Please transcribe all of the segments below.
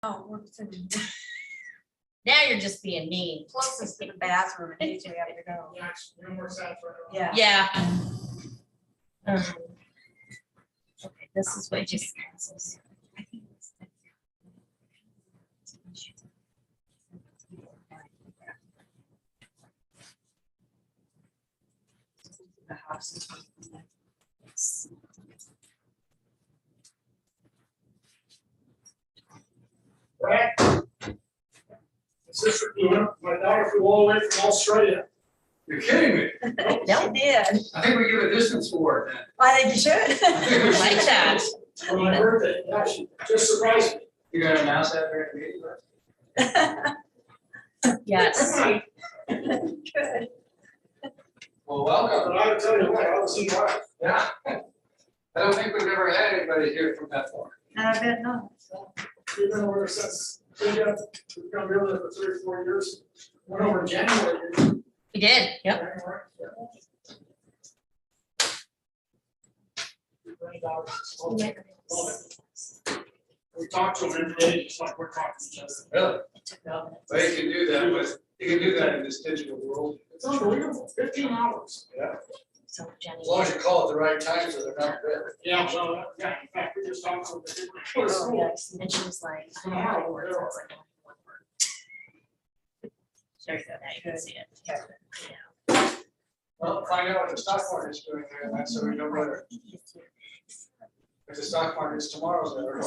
Oh, we're sitting Now you're just being mean. closest to the bathroom and usually have to go. Yeah. Yeah. Okay, this is what just passes. The house is. Sister flew, my daughter flew all the way from Australia. You're kidding me. No, did. I think we give a distance award then. I think you should. I like that. For my birthday, yeah, she just surprised me. You gonna announce that during the meeting? Yes. Good. Well, welcome. But I would tell you what, I was surprised. Yeah. I don't think we've ever had anybody here from that far. I bet not. We've been over since, we've been over there for 3 or 4 years. Went over in January. We did, yep. January, yeah. Love it. We talk to them every day, just like we're talking to each other. Really? It took over. Well, you can do that with, you can do that in this digital world. It's unbelievable, 15 hours. Yeah. So Jenny. As long as you call at the right time so they're not ready. Yeah, so, yeah, in fact, we just talked to them. Oh, yes. And she was like, I don't know how it works. I was like, one word. There you go, now you can see it. Yeah. Well, find out what the stock market's doing there, and that's so we know whether, if the stock market's tomorrow's there.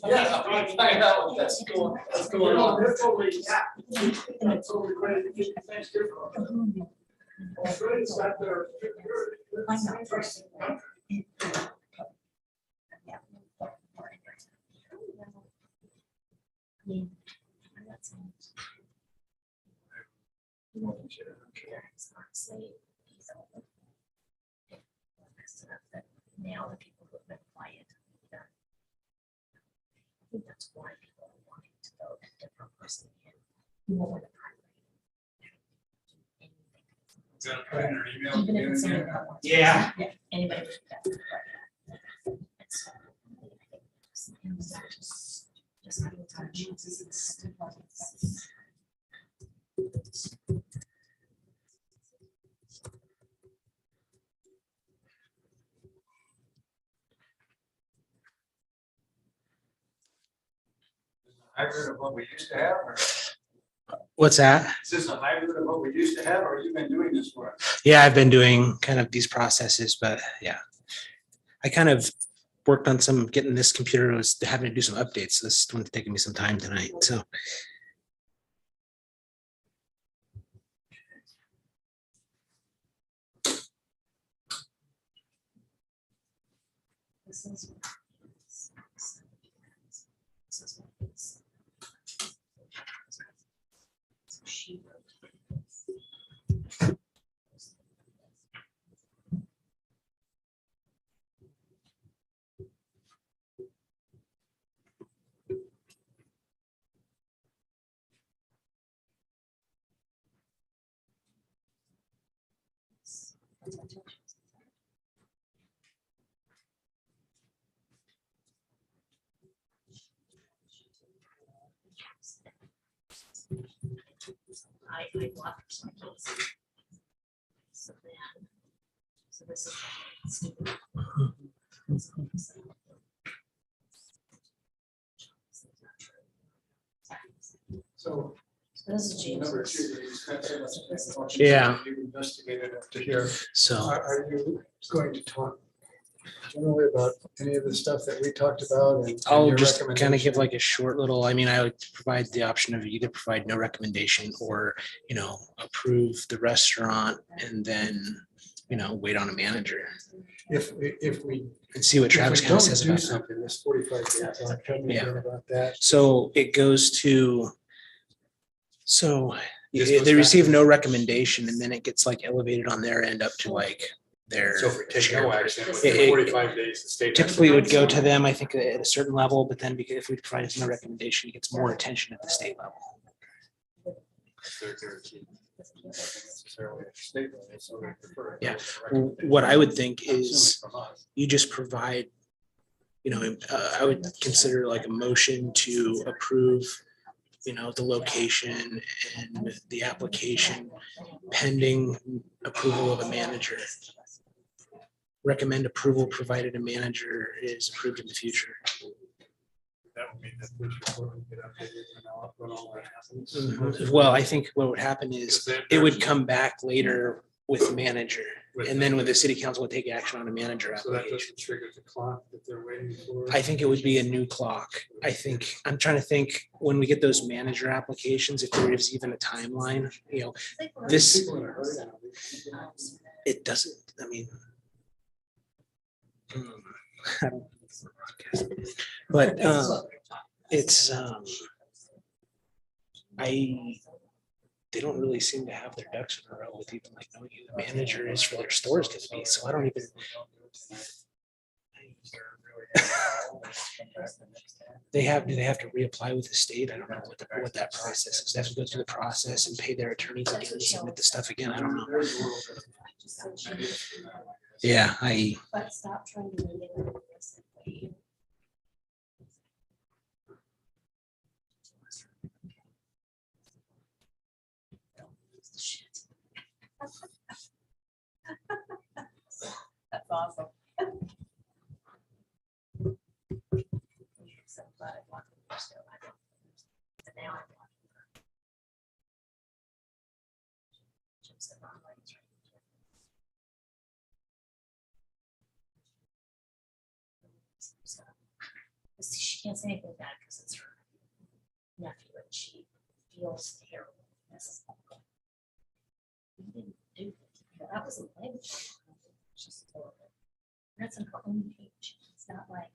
Yeah, I'm trying to find out what's going on. They're totally, yeah. They're totally ready to get things different. Australia's got their. I know. Now the people who have been quiet. I think that's why people are wanting to go a different person in more than Is that put in your email? even if it's somebody that wants. to- Yeah. Yeah, anybody would do that. Just having time. Hybrid of what we used to have, or What's that? is this a hybrid of what we used to have, or you've been doing this for us? Yeah, I've been doing kind of these processes, but yeah. I kind of worked on some, getting this computer, was having to do some updates. So this one's taking me some time tonight, so. This is. She wrote. I blocked some cases. So then, so this is. So So this is number James. 2, you spent so much time. Yeah. You investigated up to here. So Are you going to talk generally about any of the stuff that we talked about? And I'll your just kind of give recommendation? like a short little, I mean, I would provide the option of either provide no recommendation or, approve the restaurant and then, wait on a manager If we. and see what if we Travis kind don't of says do about that. something, this 45 days, tell me Yeah. again about that. So it goes to, so This goes they back receive to- no recommendation and then it gets like elevated on their end up to like their. So if we take no action, It- within 45 days, the state. has to- Typically it would go to them, I think, at a certain level, but then because if we provide no recommendation, it gets more attention at the state level. They're key. Necessarily at the state level, so they prefer it. Yeah. What I would think is From us. you just provide I would consider like a motion to approve, the location and the application pending approval of a manager. Recommend approval provided a manager is approved in the future. That would mean that we should get updated when all that happens. Well, I think what would happen is it would come back later with manager, and then with the city council would take action on a manager So that application. doesn't trigger the clock that they're waiting for. I think it would be a new clock. I'm trying to think when we get those manager applications, if there is even a timeline, this, People in a hurry now. it doesn't, I mean. I don't- But it's, they don't really seem to have their ducks in a row with even like knowing who the manager is for their stores gonna be, so I don't even. Do they have to reapply with the state? I don't know what that process is. They have to go through the process and pay their attorneys again and submit the stuff again. I don't know. Yeah, But stop trying to make it. That's awesome. So, but I want to still, I don't. But now I want to. Jim said, "I'm like, it's right." So, she can't say anything bad because it's her nephew and she feels terrible. We didn't do that. That wasn't like. She's horrible. That's on her own page. It's not like.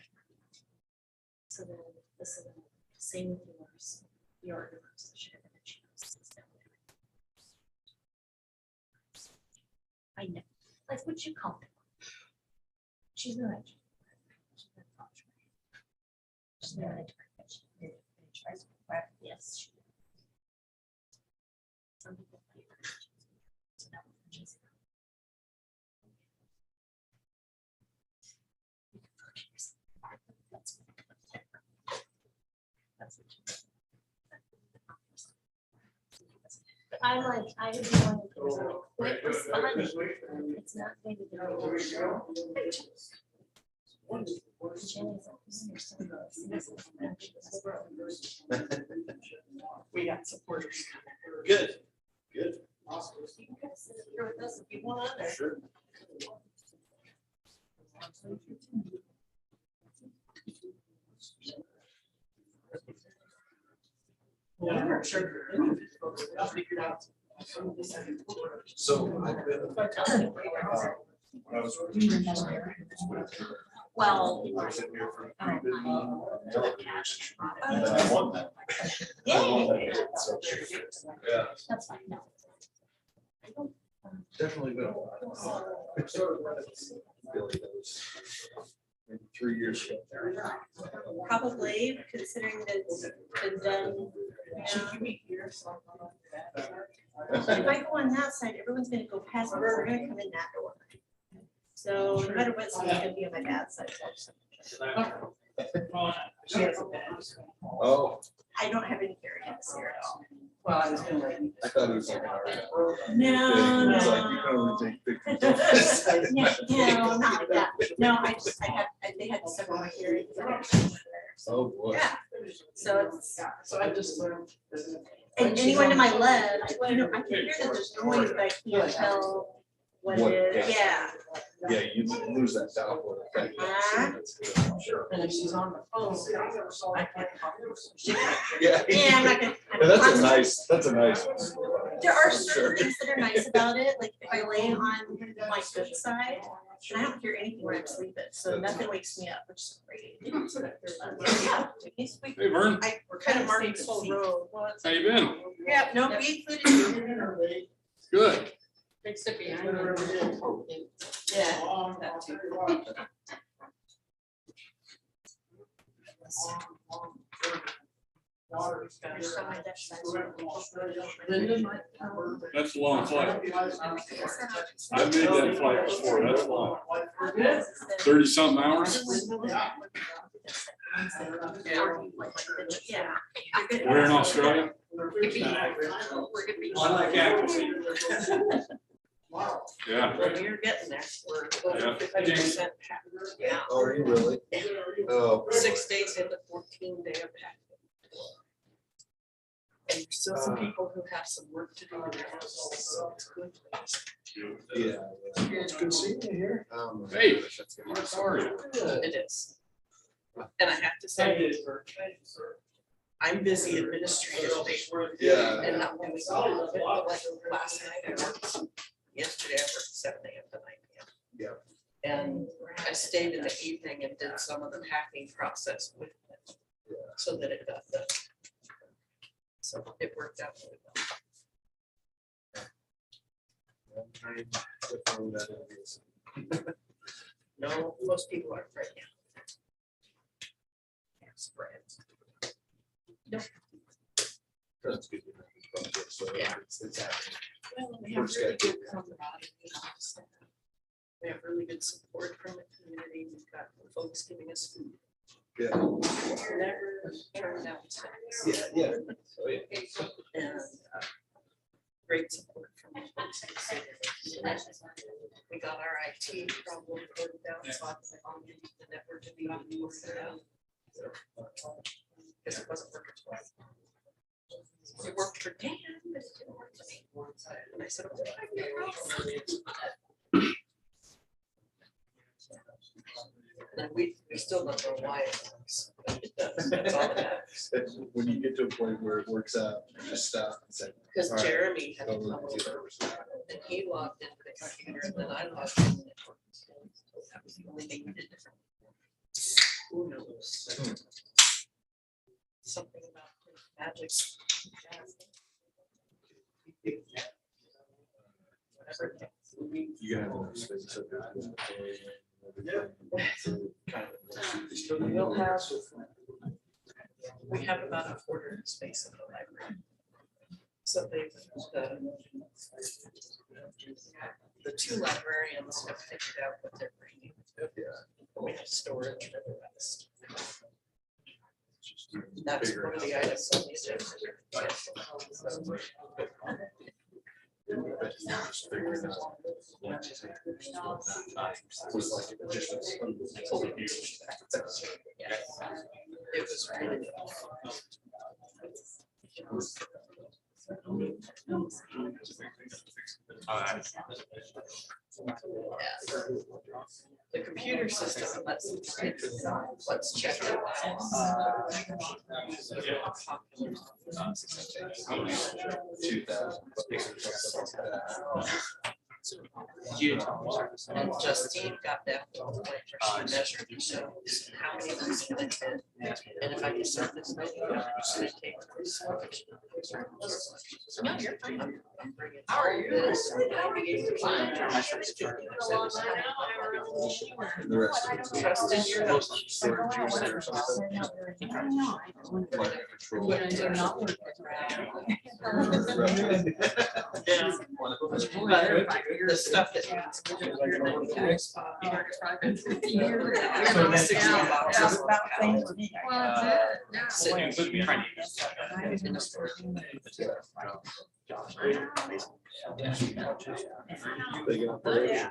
So then this is the same with yours. Your position. I know. Like, would you call it? She's not. She's not. Yes. she- Some people. So that was just- That's what she- But I like, I would be one of those, like, quit responding. It's not going to be. Jenny's like, "You understand this." We got supporters. Good, good. You can sit here with us if you want. or- Sure. Yeah, I'm sure. I'll figure it out. So I've been, when I was. Well. I was sitting here for 3 years. And then I won that. I won that. So, yeah, That's fine, no. I don't, definitely been a while. Really, that was maybe 3 years ago. Probably, considering that it's been done. But if I go on that side, everyone's gonna go past me, we're gonna come in that door. So no matter what, someone's gonna be on my bad side. Oh, I don't have any arrogance here at all. Well, I was gonna let you. I thought it was like an art. No, It's like you can only take pictures. Yeah, no, not like that. No, they had several of my hearings. Oh, boy. Yeah, so it's, So I just learned. and anyone to my left, I can hear that there's noise, but I can't tell what What, it is, yeah. Yeah, you lose that downward effect. Sure. And if she's on the phone, I can't talk. Yeah. Yeah, I'm not gonna. And that's a nice one. There are For certain sure. things that are nice about it, like if I lay on my good side, and I don't hear anything when I'm sleeping, so nothing wakes me up, which is great. Hey, Vern, We're kind of marking this whole road. how you been? Yeah, no, we included you. Good. Fix it behind her. Yeah. that too. That's a long flight. I made that flight before, that's long. 30-something hours. Yeah. We're in Australia. I like accuracy. Yeah. You're getting there. We're Yeah. over 50%. Yeah. Oh, are you really? Oh. 6 days into 14-day pack. And there's still some people who have some work to do. So it's good. Yeah. It's good seeing you here. Hey, how are you? It is. And I have to say, I'm busy administratively. Yeah. And not doing all of it, but like last night I worked, yesterday I worked 7 AM to 9 PM. Yeah. And I stayed in the evening and did some of the packing process with it. So that it got done. So it worked out really well. No, most people aren't right now. Spreads. That's good. So Yeah. it's happening. Well, we have really good camaraderie. We have really good support from the community. We've got folks giving us food. Yeah. Never turned down snacks. Yeah. Oh, yeah. And great support from the folks. in the city. We got our IT problem worked out, so I was on the network to be on the work it out. Because it wasn't working twice. It worked for Dan, but it didn't work for me. And I said, "Oh, I have no problem." And we still don't know why it works. But it does. That's all that matters. When you get to a point where it works out, you just stop and say. Because all right, Jeremy had to come over and he logged into the computer and then I logged in. And it worked. That was the only thing we did different. Who knows? Something about magic. Whatever it takes. You gotta have enough space up there. We'll have, we have about a quarter of space in the library. So they, the two librarians have figured out what they're bringing. We have storage for the rest. That's one of the items on the agenda. It was really. The computer system let's check it out. 2,000. And Justine got down to the point where she measured and shows how many of these gonna fit. And if I can start this maybe, it's gonna take this much. No, you're fine. I'm bringing How are you? this. And the rest of it's. Trust in your husband. Storage unit or something. Climate control. The stuff that. Big operation.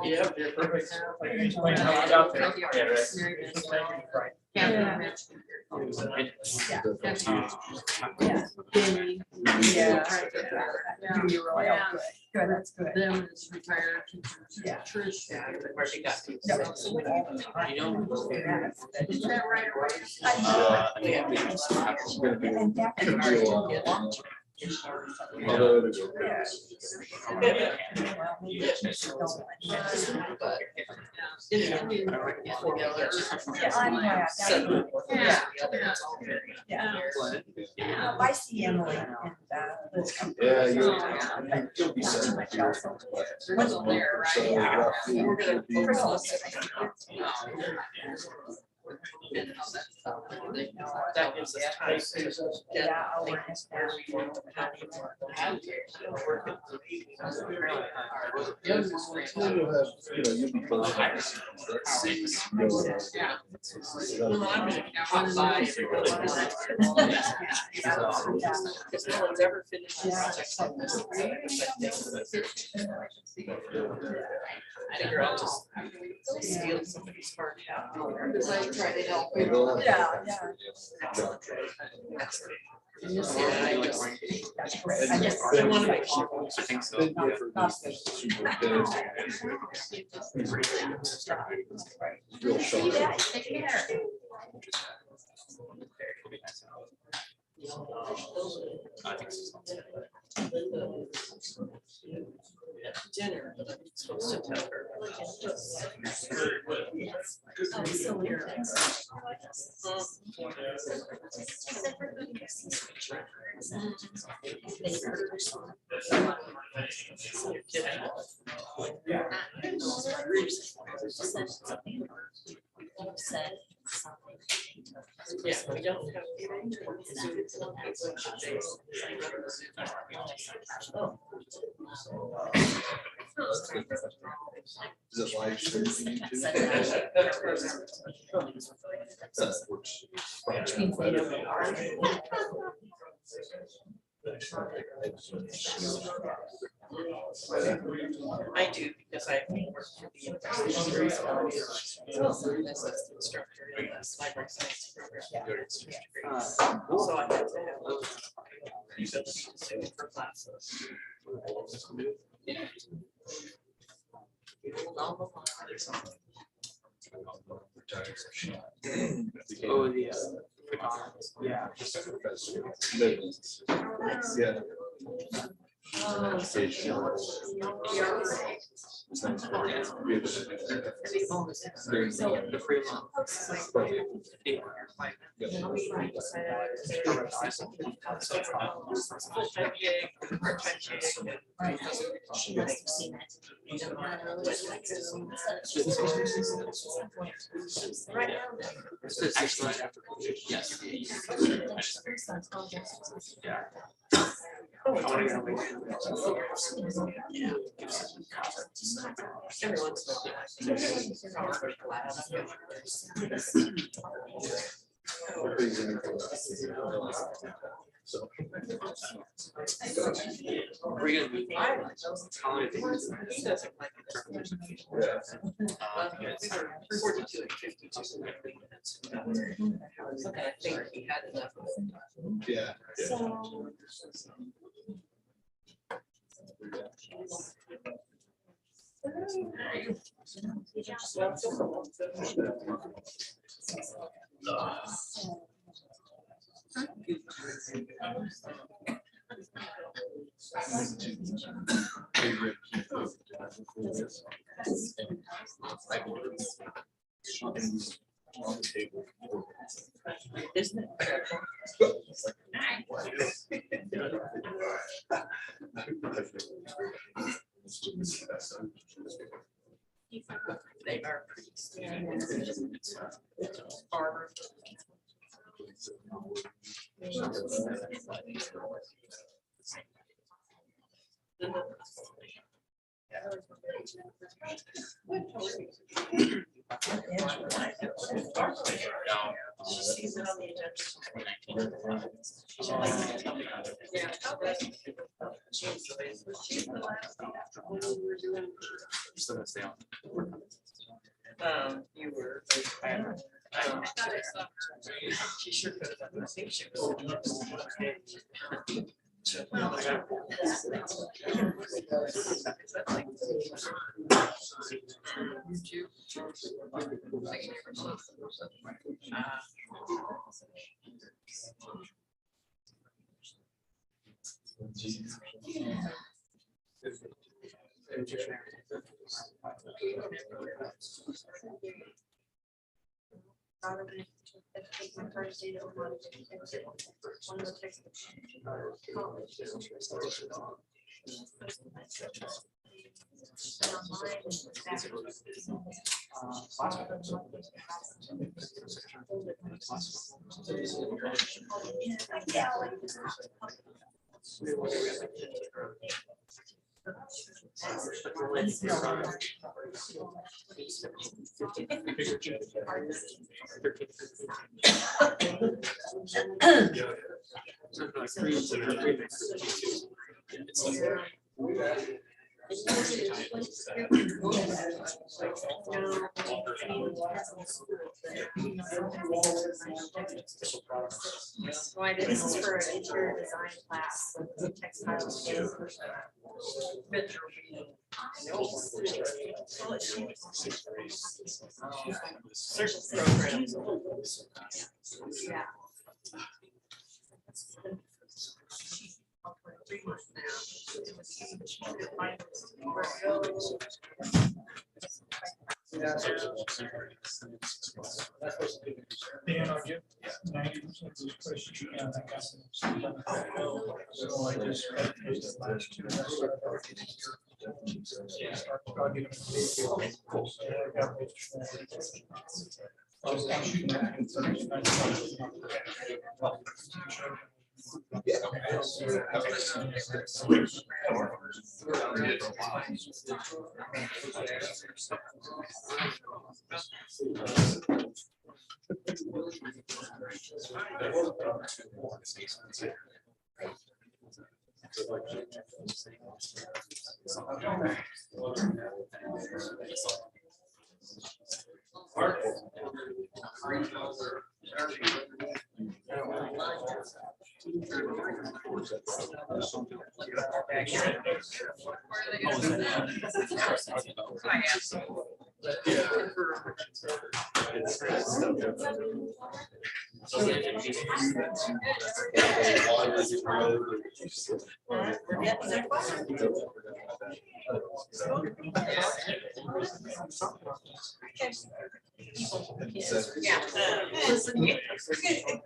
Yeah, they're perfect. Good, that's good. Them is retired teachers. Yeah. Trish. Where she got. Is that right? Yeah. It's gonna be- And that could be a lot. Although it'll go crazy. But. I'm glad. Yeah. I see Emily and Yeah, you'll you'll be not set. too much else. Wasn't there, right? We're gonna. And how that gives us time to get. Yeah, I'll work it where we want to have it. You'll have, you'll be both. Yeah. Well, I'm gonna come by everybody. Because no one's ever finished this project on this. I figure I'll just steal somebody's heart out. Because I try to help. Yeah. Yeah, I just. I just. I want to make sure. I think so. Real sharp. I think so. Dinner, but I'm supposed to tell her. Yeah, we don't have. Is it live stream for YouTube? That works. I do, because I work for the university as an instructor in the library science program. So I have to have students for classes. Oh, yeah. Yeah. Yeah. The free month. Yes. Yeah. I want to go. Yeah. Every once in a So. We're gonna be. He doesn't like it. We were 42 and 52. And I think he had enough of it. Yeah. On the table. Isn't it? They are pretty standard. Farmer. She sees it on the agenda. You were. She sure could have done. I think she was. Why did this is for an interior design class, textiles. Certain programs. Yeah. 3 months now. It was huge. Dan, I'll get 90% of those questions. Yeah, I got them. So I just got those last two. And I started working here. I'll get them. So I got those. I'm shooting that in 39 seconds. Yeah.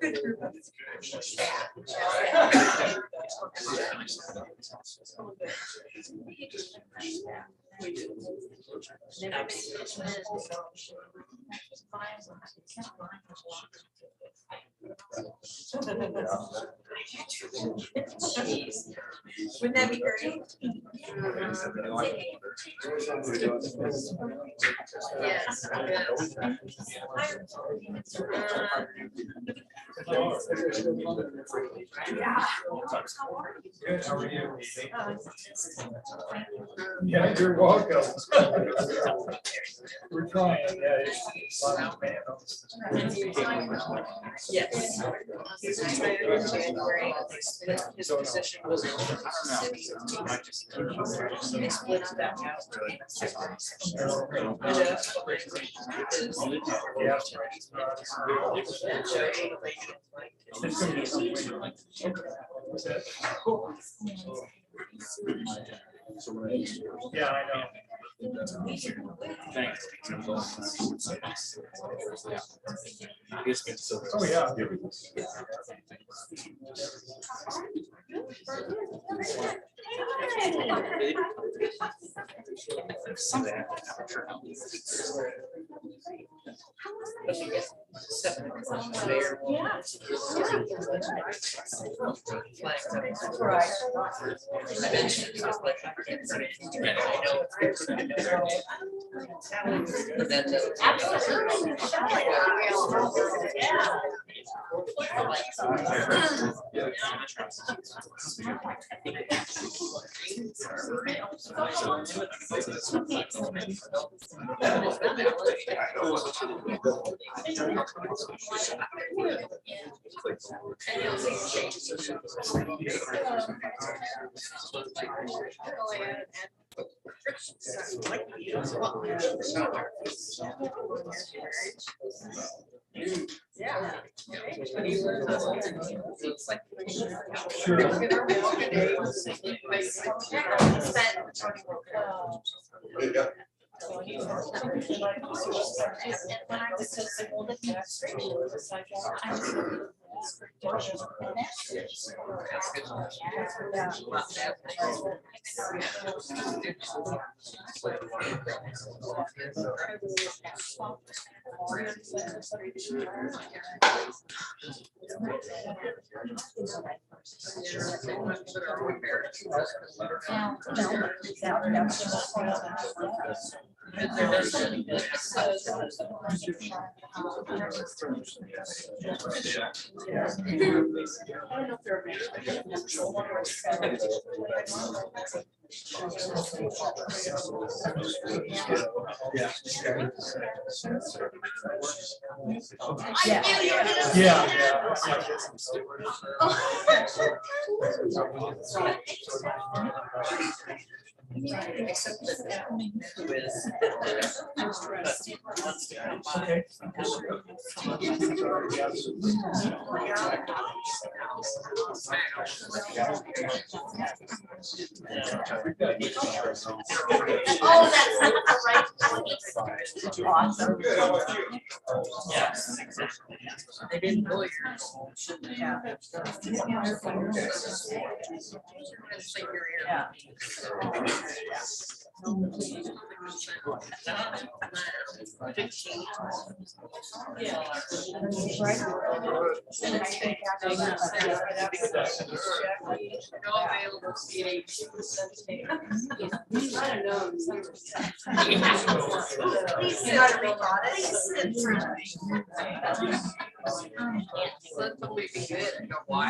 Good group of Jeez. Wouldn't that be great? Yes. Yeah. Good, how are you? Yeah, you're welcome. We're trying, yeah. It's a lot of Yes. He's retired in January. His position was. They split it back out. Yeah, I know. Thanks. Oh, yeah. Except that who is. Oh, that's not the right one. Awesome. Yes. They didn't know yours. Yeah. You gotta rethought it. Let somebody be good, you know why?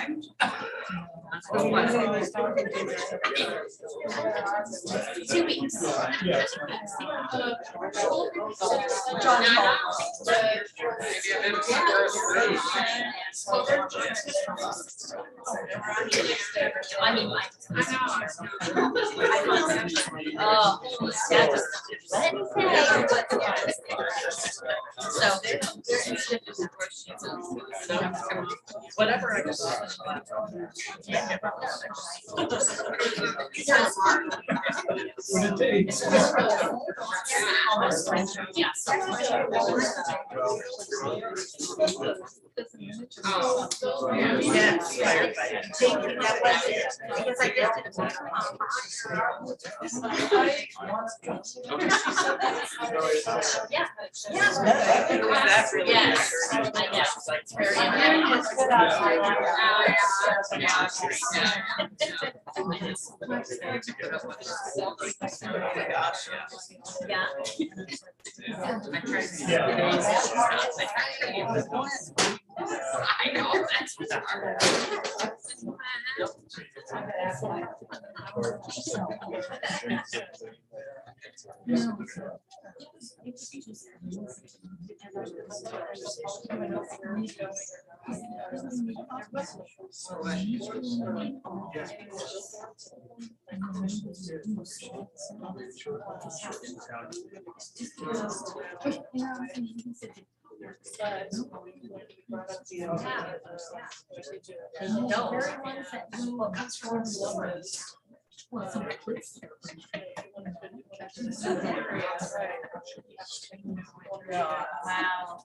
That's no fun. 2 weeks. John. I mean, like. Oh, Whatever I just. What it takes. Oh, yes. That was it. Because I just didn't. Yeah. That's really. Yes. Yes. It's very important. Yeah. I know, that's hard. Wow.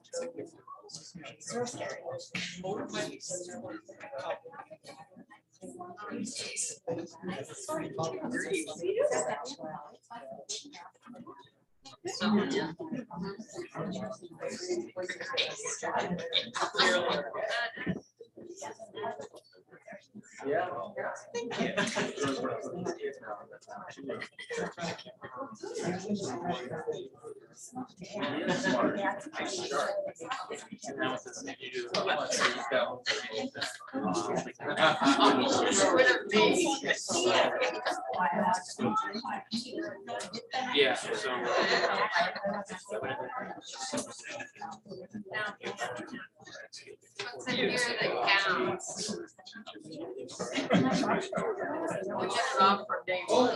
So scary. Yeah. Thank you. Yeah, so. What's in here that counts? We get it off from day one.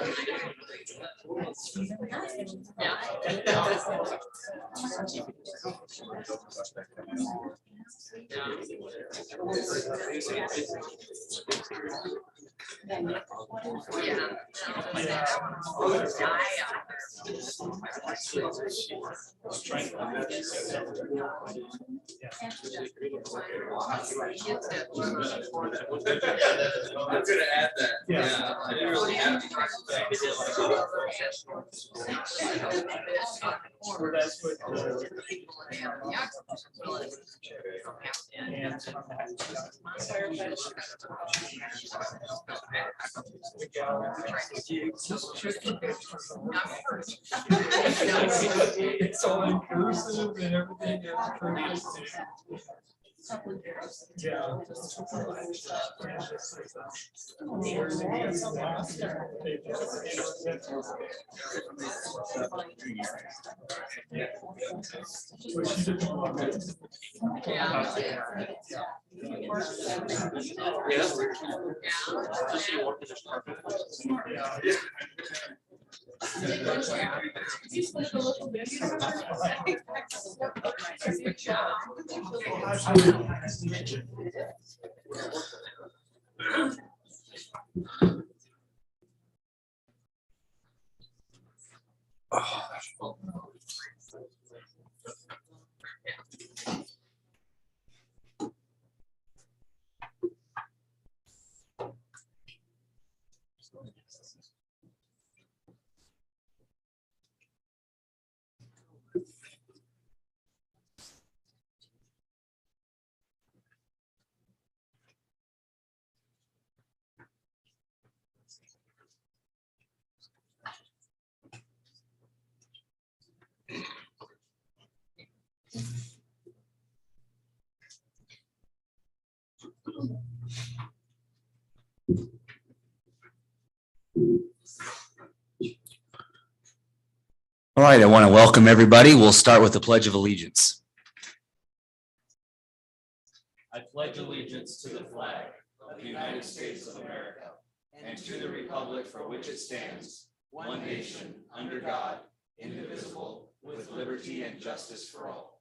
I'm gonna add that. Yeah. I didn't really have. Or that's what. And. It's all inclusive and everything. Yeah. All right, I want to welcome everybody. We'll start with the Pledge of Allegiance. I pledge allegiance to the flag of the United States of America and to the republic for which it stands, one nation, under God, indivisible, with liberty and justice for all.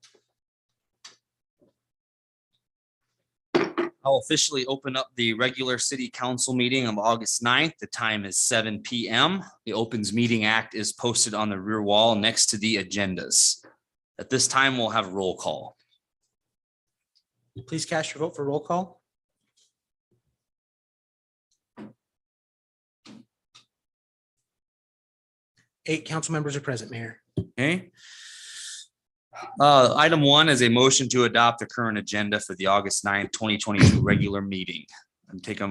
I'll officially open up the regular city council meeting of August 9th. The time is 7 p.m. The Opens Meeting Act is posted on the rear wall next to the agendas. At this time, we'll have roll call. Please cast your vote for roll call. Eight council members are present, Mayor. Okay. Item 1 is a motion to adopt the current agenda for the August 9th, 2022 regular meeting. And take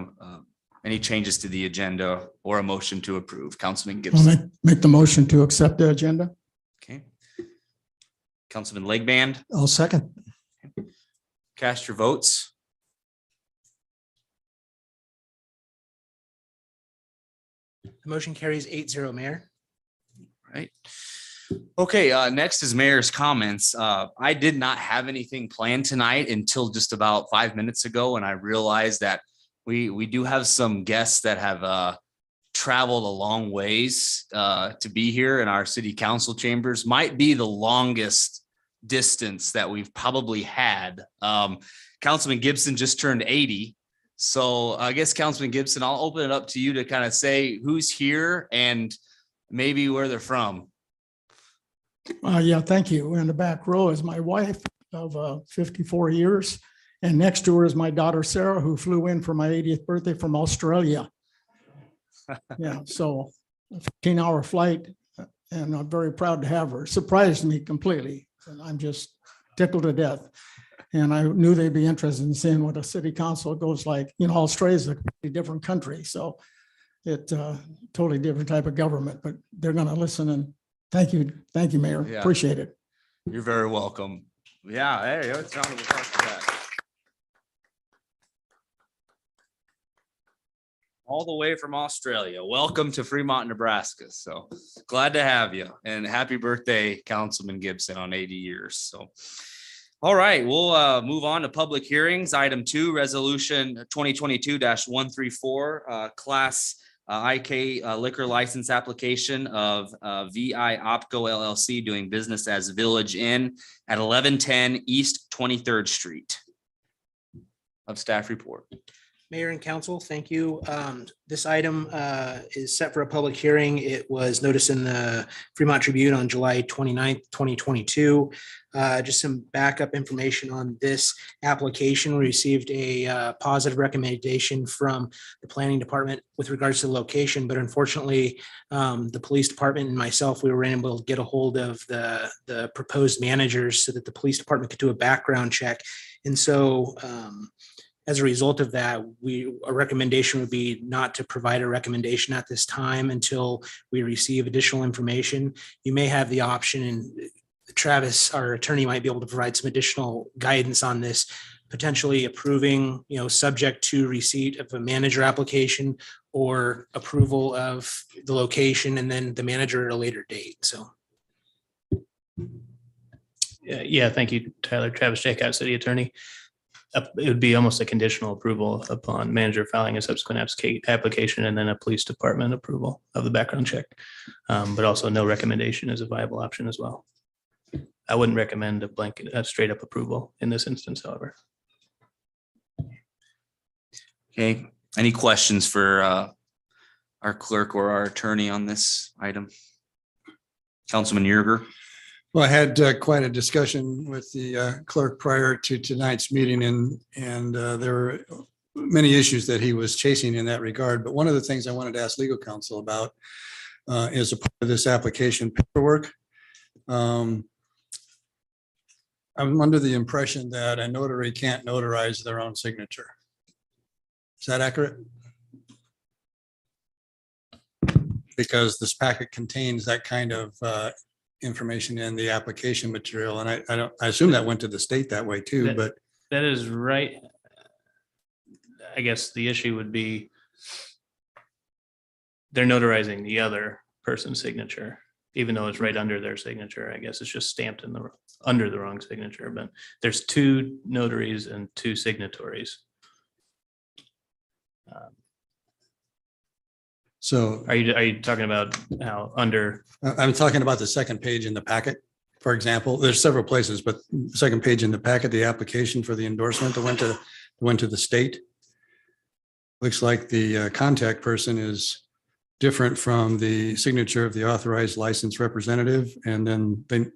any changes to the agenda or a motion to approve. Councilman Gibson. I'll make the motion to accept the agenda. Okay. Councilman Legband, I'll second. cast your votes. The motion carries 8-0, Mayor. Right. Okay, next is mayor's comments. I did not have anything planned tonight until just about 5 minutes ago, and I realized that we do have some guests that have traveled a long ways to be here in our city council chambers. Might be the longest distance that we've probably had. Councilman Gibson just turned 80. So I guess Councilman Gibson, I'll open it up to you to kind of say who's here and maybe where they're from. Yeah, thank you. In the back row is my wife of 54 years. And next to her is my daughter, Sarah, who flew in for my 80th birthday from Australia. Yeah, so a 15-hour flight, and I'm very proud to have her. Surprised me completely. And I'm just tickled to death. And I knew they'd be interested in seeing what a city council goes like. You know, Australia is a completely different country. So it's a totally different type of government, but they're going to listen. And thank you, Mayor. Yeah. Appreciate it. You're very welcome. Yeah, there you go. It's round of applause for that. All the way from Australia. Welcome to Fremont, Nebraska. So glad to have you, and happy birthday, Councilman Gibson, on 80 years. So, all right, we'll move on to public hearings. Item 2, resolution 2022-134, class IK liquor license application of VI Opco LLC doing business as Village Inn at 1110 East 23rd Street. Of staff report. Mayor and council, thank you. This item is set for a public hearing. It was noticed in the Fremont Tribune on July 29th, 2022. Just some backup information on this application. We received a positive recommendation from the planning department with regards to the location, but unfortunately, the police department and myself, we were able to get a hold of the proposed managers so that the police department could do a background check. And so as a result of that, a recommendation would be not to provide a recommendation at this time until we receive additional information. You may have the option, and Travis, our attorney, might be able to provide some additional guidance on this, potentially approving, subject to receipt of a manager application or approval of the location and then the manager at a later date. So. Yeah, thank you, Tyler. Travis Jackout, city attorney. It would be almost a conditional approval upon manager filing a subsequent application and then a police department approval of the background check. But also no recommendation is a viable option as well. I wouldn't recommend a straight up approval in this instance, however. Okay, any questions for our clerk or our attorney on this item? Councilman Yerger? Well, I had quite a discussion with the clerk prior to tonight's meeting, and there were many issues that he was chasing in that regard. But one of the things I wanted to ask legal counsel about is a part of this application paperwork. I'm under the impression that a notary can't notarize their own signature. Is that accurate? Because this packet contains that kind of information in the application material, and I assume that went to the state that way too. But that is right. I guess the issue would be they're notarizing the other person's signature, even though it's right under their signature. I guess it's just stamped under the wrong signature. But there's two notaries and two signatories. So are you talking about how under? I'm talking about the second page in the packet. For example, there's several places, but the second page in the packet, the application for the endorsement that went to the state. Looks like the contact person is different from the signature of the authorized licensed representative, and then they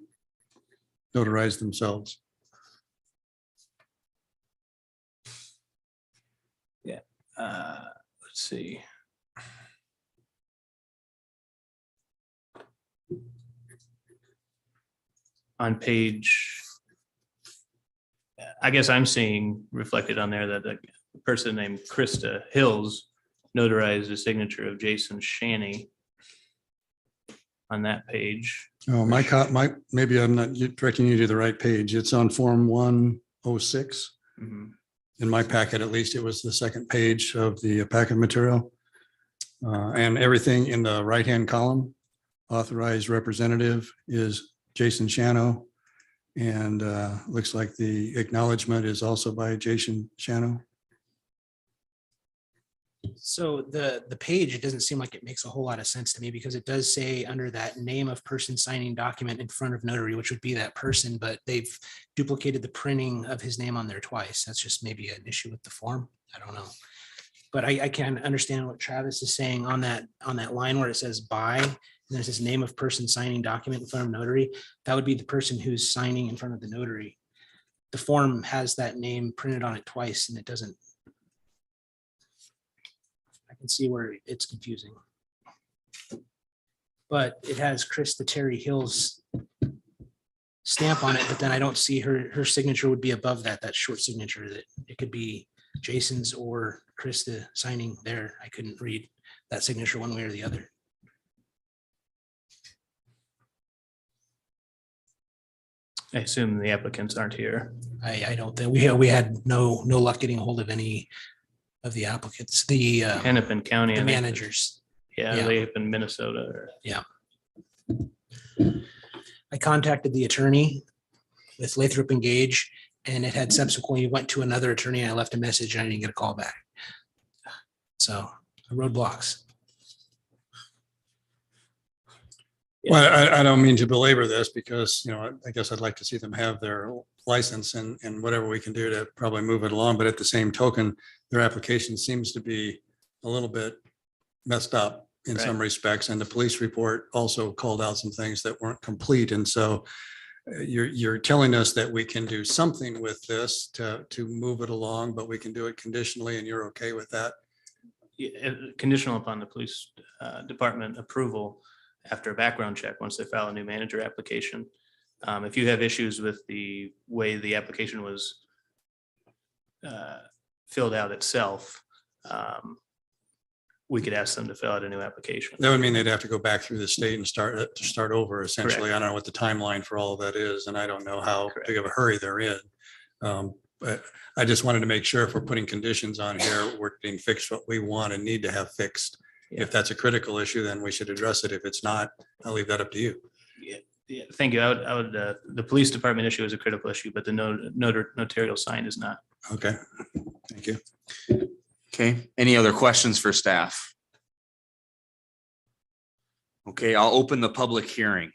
notarize themselves. Yeah. Let's see. On page, I guess I'm seeing reflected on there that a person named Krista Hills notarized the signature of Jason Shanny on that page. Oh, maybe I'm not directing you to the right page. It's on form 106. Mm-hmm. In my packet, at least, it was the second page of the packet material. And everything in the right-hand column, authorized representative is Jason Shano, and looks like the acknowledgement is also by Jason Shano. So the page, it doesn't seem like it makes a whole lot of sense to me, because it does say under that name of person signing document in front of notary, which would be that person, but they've duplicated the printing of his name on there twice. That's just maybe an issue with the form. I don't know. But I can understand what Travis is saying on that line where it says by, and there's this name of person signing document in front of notary. That would be the person who's signing in front of the notary. The form has that name printed on it twice, and it doesn't. I can see where it's confusing. But it has Krista Terry Hill's stamp on it, but then I don't see her signature would be above that short signature. That it could be Jason's or Krista signing there. I couldn't read that signature one way or the other. I assume the applicants aren't here. I don't think we had no luck getting a hold of any of the applicants, the Hennepin County, the managers. Yeah, they up in Minnesota. Yeah. I contacted the attorney with Lathrop and Gage, and it had subsequently went to another attorney, and I left a message and I didn't get a call back. So roadblocks. Well, I don't mean to belabor this because, I guess I'd like to see them have their license and whatever we can do to probably move it along. But at the same token, their application seems to be a little bit messed up in some respects. And the police report also called out some things that weren't complete. And so you're telling us that we can do something with this to move it along, but we can do it conditionally, and you're okay with that? Conditional upon the police department approval after a background check, once they file a new manager application. If you have issues with the way the application was filled out itself, we could ask them to fill out a new application. That would mean they'd have to go back through the state and start over essentially. Correct. I don't know what the timeline for all of that is, and I don't know how big of a hurry they're in. But I just wanted to make sure if we're putting conditions on here, we're getting fixed what we want and need to have fixed. Yeah. If that's a critical issue, then we should address it. If it's not, I'll leave that up to you. Yeah, thank you. I would, the police department issue is a critical issue, but the notarial sign is not. Okay, thank you. Okay, any other questions for staff? Okay, I'll open the public hearing.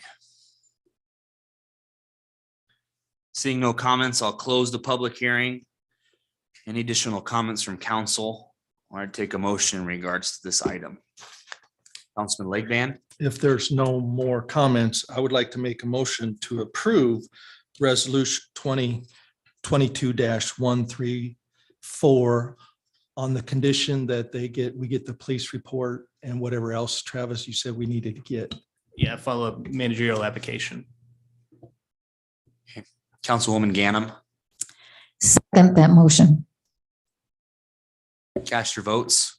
Seeing no comments, I'll close the public hearing. Any additional comments from council? Or I'd take a motion in regards to this item. Councilman Legband? If there's no more comments, I would like to make a motion to approve resolution 2022-134 on the condition that we get the police report and whatever else, Travis, you said we needed to get. Yeah, follow up managerial application. Councilwoman Ganem, Second that motion. cast your votes.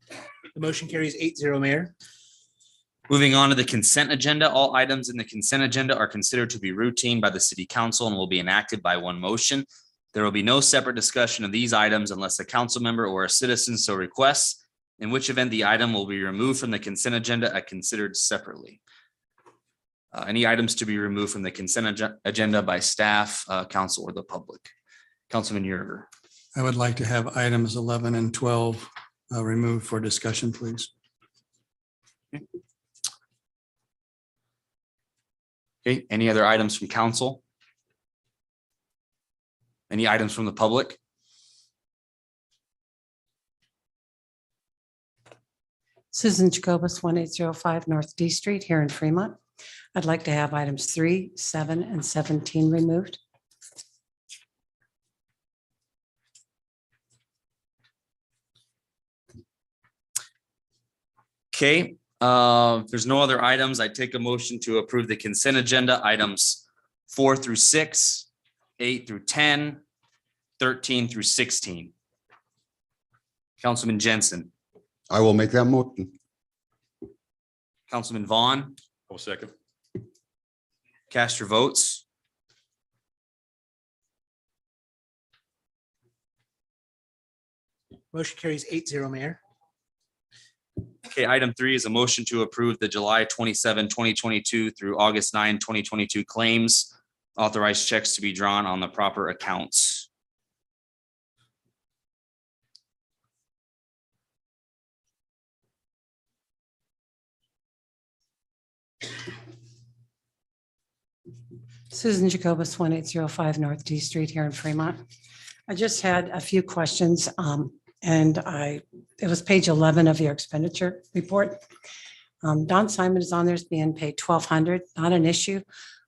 The motion carries 8-0, Mayor. Moving on to the consent agenda, all items in the consent agenda are considered to be routine by the city council and will be enacted by one motion. There will be no separate discussion of these items unless a council member or a citizen so requests, in which event the item will be removed from the consent agenda and considered separately. Any items to be removed from the consent agenda by staff, council, or the public? Councilman Yerger. I would like to have items 11 and 12 removed for discussion, please. Okay, any other items from council? Any items from the public? Susan Jacobus, 1805 North D Street here in Fremont. I'd like to have items 3, 7, and 17 removed. Okay, if there's no other items, I take a motion to approve the consent agenda items 4 through 6, 8 through 10, 13 through 16. Councilman Jensen, I will make that motion. Councilman Vaughn, I'll second. cast your votes. Motion carries 8-0, Mayor. Okay, item 3 is a motion to approve the July 27, 2022 through August 9, 2022 claims. Authorized checks to be drawn on the proper accounts. Susan Jacobus, 1805 North D Street here in Fremont. I just had a few questions, it was page 11 of your expenditure report. Don Simon is on there as being paid $1,200, not an issue,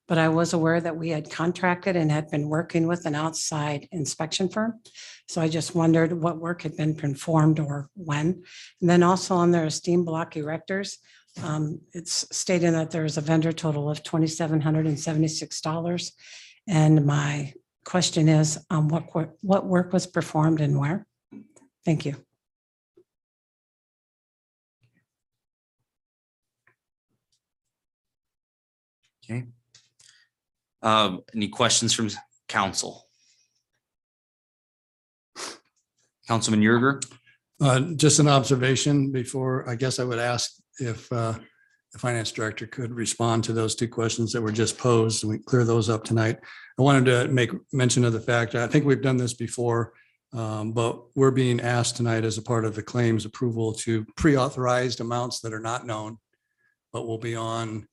but I was aware that we had contracted and had been working with an outside inspection firm. So I just wondered what work had been performed or when. And then also on their steam block erectors, it's stating that there's a vendor total of $2,776. And my question is, what work was performed and where? Thank you. Okay. Any questions from council? Councilman Yerger? Just an observation before, I guess I would ask if the finance director could respond to those two questions that were just posed, and we clear those up tonight. I wanted to make mention of the fact, I think we've done this before, But we're being asked tonight as a part of the claims approval to pre-authorized amounts that are not known, but will be on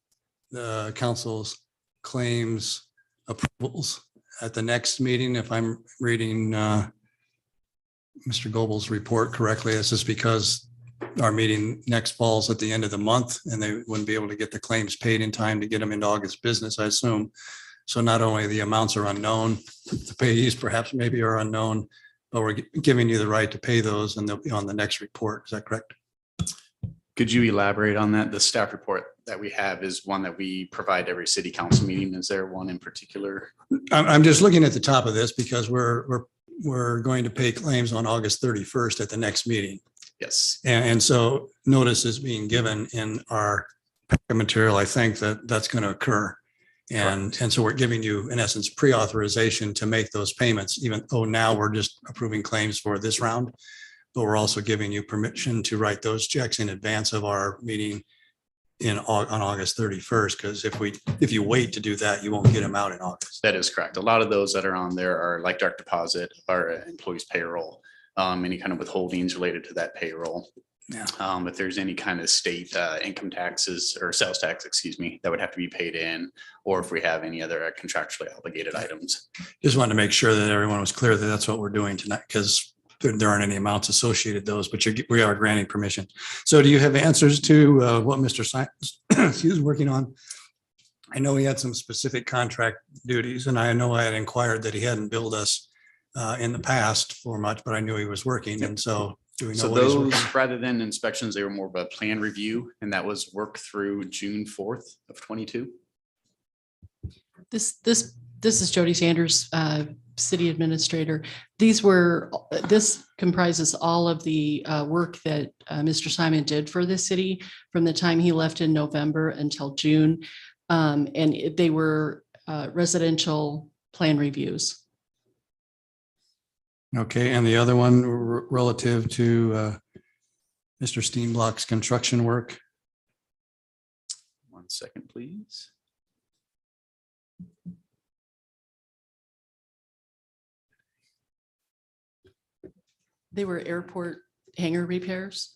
the council's claims approvals at the next meeting. If I'm reading Mr. Goebel's report correctly, this is because our meeting next falls at the end of the month and they wouldn't be able to get the claims paid in time to get them into August business, I assume. So not only the amounts are unknown, the payees perhaps maybe are unknown, but we're giving you the right to pay those and they'll be on the next report. Is that correct? Could you elaborate on that? The staff report that we have is one that we provide every city council meeting. Is there one in particular? I'm just looking at the top of this because we're going to pay claims on August 31st at the next meeting. Yes. And so notice is being given in our packet material. I think that that's going to occur. And so we're giving you, in essence, pre-authorization to make those payments, even though now we're just approving claims for this round. But we're also giving you permission to write those checks in advance of our meeting on August 31st, because if you wait to do that, you won't get them out in August. That is correct. A lot of those that are on there are like direct deposit, our employees' payroll, any kind of withholdings related to that payroll. Yeah. If there's any kind of state income taxes or sales tax, excuse me, that would have to be paid in, or if we have any other contractually obligated items. Just wanted to make sure that everyone was clear that that's what we're doing tonight, because there aren't any amounts associated those, but we are granting permission. So do you have answers to what Mr. Simons is working on? I know he had some specific contract duties, and I know I had inquired that he hadn't billed us in the past for much, but I knew he was working. And so do we know So what he's those, working? rather than inspections, they were more of a plan review, and that was worked through June 4th of 22. This is Jody Sanders, City Administrator. This comprises all of the work that Mr. Simon did for the city from the time he left in November until June. And they were residential plan reviews. Okay, and the other one relative to Mr. Steenblock's construction work. 1 second, please. They were airport hangar repairs.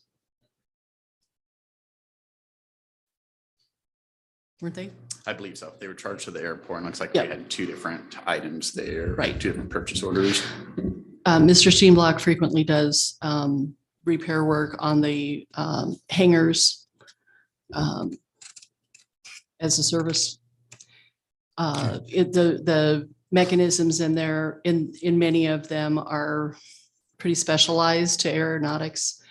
Weren't they? I believe so. They were charged to the airport, and looks like Yep. we had two different items there. Right. Two different purchase orders. Mr. Steenblock frequently does repair work on the hangars as a service. The mechanisms in there, in many of them are pretty specialized to aeronautics,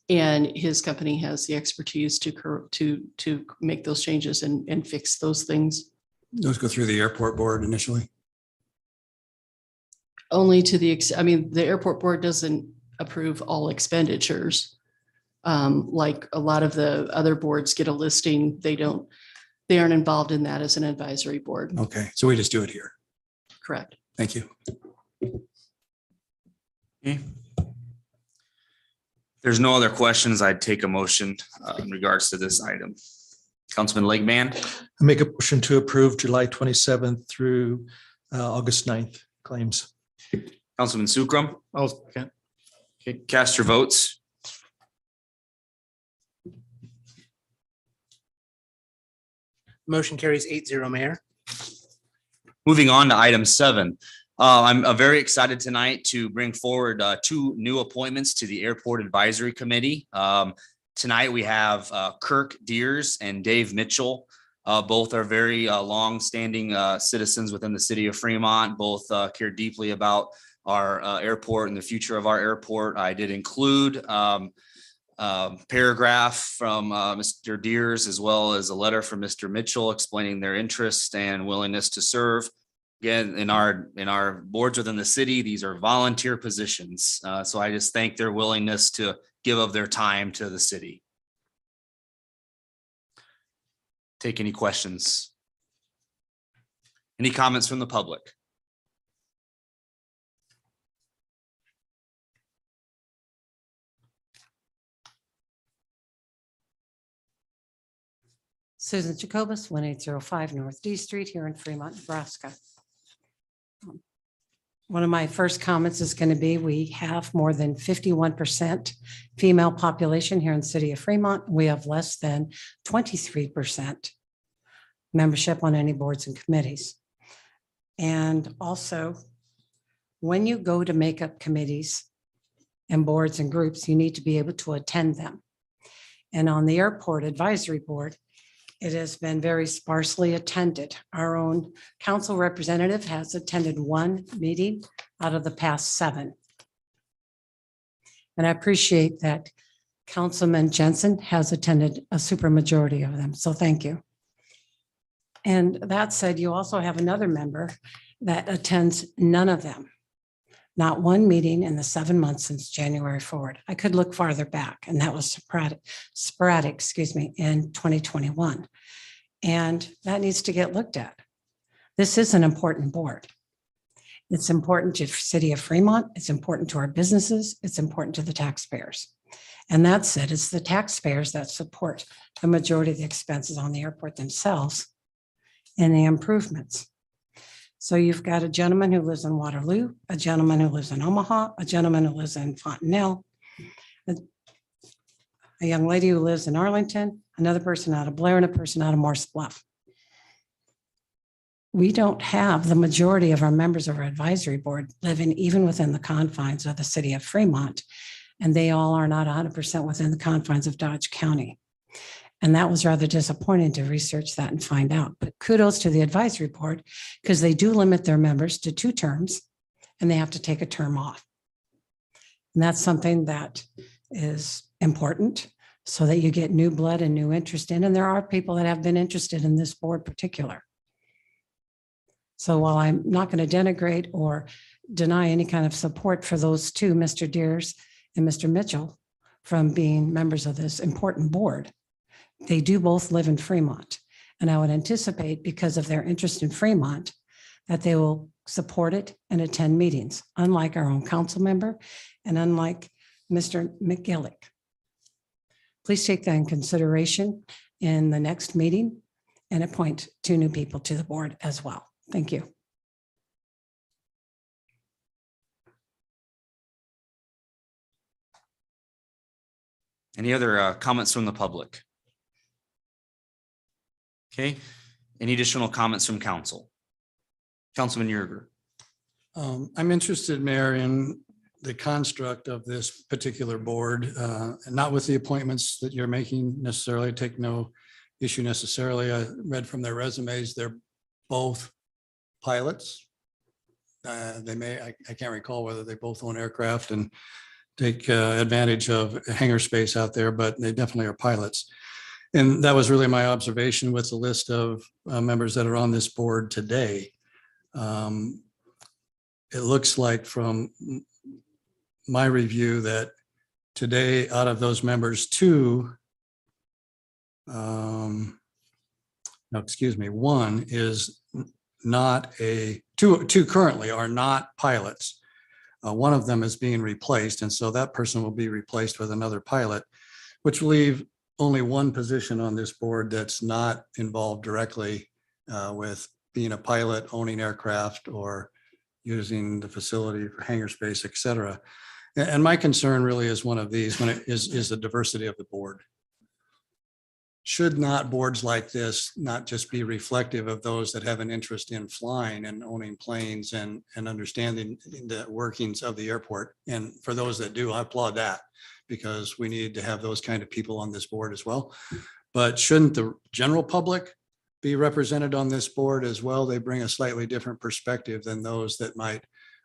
and his company has the expertise to make those changes and fix those things. Those go through the airport board initially. Only to the, the airport board doesn't approve all expenditures. Like a lot of the other boards get a listing, they aren't involved in that as an advisory board. Okay, so we just do it here. Correct. Thank you. Okay. There's no other questions. I'd take a motion in regards to this item. Councilman Legman, I make a motion to approve July 27th through August 9th claims. Councilman Sukram. Okay. Okay, cast your votes. Motion carries 8-0, Mayor. Moving on to item 7. I'm very excited tonight to bring forward 2 new appointments to the Airport Advisory Committee. Tonight we have Kirk Deers and Dave Mitchell. Both are very long-standing citizens within the city of Fremont. Both care deeply about our airport and the future of our airport. I did include paragraph from Mr. Deers, as well as a letter from Mr. Mitchell explaining their interest and willingness to serve. Again, in our boards within the city, these are volunteer positions. So I just thank their willingness to give of their time to the city. Take any questions? Any comments from the public? Susan Jacobus, 1805 North D Street here in Fremont, Nebraska. One of my first comments is going to be, we have more than 51% female population here in the city of Fremont. We have less than 23% membership on any boards and committees. And also, when you go to make up committees and boards and groups, you need to be able to attend them. And on the airport advisory board, it has been very sparsely attended. Our own council representative has attended one meeting out of the past 7. And I appreciate that Councilman Jensen has attended a supermajority of them. So thank you. And that said, you also have another member that attends none of them. Not one meeting in the 7 months since January forward. I could look farther back, and that was sporadic, in 2021. And that needs to get looked at. This is an important board. It's important to the city of Fremont. It's important to our businesses. It's important to the taxpayers. And that said, it's the taxpayers that support the majority of the expenses on the airport themselves and the improvements. So you've got a gentleman who lives in Waterloo, a gentleman who lives in Omaha, a gentleman who lives in Fontanelle, a young lady who lives in Arlington, another person out of Blair, and a person out of Morse Bluff. We don't have the majority of our members of our advisory board living even within the confines of the city of Fremont, and they all are not 100% within the confines of Dodge County. And that was rather disappointing to research that and find out. But kudos to the advisory board, because they do limit their members to 2 terms and they have to take a term off. And that's something that is important so that you get new blood and new interest in. And there are people that have been interested in this board particular. So while I'm not going to denigrate or deny any kind of support for those 2, Mr. Deers and Mr. Mitchell, from being members of this important board, they do both live in Fremont. And I would anticipate, because of their interest in Fremont, that they will support it and attend meetings, unlike our own council member and unlike Mr. McGillick. Please take that in consideration in the next meeting and appoint 2 new people to the board as well. Thank you. Any other comments from the public? Okay, any additional comments from council? Councilman Yerger. I'm interested, Mayor, in the construct of this particular board, and not with the appointments that you're making necessarily. Take no issue necessarily. I read from their resumes, they're both pilots. I can't recall whether they both own aircraft and take advantage of hangar space out there, but they definitely are pilots. And that was really my observation with the list of members that are on this board today. It looks like from my review that today, out of those members, 2, one is not two currently are not pilots. One of them is being replaced, and so that person will be replaced with another pilot, which will leave only one position on this board that's not involved directly with being a pilot, owning aircraft, or using the facility for hangar space, et cetera. And my concern really is one of these, when it is the diversity of the board. Should not boards like this not just be reflective of those that have an interest in flying and owning planes and understanding the workings of the airport? And for those that do, I applaud that, because we need to have those kind of people on this board as well. But shouldn't the general public be represented on this board as well? They bring a slightly different perspective than those that might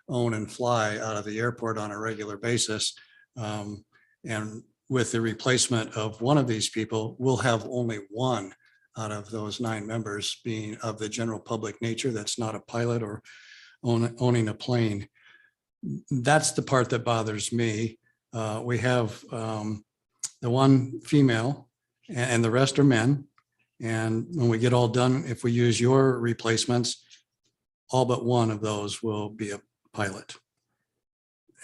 own and fly out of the airport on a regular basis. And with the replacement of one of these people, we'll have only one out of those 9 members being of the general public nature that's not a pilot or owning a plane. That's the part that bothers me. We have the one female and the rest are men. And when we get all done, if we use your replacements, all but one of those will be a pilot.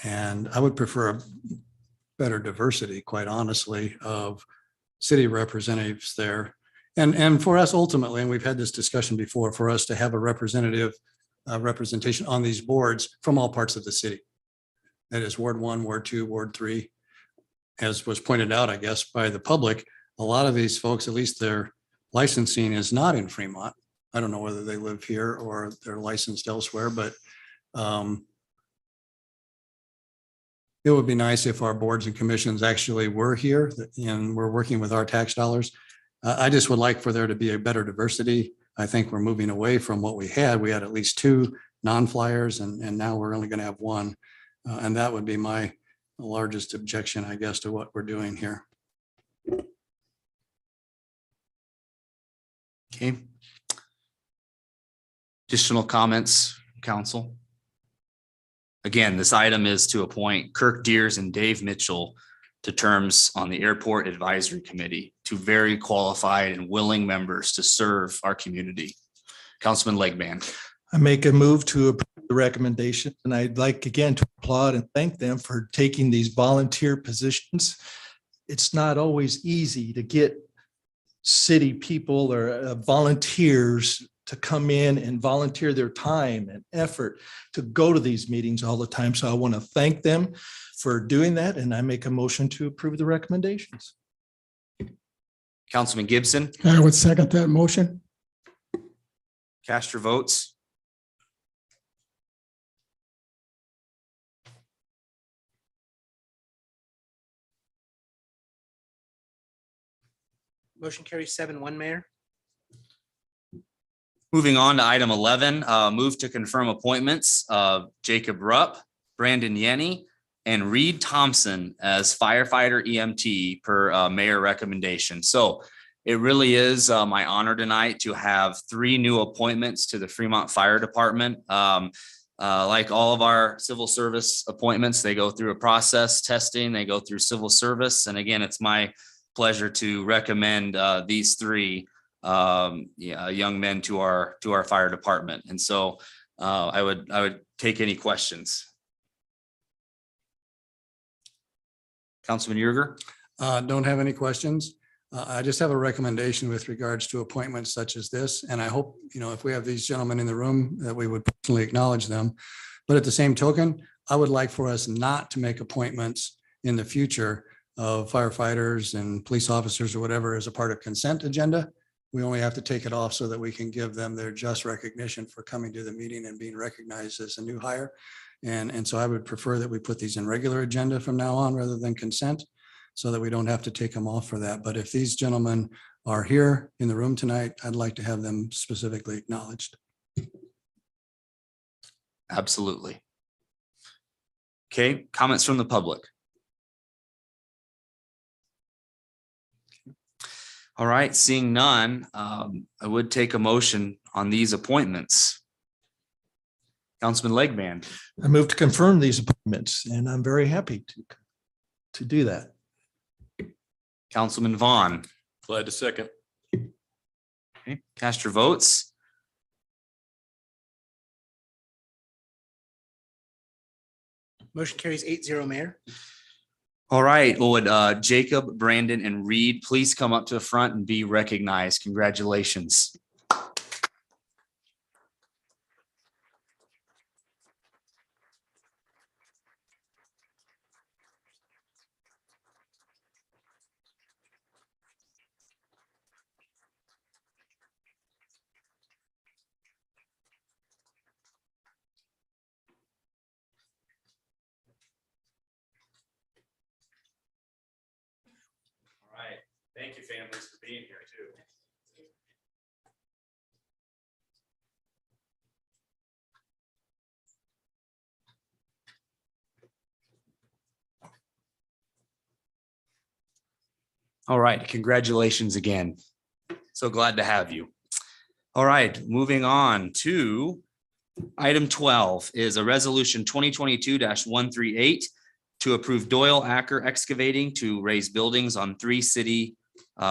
And I would prefer a better diversity, quite honestly, of city representatives there. And for us ultimately, and we've had this discussion before, for us to have a representative representation on these boards from all parts of the city. That is Ward 1, Ward 2, Ward 3. As was pointed out, I guess, by the public, a lot of these folks, at least their licensing is not in Fremont. I don't know whether they live here or they're licensed elsewhere, but it would be nice if our boards and commissions actually were here and we're working with our tax dollars. I just would like for there to be a better diversity. I think we're moving away from what we had. We had at least 2 non-flyers and now we're only going to have 1. And that would be my largest objection, I guess, to what we're doing here. Okay. Additional comments, council? Again, this item is to appoint Kirk Deers and Dave Mitchell to terms on the Airport Advisory Committee, 2 very qualified and willing members to serve our community. Councilman Legman. I make a move to approve the recommendation, and I'd like again to applaud and thank them for taking these volunteer positions. It's not always easy to get city people or volunteers to come in and volunteer their time and effort to go to these meetings all the time. So I want to thank them for doing that, and I make a motion to approve the recommendations. Councilman Gibson. I would second that motion. Cast your votes. Motion carries 7-1, Mayor. Moving on to item 11, move to confirm appointments of Jacob Rupp, Brandon Yenny, and Reed Thompson as firefighter EMT per mayor recommendation. So it really is my honor tonight to have 3 new appointments to the Fremont Fire Department. Like all of our civil service appointments, they go through a process, testing, they go through civil service. And again, it's my pleasure to recommend these 3 young men to our fire department. And so I would take any questions. Councilman Yerger. Don't have any questions. I just have a recommendation with regards to appointments such as this. And I hope, if we have these gentlemen in the room, that we would personally acknowledge them. But at the same token, I would like for us not to make appointments in the future of firefighters and police officers or whatever as a part of consent agenda. We only have to take it off so that we can give them their just recognition for coming to the meeting and being recognized as a new hire. And so I would prefer that we put these in regular agenda from now on rather than consent, so that we don't have to take them off for that. But if these gentlemen are here in the room tonight, I'd like to have them specifically acknowledged. Absolutely. Okay, comments from the public. All right, seeing none, I would take a motion on these appointments. Councilman Legman. I move to confirm these appointments, and I'm very happy to do that. Councilman Vaughn. Glad to second. Okay, cast your votes. Motion carries 8-0, Mayor. All right, would Jacob, Brandon, and Reed please come up to the front and be recognized? Congratulations. Thank you, families, for being here too. All right, congratulations again. So glad to have you. All right, moving on to item 12 is a resolution 2022-138 to approve Doyle Acker Excavating to raise buildings on 3 city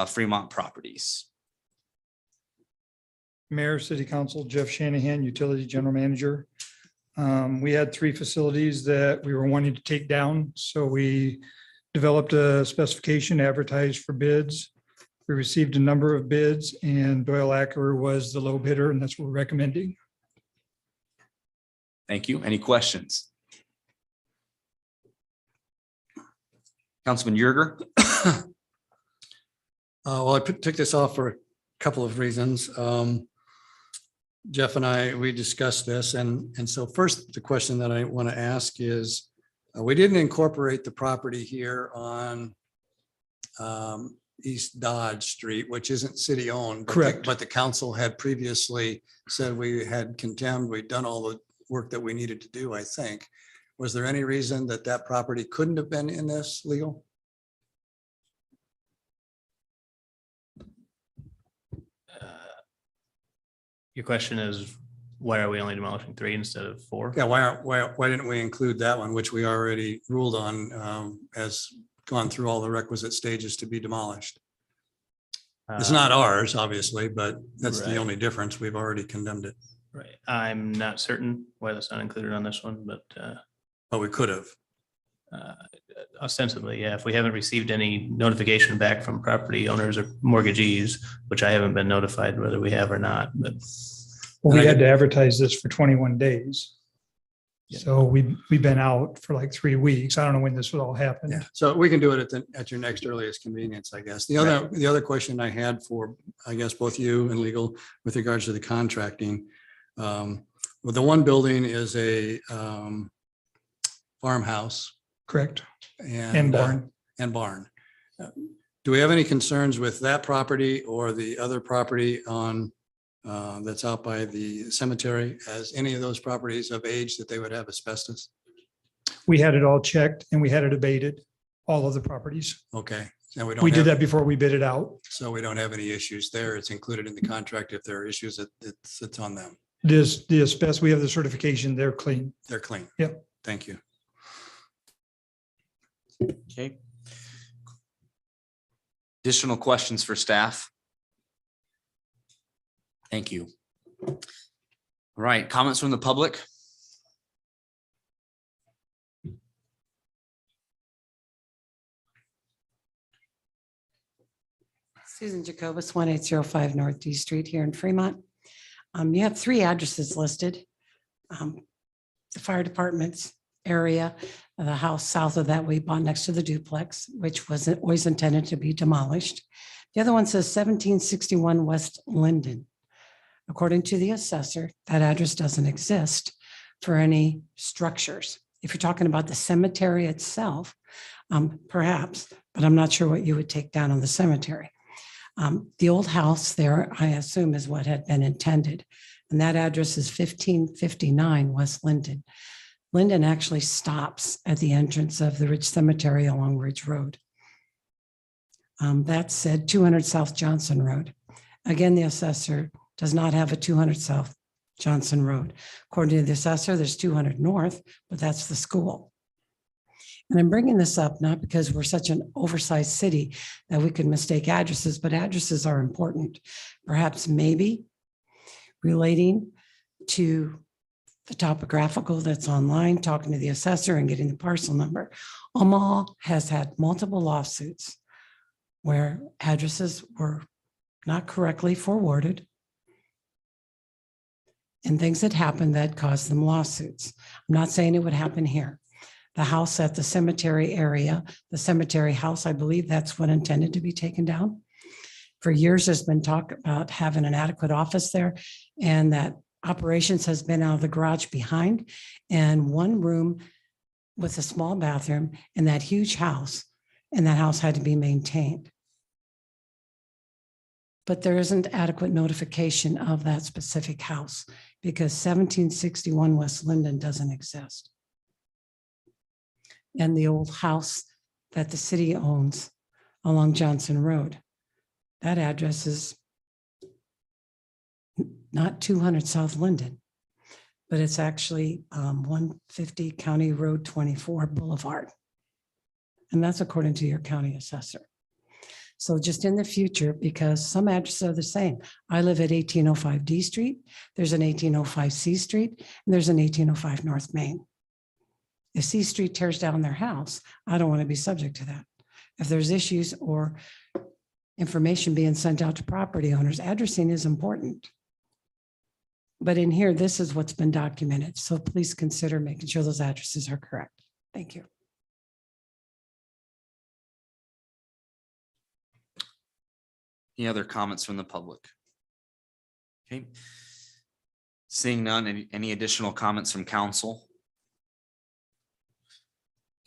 Fremont properties. Mayor, City Council, Jeff Shanahan, Utility General Manager. We had 3 facilities that we were wanting to take down, so we developed a specification, advertised for bids. We received a number of bids, and Doyle Acker was the low bidder, and that's what we're recommending. Thank you. Any questions? Councilman Yerger? Well, I took this off for a couple of reasons. Jeff and I, we discussed this, and so first, the question that I want to ask is, we didn't incorporate the property here on East Dodge Street, which isn't city-owned. Correct. But the council had previously said we had condemned, we'd done all the work that we needed to do, I think. Was there any reason that that property couldn't have been in this legal? Your question is, why are we only demolishing 3 instead of 4? Yeah, why didn't we include that one, which we already ruled on, has gone through all the requisite stages to be demolished? It's not ours, obviously, but that's the Right. only difference. We've already condemned it, Right. I'm not certain why that's not included on this one, but but we could have. ostensibly, yeah, if we haven't received any notification back from property owners or mortgagees, which I haven't been notified whether we have or not, but. Well, we had to advertise this for 21 days. So we've been out for like 3 weeks. I don't know when this would all happen. Yeah, so we can do it at your next earliest convenience, I guess. The other question I had for, I guess, both you and legal with regards to the contracting. Well, the one building is a farmhouse. Correct. And barn. And barn. Do we have any concerns with that property or the other property on that's out by the cemetery? As any of those properties of age that they would have asbestos? We had it all checked and we had it abated, all of the properties. Okay. And We did that before we bid it out. So we don't have any issues there. It's included in the contract. If there are issues, it's on them. The asbestos, we have the certification, they're clean. They're clean. Yep. Thank you. Okay. Additional questions for staff? Thank you. All right, comments from the public? Susan Jacobus, 1805 North D Street here in Fremont. You have 3 addresses listed. The fire department's area, the house south of that we bought next to the duplex, which was always intended to be demolished. The other one says 1761 West Linden. According to the assessor, that address doesn't exist for any structures. If you're talking about the cemetery itself, perhaps, but I'm not sure what you would take down on the cemetery. The old house there, I assume, is what had been intended. And that address is 1559 West Linden. Linden actually stops at the entrance of the Ridge Cemetery along Ridge Road. That said 200 South Johnson Road. Again, the assessor does not have a 200 South Johnson Road. According to the assessor, there's 200 North, but that's the school. And I'm bringing this up not because we're such an oversized city that we could mistake addresses, but addresses are important. Perhaps maybe relating to the topographical that's online, talking to the assessor and getting the parcel number. Omaha has had multiple lawsuits where addresses were not correctly forwarded and things that happened that caused them lawsuits. I'm not saying it would happen here. The house at the cemetery area, the cemetery house, I believe that's what intended to be taken down. For years, there's been talk about having an adequate office there, and that operations has been out of the garage behind and one room with a small bathroom in that huge house, and that house had to be maintained. But there isn't adequate notification of that specific house because 1761 West Linden doesn't exist. And the old house that the city owns along Johnson Road, that address is not 200 South Linden, but it's actually 150 County Road 24 Boulevard. And that's according to your county assessor. So just in the future, because some addresses are the same. I live at 1805 D Street, there's an 1805 C Street, and there's an 1805 North Main. If C Street tears down their house, I don't want to be subject to that. If there's issues or information being sent out to property owners, addressing is important. But in here, this is what's been documented. So please consider making sure those addresses are correct. Thank you. Any other comments from the public? Okay. Seeing none, any additional comments from council?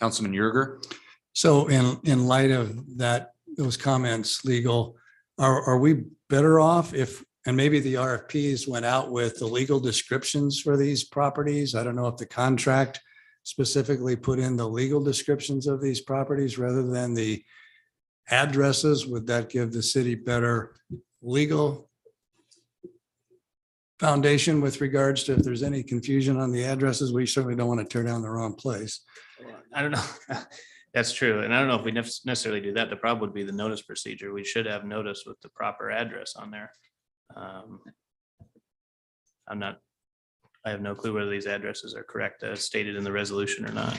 Councilman Yerger? So in light of that, those comments, legal, are we better off if, and maybe the RFPs went out with the legal descriptions for these properties? I don't know if the contract specifically put in the legal descriptions of these properties rather than the addresses. Would that give the city better legal foundation with regards to if there's any confusion on the addresses? We certainly don't want to tear down the wrong place. I don't know. That's true. And I don't know if we necessarily do that. The problem would be the notice procedure. We should have notice with the proper address on there. I have no clue whether these addresses are correct as stated in the resolution or not.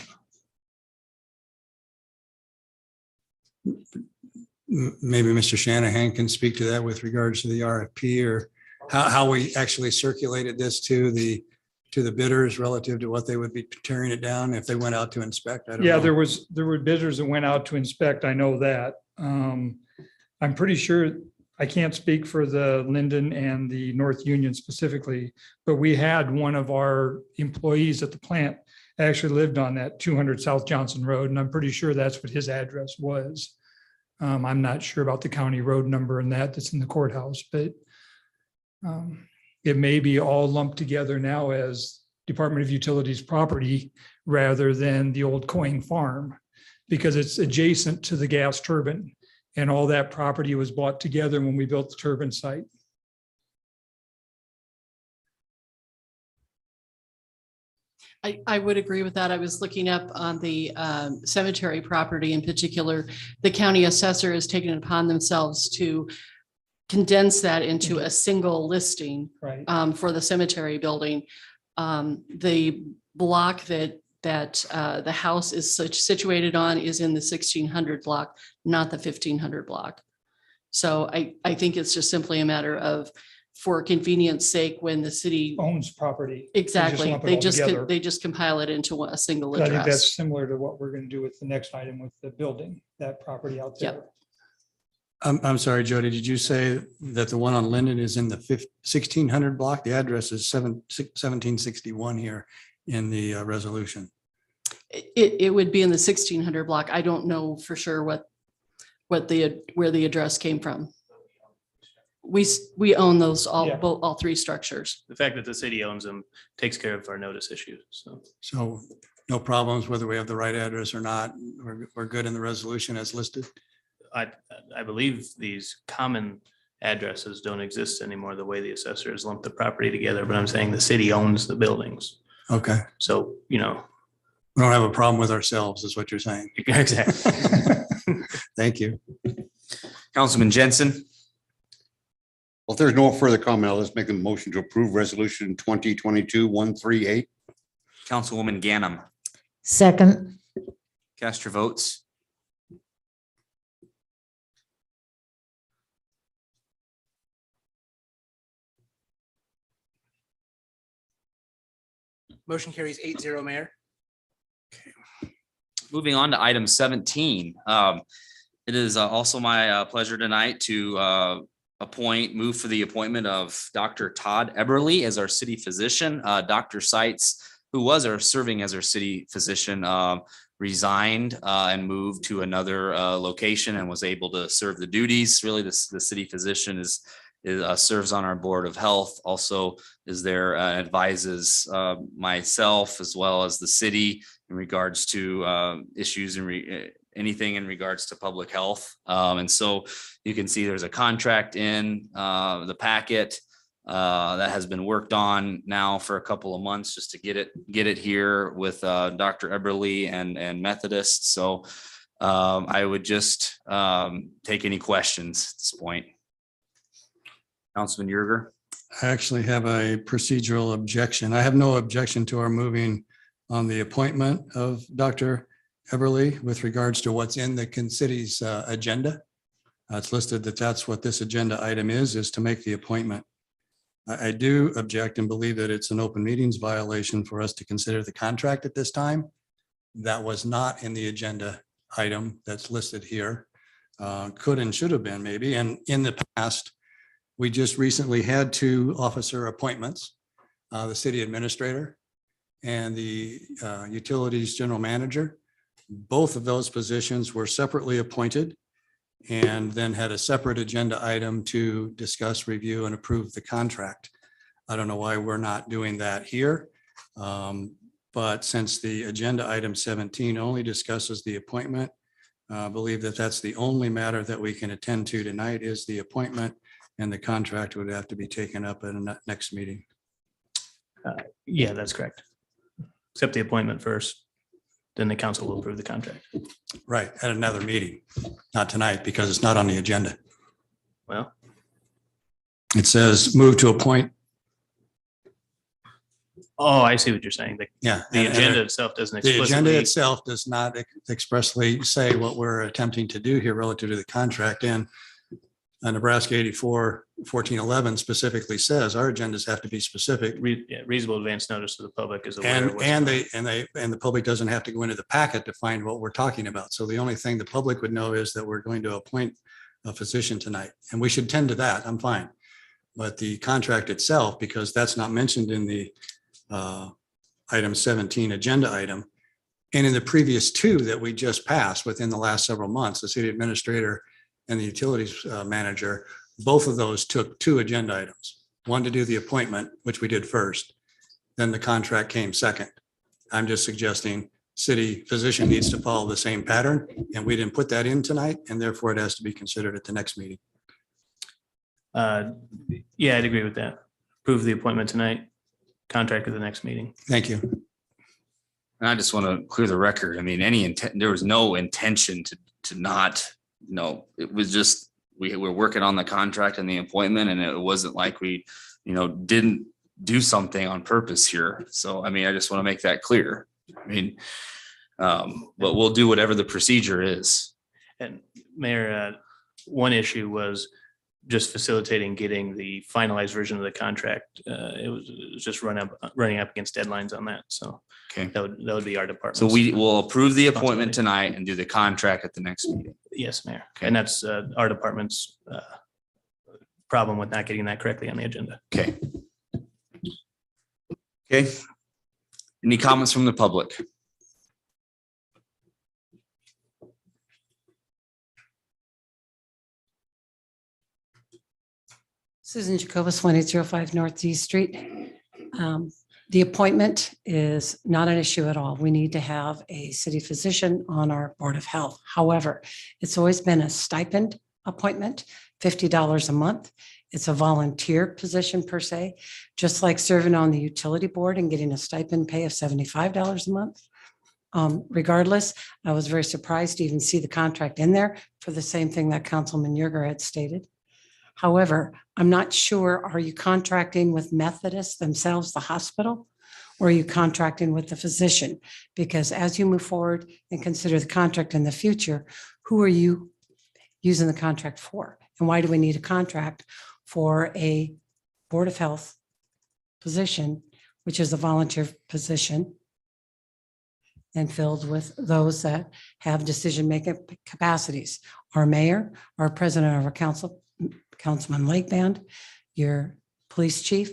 Maybe Mr. Shanahan can speak to that with regards to the RFP or how we actually circulated this to the bidders relative to what they would be tearing it down if they went out to inspect. I don't Yeah, know. there were bidders that went out to inspect. I know that. I'm pretty sure, I can't speak for the Linden and the North Union specifically, but we had one of our employees at the plant actually lived on that 200 South Johnson Road, and I'm pretty sure that's what his address was. I'm not sure about the county road number and that's in the courthouse, but it may be all lumped together now as Department of Utilities property rather than the old Coing Farm, because it's adjacent to the gas turbine. And all that property was bought together when we built the turbine site. I would agree with that. I was looking up on the cemetery property in particular. The county assessor has taken it upon themselves to condense that into a single listing Right. for the cemetery building. The block that the house is situated on is in the 1600 block, not the 1500 block. So I think it's just simply a matter of, for convenience sake, when the city Owns property. exactly, lump it they all just together. they just compile it into a single I think address. that's similar to what we're going to do with the next item with the building, that property out there. Yep. I'm sorry, Jody, did you say that the one on Linden is in the 1600 block? The address is 1761 here in the resolution. It would be in the 1600 block. I don't know for sure where the address came from. We own those all three structures. The fact that the city owns them takes care of our notice issues. So no problems whether we have the right address or not. We're good in the resolution as listed. I believe these common addresses don't exist anymore, the way the assessors lump the property together, but I'm saying the city owns the buildings. Okay. So, we don't have a problem with ourselves is what you're saying. Exactly. Thank you. Councilman Jensen? Well, if there's no further comment, let's make a motion to approve resolution 2022-138. Councilwoman Ganem? Second. Cast your votes. Motion carries 8-0, Mayor. Moving on to item 17. It is also my pleasure tonight to move for the appointment of Dr. Todd Eberly as our city physician. Dr. Seitz, who was serving as our city physician, resigned and moved to another location and was able to serve the duties. Really, the city physician serves on our board of health, also is there, advises myself as well as the city in regards to issues and anything in regards to public health. And so you can see there's a contract in the packet that has been worked on now for a couple of months just to get it here with Dr. Eberly and Methodist. So I would just take any questions at this point. Councilman Yerger? I actually have a procedural objection. I have no objection to our moving on the appointment of Dr. Eberly with regards to what's in the city's agenda. It's listed that that's what this agenda item is to make the appointment. I do object and believe that it's an open meetings violation for us to consider the contract at this time. That was not in the agenda item that's listed here. Could and should have been maybe. And in the past, we just recently had 2 officer appointments, the city administrator and the utilities general manager. Both of those positions were separately appointed and then had a separate agenda item to discuss, review, and approve the contract. I don't know why we're not doing that here. But since the agenda item 17 only discusses the appointment, I believe that that's the only matter that we can attend to tonight is the appointment, and the contract would have to be taken up at a next meeting. Yeah, that's correct. Accept the appointment first, then the council will approve the contract. Right, at another meeting, not tonight, because it's not on the agenda. Well, It says move to appoint. oh, I see what you're saying. Yeah. The and- agenda itself doesn't The agenda explicitly. itself does not expressly say what we're attempting to do here relative to the contract. And Nebraska 84-1411 specifically says our agendas have to be specific. Reasonable advance notice to the public is aware. And, of what's and going on. the public doesn't have to go into the packet to find what we're talking about. So the only thing the public would know is that we're going to appoint a physician tonight, and we should tend to that. I'm fine. But the contract itself, because that's not mentioned in the item 17 agenda item, and in the previous 2 that we just passed within the last several months, the city administrator and the utilities manager, both of those took 2 agenda items. One to do the appointment, which we did first, then the contract came second. I'm just suggesting city physician needs to follow the same pattern, and we didn't put that in tonight, and therefore it has to be considered at the next meeting. Yeah, I'd agree with that. Approve the appointment tonight, contract at the next meeting. Thank you. And I just want to clear the record. I mean, any intent, there was no intention to not, no, it was just, we were working on the contract and the appointment, and it wasn't like we, didn't do something on purpose here. So, I mean, I just want to make that clear. I mean, but we'll do whatever the procedure is. And Mayor, one issue was just facilitating getting the finalized version of the contract. It was just running up against deadlines on that. So okay, that would be our department. So we will approve the appointment tonight and do the contract at the next meeting. Yes, Mayor. And that's our department's problem with not getting that correctly on the agenda. Okay. Okay. Any comments from the public? Susan Jacobus, 1805 Northeast Street. The appointment is not an issue at all. We need to have a city physician on our Board of Health. However, it's always been a stipend appointment, $50 a month. It's a volunteer position per se, just like serving on the utility board and getting a stipend pay of $75 a month. Regardless, I was very surprised to even see the contract in there for the same thing that Councilman Yerger had stated. However, I'm not sure, are you contracting with Methodist themselves, the hospital, or are you contracting with the physician? Because as you move forward and consider the contract in the future, who are you using the contract for? And why do we need a contract for a Board of Health position, which is a volunteer position and filled with those that have decision-making capacities? Our mayor, our president of our council, Councilman Lakeband, your police chief,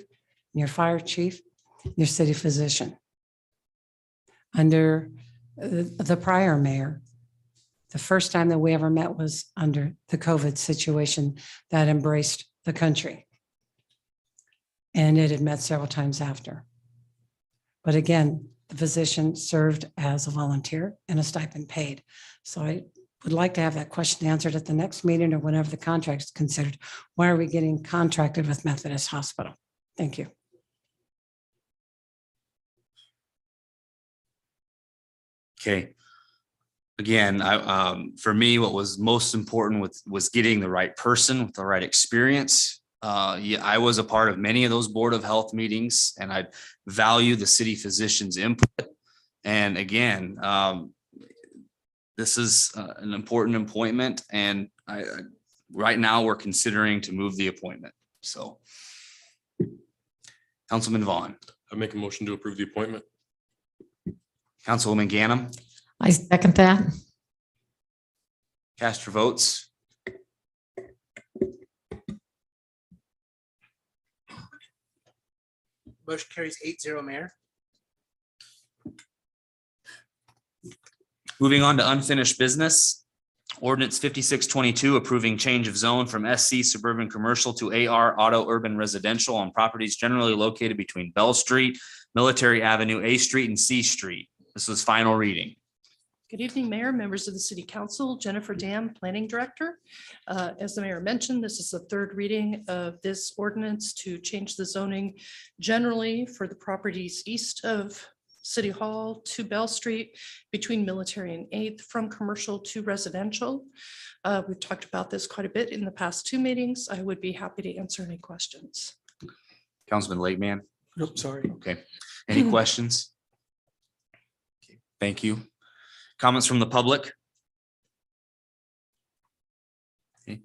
your fire chief, your city physician. Under the prior mayor, the first time that we ever met was under the COVID situation that embraced the country. And it had met several times after. But again, the physician served as a volunteer and a stipend paid. So I would like to have that question answered at the next meeting or whenever the contract is considered. Why are we getting contracted with Methodist Hospital? Thank you. Okay. Again, for me, what was most important was getting the right person with the right experience. Yeah, I was a part of many of those Board of Health meetings, and I value the city physician's input. And again, this is an important appointment, and right now we're considering to move the appointment. So Councilman Vaughn, I make a motion to approve the appointment. Councilwoman Ganem, I second that. cast your votes. Motion carries 8-0, Mayor. Moving on to unfinished business. Ordinance 5622 approving change of zone from SC Suburban Commercial to AR Auto Urban Residential on properties generally located between Bell Street, Military Avenue, A Street, and C Street. This was final reading. Good evening, Mayor, members of the City Council, Jennifer Dam, Planning Director. As the Mayor mentioned, this is the third reading of this ordinance to change the zoning generally for the properties east of City Hall to Bell Street, between Military and 8th, from commercial to residential. We've talked about this quite a bit in the past two meetings. I would be happy to answer any questions. Councilman Lakeman. Nope, sorry. Okay. Any questions? Okay, thank you. Comments from the public? Okay.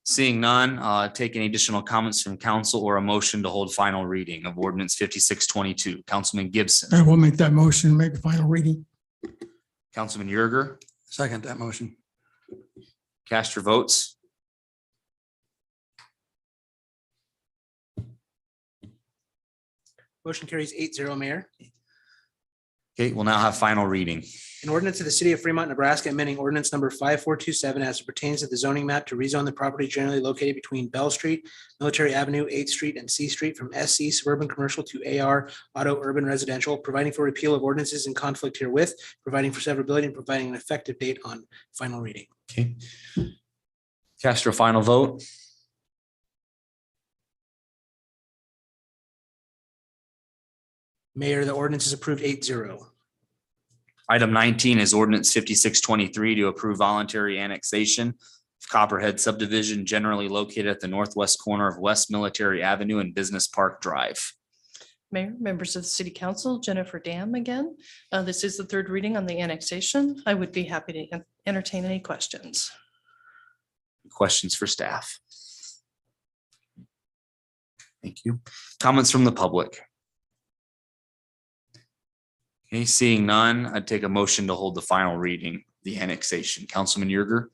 Seeing none, take any additional comments from council or a motion to hold final reading of ordinance 5622. Councilman Gibson, I will make that motion, make the final reading. Councilman Yerger, Second that motion. cast your votes. Motion carries 8-0, Mayor. Okay, we'll now have final reading. An ordinance of the city of Fremont, Nebraska, amending ordinance number 5427 as it pertains to the zoning map to rezone the property generally located between Bell Street, Military Avenue, 8th Street, and C Street from SC Suburban Commercial to AR Auto Urban Residential, providing for repeal of ordinances in conflict herewith, providing for severability, and providing an effective date on final reading. Okay. Cast your final vote. Mayor, the ordinance is approved 8-0. Item 19 is ordinance 5623 to approve voluntary annexation of Copperhead subdivision generally located at the northwest corner of West Military Avenue and Business Park Drive. Mayor, members of the City Council, Jennifer Dam again. This is the third reading on the annexation. I would be happy to entertain any questions. Questions for staff? Thank you. Comments from the public? Okay, seeing none, I'd take a motion to hold the final reading, the annexation. Councilman Yerger,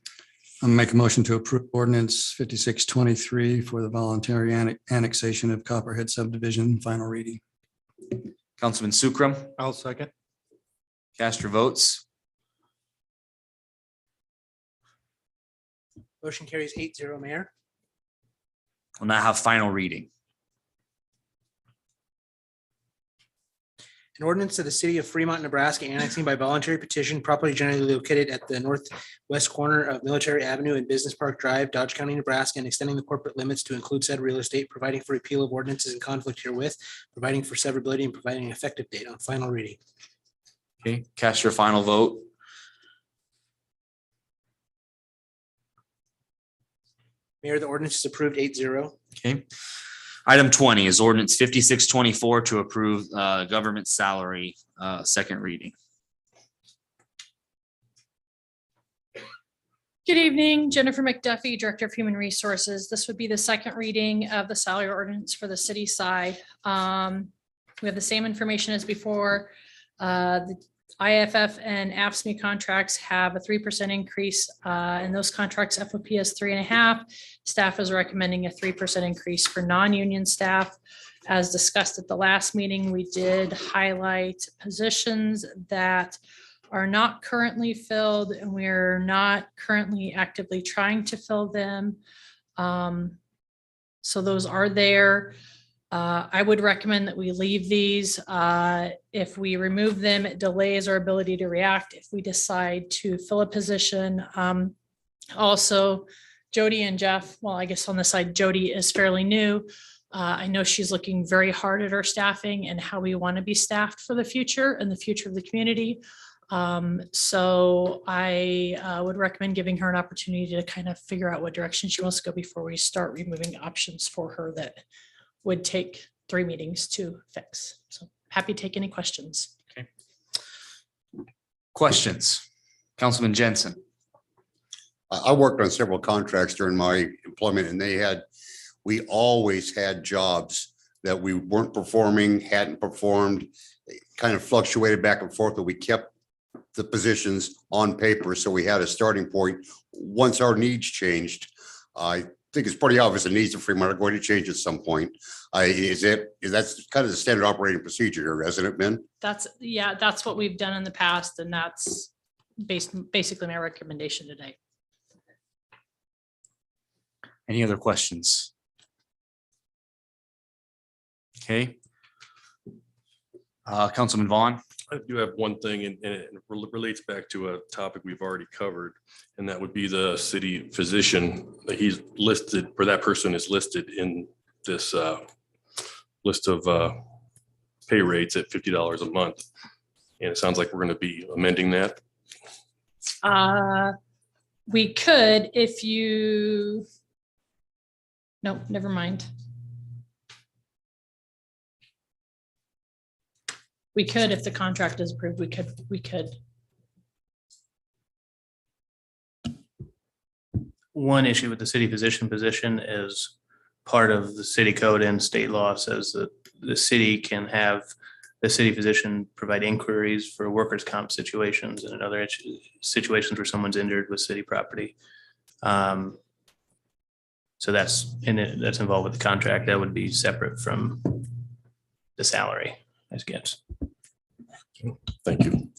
I'll make a motion to approve ordinance 5623 for the voluntary annexation of Copperhead subdivision, final reading. Councilman Sukram, I'll second. cast your votes. Motion carries 8-0, Mayor. We'll now have final reading. An ordinance of the city of Fremont, Nebraska, annexing by voluntary petition property generally located at the northwest corner of Military Avenue and Business Park Drive, Dodge County, Nebraska, and extending the corporate limits to include said real estate, providing for repeal of ordinances in conflict herewith, providing for severability, and providing an effective date on final reading. Okay, cast your final vote. Mayor, the ordinance is approved 8-0. Okay. Item 20 is ordinance 5624 to approve government salary, second reading. Good evening, Jennifer McDuffie, Director of Human Resources. This would be the second reading of the salary ordinance for the city side. We have the same information as before. The IFF and AFSCME contracts have a 3% increase, and those contracts FOP is 3.5. Staff is recommending a 3% increase for non-union staff. As discussed at the last meeting, we did highlight positions that are not currently filled, and we're not currently actively trying to fill them. So those are there. I would recommend that we leave these. If we remove them, it delays our ability to react if we decide to fill a position. Also, Jody and Jeff, well, I guess on the side, Jody is fairly new. I know she's looking very hard at our staffing and how we want to be staffed for the future and the future of the community. So I would recommend giving her an opportunity to kind of figure out what direction she wants to go before we start removing options for her that would take 3 meetings to fix. So happy to take any questions. Okay. Questions? Councilman Jensen. I worked on several contracts during my employment and we always had jobs that we weren't performing, hadn't performed, kind of fluctuated back and forth, but we kept the positions on paper. So we had a starting point. Once our needs changed, I think it's pretty obvious the needs of Fremont are going to change at some point. Is that's kind of the standard operating procedure here, hasn't it been? That's what we've done in the past, and that's basically my recommendation today. Any other questions? Okay. Councilman Vaughn. I do have one thing, and it relates back to a topic we've already covered, and that would be the city physician that he's listed, or that person is listed in this list of pay rates at $50 a month. And it sounds like we're going to be amending that. We could if you, no, never mind. We could, if the contract is approved, we could. One issue with the city physician position is part of the city code and state law says that the city can have the city physician provide inquiries for workers' comp situations and in other situations where someone's injured with city property. So that's that's involved with the contract. That would be separate from the salary, I guess. Thank you.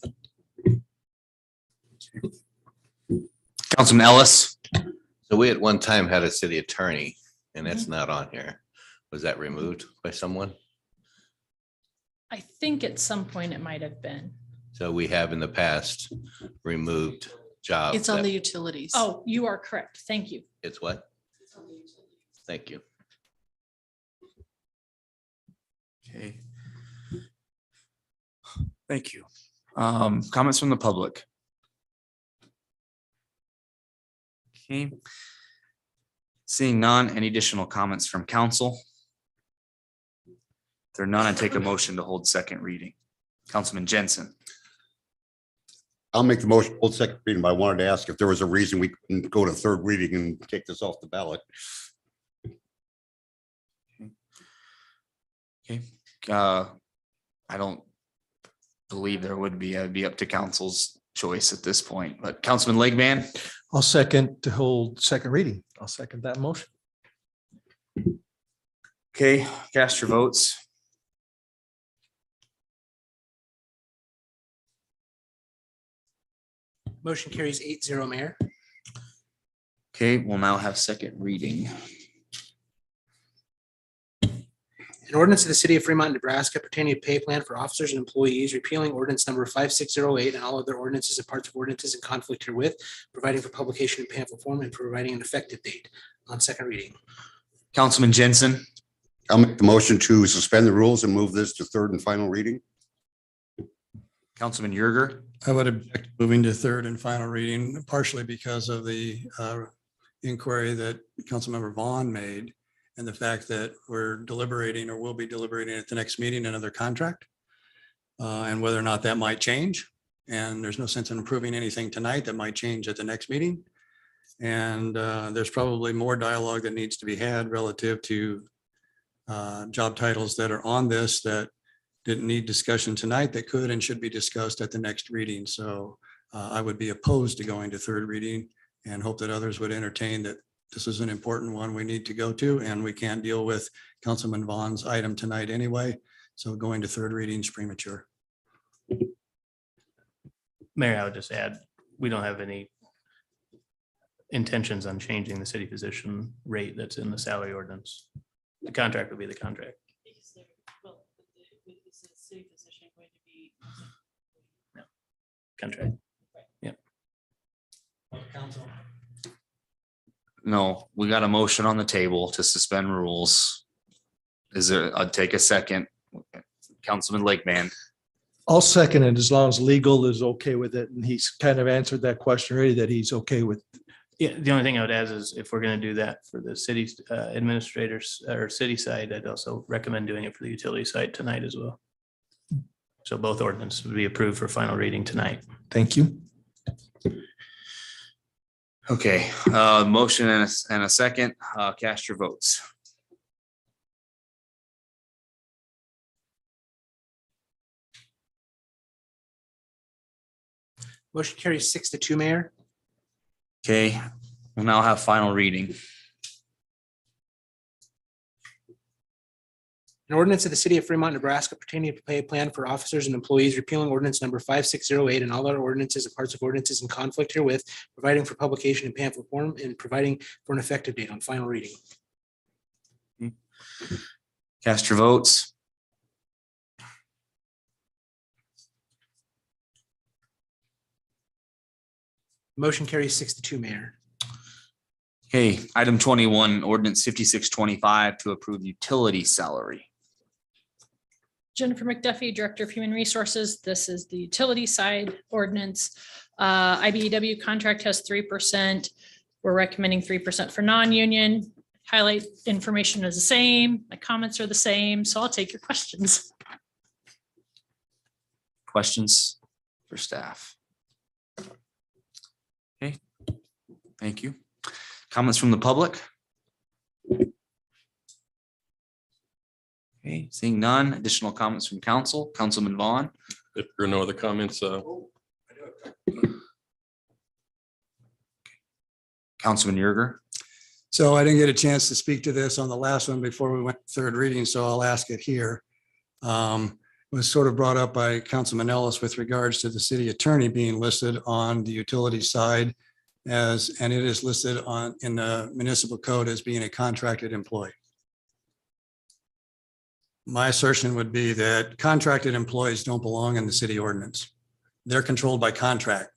Councilman Ellis. So we at one time had a city attorney, and that's not on here. Was that removed by someone? I think at some point it might have been. So we have in the past removed jobs. It's on the utilities. Oh, you are correct. Thank you. It's what? Thank you. Okay. Thank you. Comments from the public. Okay. Seeing none, any additional comments from council? If there are none, I take a motion to hold second reading. Councilman Jensen. I'll make the motion, hold second reading, but I wanted to ask if there was a reason we couldn't go to third reading and take this off the ballot. Okay. I don't believe there would be. It'd be up to council's choice at this point, but Councilman Legman. I'll second to hold second reading. I'll second that motion. Okay, cast your votes. Motion carries 8-0, Mayor. Okay, we'll now have second reading. An ordinance of the city of Fremont, Nebraska pertaining to pay plan for officers and employees, repealing ordinance number 5608 and all other ordinances and parts of ordinances in conflict herewith, providing for publication in pamphlet form and providing an effective date on second reading. Councilman Jensen. I'll make the motion to suspend the rules and move this to third and final reading. Councilman Yerger. I would object to moving to third and final reading, partially because of the inquiry that Councilmember Vaughn made and the fact that we're deliberating or will be deliberating at the next meeting another contract and whether or not that might change. And there's no sense in approving anything tonight that might change at the next meeting. And there's probably more dialogue that needs to be had relative to job titles that are on this that didn't need discussion tonight that could and should be discussed at the next reading. So I would be opposed to going to third reading and hope that others would entertain that this is an important one we need to go to, and we can't deal with Councilman Vaughn's item tonight anyway. So going to third reading is premature. Mayor, I would just add, we don't have any intentions on changing the city physician rate that's in the salary ordinance. The contract would be the contract. No. Contract. Yeah. No, we got a motion on the table to suspend rules. Is there, I'll take a second. Councilman Lakeman. I'll second it as long as legal is okay with it. And he's kind of answered that question already that he's okay with. Yeah, the only thing I would add is if we're going to do that for the city administrators or city side, I'd also recommend doing it for the utility side tonight as well. So both ordinances would be approved for final reading tonight. Thank you. Okay, motion and a second. Cast your votes. Motion carries 6-2, Mayor. Okay, we'll now have final reading. An ordinance of the city of Fremont, Nebraska pertaining to pay plan for officers and employees repealing ordinance number 5608 and all other ordinances and parts of ordinances in conflict herewith, providing for publication in pamphlet form and providing for an effective date on final reading. Cast your votes. Motion carries 6-2, Mayor. Okay, item 21, ordinance 5625 to approve utility salary. Jennifer McDuffie, Director of Human Resources. This is the utility side ordinance. IBEW contract has 3%. We're recommending 3% for non-union. Highlight information is the same. My comments are the same, so I'll take your questions. Questions for staff? Okay, thank you. Comments from the public? Okay, seeing none. Additional comments from council. Councilman Vaughn. If there are no other comments, Councilman Yerger. So I didn't get a chance to speak to this on the last one before we went to third reading, so I'll ask it here. It was sort of brought up by Councilman Ellis with regards to the city attorney being listed on the utility side and it is listed in the municipal code as being a contracted employee. My assertion would be that contracted employees don't belong in the city ordinance. They're controlled by contract.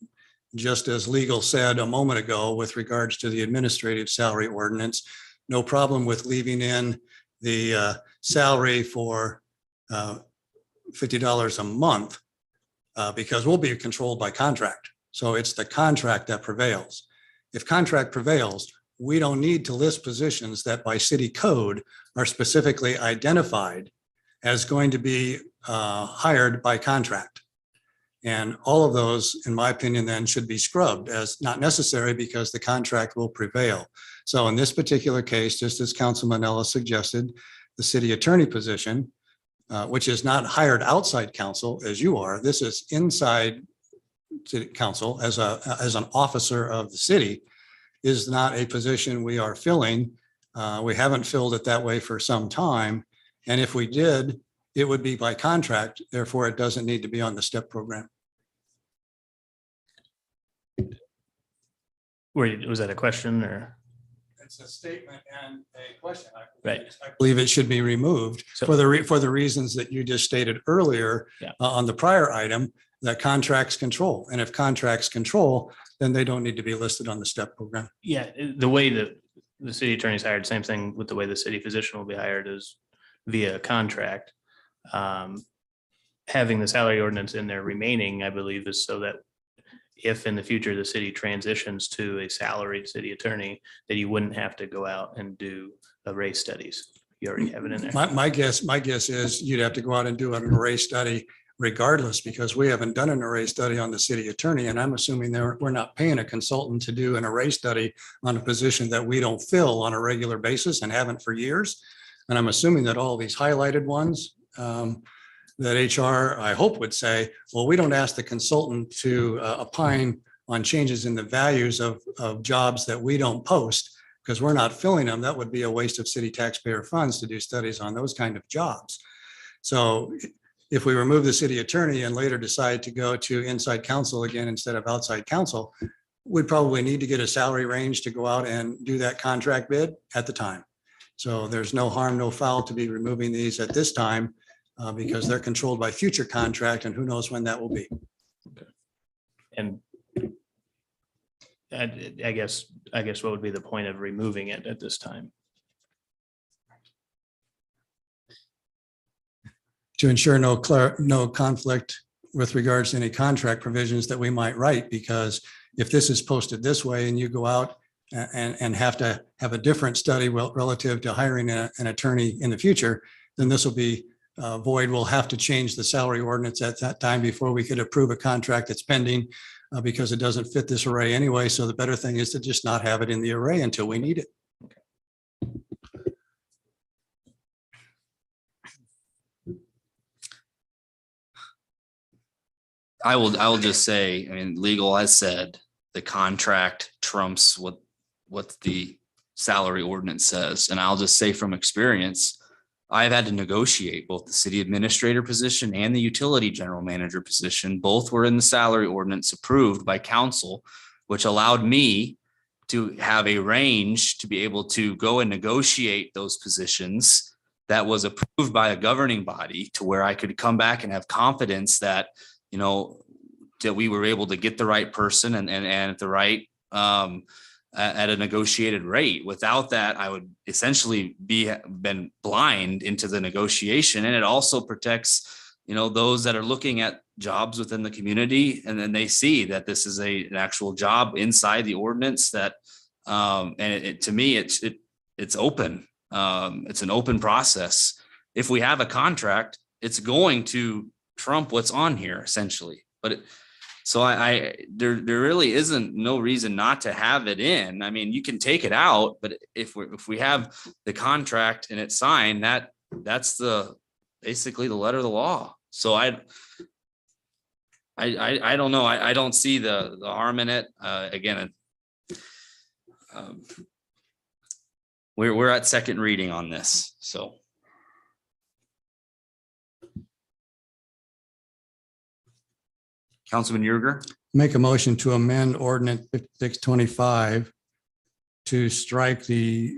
Just as legal said a moment ago with regards to the administrative salary ordinance, no problem with leaving in the salary for $50 a month because we'll be controlled by contract. So it's the contract that prevails. If contract prevails, we don't need to list positions that by city code are specifically identified as going to be hired by contract. And all of those, in my opinion, then should be scrubbed as not necessary because the contract will prevail. So in this particular case, just as Councilman Ellis suggested, the city attorney position, which is not hired outside council as you are, this is inside city council as an officer of the city, is not a position we are filling. We haven't filled it that way for some time. And if we did, it would be by contract. Therefore, it doesn't need to be on the STEP program. Was that a question or? It's a statement and a question. Right. I believe it should be removed for the reasons that you just stated earlier on the prior item, that contracts control. And if contracts control, then they don't need to be listed on the STEP program. Yeah, the way that the city attorney is hired, same thing with the way the city physician will be hired is via contract. Having the salary ordinance in there remaining, I believe, is so that if in the future the city transitions to a salaried city attorney, that you wouldn't have to go out and do array studies. You already have it in there. My guess is you'd have to go out and do an array study regardless, because we haven't done an array study on the city attorney. And I'm assuming we're not paying a consultant to do an array study on a position that we don't fill on a regular basis and haven't for years. And I'm assuming that all these highlighted ones that HR, I hope, would say, well, we don't ask the consultant to opine on changes in the values of jobs that we don't post because we're not filling them. That would be a waste of city taxpayer funds to do studies on those kind of jobs. So if we remove the city attorney and later decide to go to inside counsel again instead of outside counsel, we'd probably need to get a salary range to go out and do that contract bid at the time. So there's no harm, no foul to be removing these at this time because they're controlled by future contract and who knows when that will be. And I guess what would be the point of removing it at this time? To ensure no conflict with regards to any contract provisions that we might write, because if this is posted this way and you go out and have to have a different study relative to hiring an attorney in the future, then this will be void. We'll have to change the salary ordinance at that time before we could approve a contract that's pending because it doesn't fit this array anyway. So the better thing is to just not have it in the array until we need it. I will just say, I mean, legal has said the contract trumps what the salary ordinance says. And I'll just say from experience, I've had to negotiate both the city administrator position and the utility general manager position. Both were in the salary ordinance approved by council, which allowed me to have a range to be able to go and negotiate those positions that was approved by a governing body, to where I could come back and have confidence that, you know, that we were able to get the right person and at the right, at a negotiated rate. Without that, I would essentially been blind into the negotiation. And it also protects, you know, those that are looking at jobs within the community, and then they see that this is an actual job inside the ordinance that, and to me, it's open. It's an open process. If we have a contract, it's going to trump what's on here essentially. But so there really isn't no reason not to have it in. I mean, you can take it out, but if we have the contract and it's signed, that's basically the letter of the law. So I don't know. I don't see the harm in it. Again, we're at second reading on this, so. Councilman Yerger. Make a motion to amend ordinance 5625 to strike the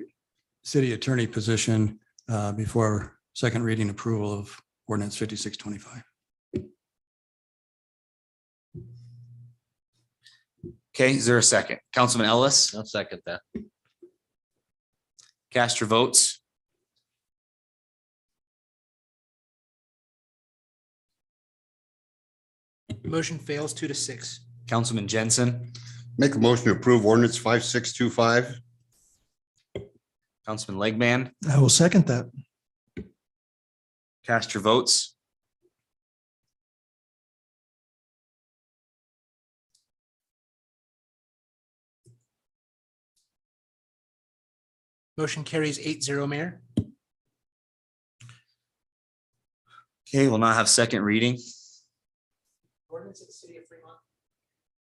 city attorney position before second reading approval of ordinance 5625. Okay, is there a second? Councilman Ellis? I'll second that. Cast your votes. Motion fails 2-6. Councilman Jensen, Make a motion to approve ordinance 5625. Councilman Legman, I will second that. cast your votes. Motion carries 8-0, Mayor. Okay, we'll now have second reading. Ordinance of the city of Fremont.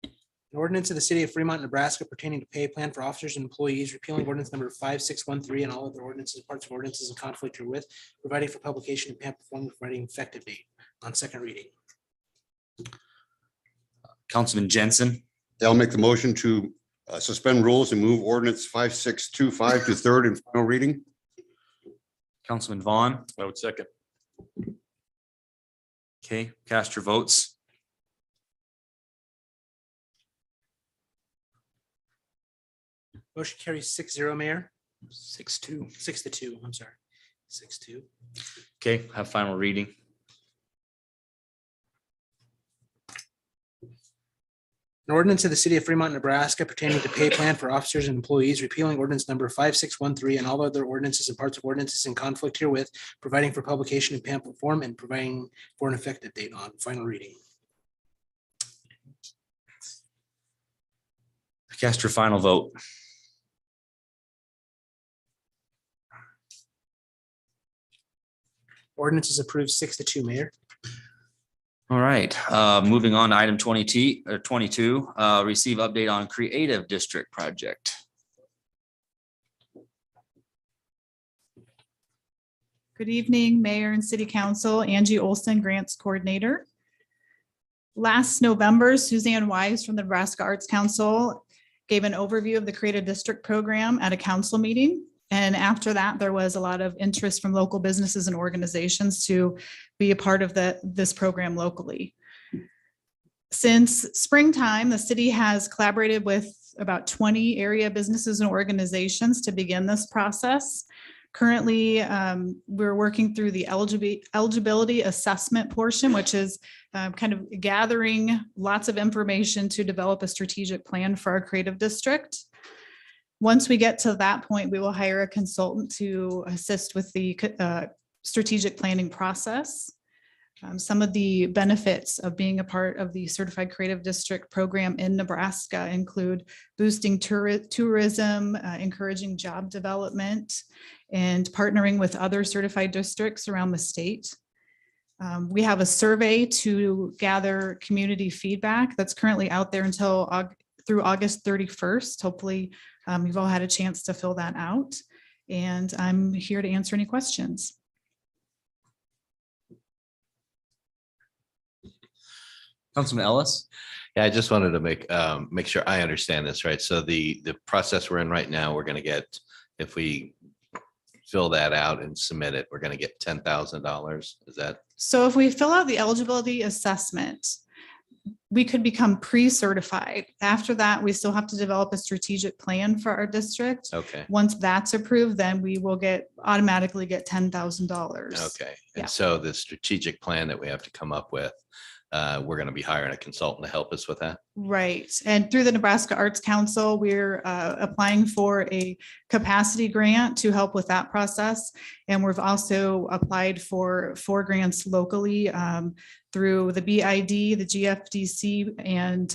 An ordinance of the city of Fremont, Nebraska pertaining to pay plan for officers and employees, repealing ordinance number 5613 and all other ordinances, parts of ordinances in conflict herewith, providing for publication in pamphlet form, providing effective date on second reading. Councilman Jensen, I'll make the motion to suspend rules and move ordinance 5625 to third and final reading. Councilman Vaughn. I would second. Okay, cast your votes. Motion carries 6-0, Mayor. 6-2. 6-2, I'm sorry. 6-2. Okay, have final reading. An ordinance of the city of Fremont, Nebraska pertaining to pay plan for officers and employees, repealing ordinance number 5613 and all other ordinances and parts of ordinances in conflict herewith, providing for publication in pamphlet form and providing for an effective date on final reading. Cast your final vote. Ordinance is approved 6-2, Mayor. All right, moving on to item 22, receive update on creative district project. Good evening, Mayor and City Council. Angie Olson, Grants Coordinator. Last November, Suzanne Wise from the Nebraska Arts Council gave an overview of the Creative District program at a council meeting. And after that, there was a lot of interest from local businesses and organizations to be a part of this program locally. Since springtime, the city has collaborated with about 20 area businesses and organizations to begin this process. Currently, we're working through the eligibility assessment portion, which is kind of gathering lots of information to develop a strategic plan for our creative district. Once we get to that point, we will hire a consultant to assist with the strategic planning process. Some of the benefits of being a part of the Certified Creative District program in Nebraska include boosting tourism, encouraging job development, and partnering with other certified districts around the state. We have a survey to gather community feedback that's currently out there until through August 31st. Hopefully, you've all had a chance to fill that out. And I'm here to answer any questions. Councilman Ellis? Yeah, I just wanted to make sure I understand this right. So the process we're in right now, we're going to get, if we fill that out and submit it, we're going to get $10,000. Is that? So if we fill out the eligibility assessment, we could become pre-certified. After that, we still have to develop a strategic plan for our district. Okay. Once that's approved, then we will automatically get $10,000. Okay. Yeah. And so the strategic plan that we have to come up with, we're going to be hiring a consultant to help us with that. Right. And through the Nebraska Arts Council, we're applying for a capacity grant to help with that process. And we've also applied for 4 grants locally through the BID, the GFDC, and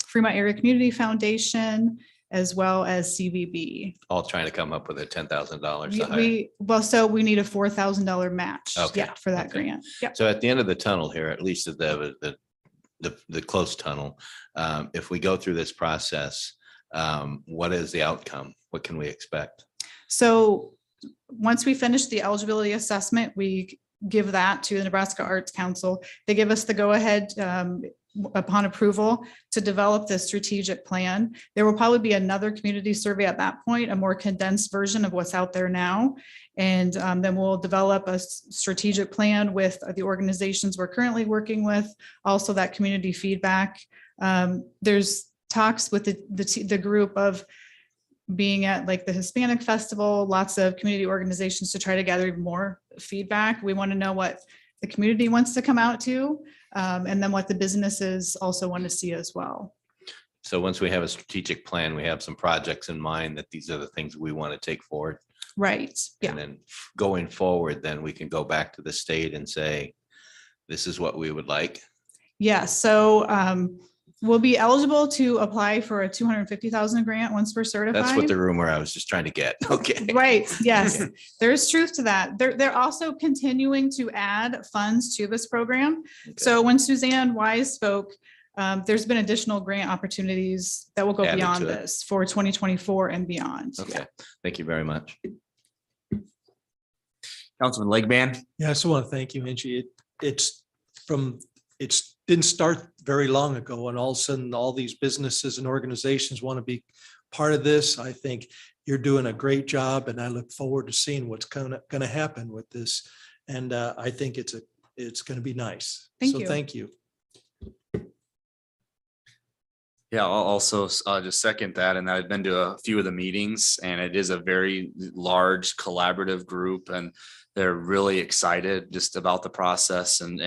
Fremont Area Community Foundation, as well as CVB. All trying to come up with a $10,000 to hire. So we need a $4,000 match. Okay. Yeah, for that grant. Yeah. So at the end of the tunnel here, at least at the close tunnel, if we go through this process, what is the outcome? What can we expect? So once we finish the eligibility assessment, we give that to the Nebraska Arts Council. They give us the go-ahead upon approval to develop the strategic plan. There will probably be another community survey at that point, a more condensed version of what's out there now. And then we'll develop a strategic plan with the organizations we're currently working with, also that community feedback. There's talks with the group of being at like the Hispanic Festival, lots of community organizations to try to gather more feedback. We want to know what the community wants to come out to, and then what the businesses also want to see as well. So once we have a strategic plan, we have some projects in mind that these are the things we want to take forward. Right. Yeah. And then going forward, then we can go back to the state and say, this is what we would like. Yeah. So we'll be eligible to apply for a $250,000 grant once we're certified. That's what the rumor I was just trying to get. Okay. Right. Yes. There's truth to that. They're also continuing to add funds to this program. Okay. So when Suzanne Wise spoke, there's been additional grant opportunities that will go Added beyond to it. this for 2024 and beyond. Okay. Thank you very much. Councilman Legband? Yeah, I just want to thank you, Angie. It didn't start very long ago, and all of a sudden, all these businesses and organizations want to be part of this. I think you're doing a great job, and I look forward to seeing what's going to happen with this. And I think it's going to be nice. Thank you. Thank you. Yeah, I'll also just second that. And I've been to a few of the meetings, and it is a very large collaborative group, and they're really excited just about the process. And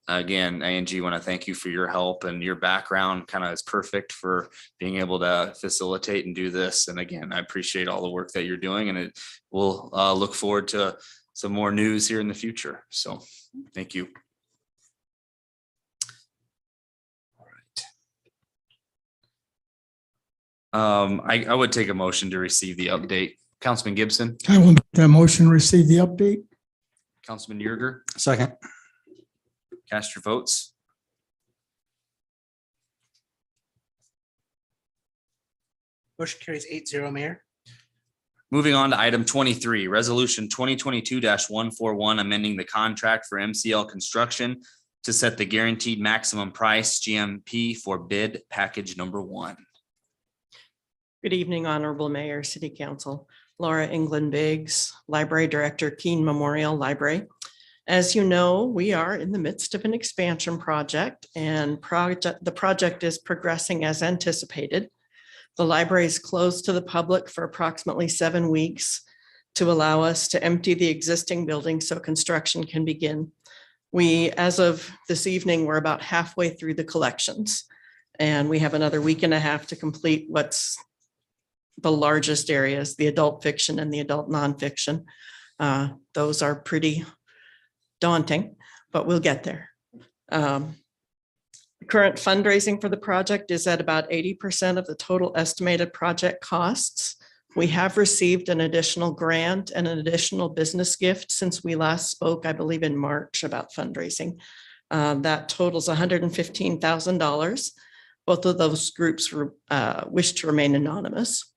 again, Angie, I want to thank you for your help, and your background kind of is perfect for being able to facilitate and do this. And again, I appreciate all the work that you're doing, and we'll look forward to some more news here in the future. So thank you. I would take a motion to receive the update. Councilman Gibson, I will make that motion to receive the update. Councilman Yerger, Second. cast your votes. Motion carries 8-0, Mayor. Moving on to item 23, resolution 2022-141, amending the contract for MCL Construction to set the guaranteed maximum price GMP for bid package number 1. Good evening, Honorable Mayor, City Council. Laura England Biggs, Library Director, Keene Memorial Library. As you know, we are in the midst of an expansion project, and the project is progressing as anticipated. The library is closed to the public for approximately 7 weeks to allow us to empty the existing building so construction can begin. We, as of this evening, we're about halfway through the collections, and we have another week and a half to complete what's the largest areas, the adult fiction and the adult nonfiction. Those are pretty daunting, but we'll get there. Current fundraising for the project is at about 80% of the total estimated project costs. We have received an additional grant and an additional business gift since we last spoke, I believe in March, about fundraising. That totals $115,000. Both of those groups wish to remain anonymous.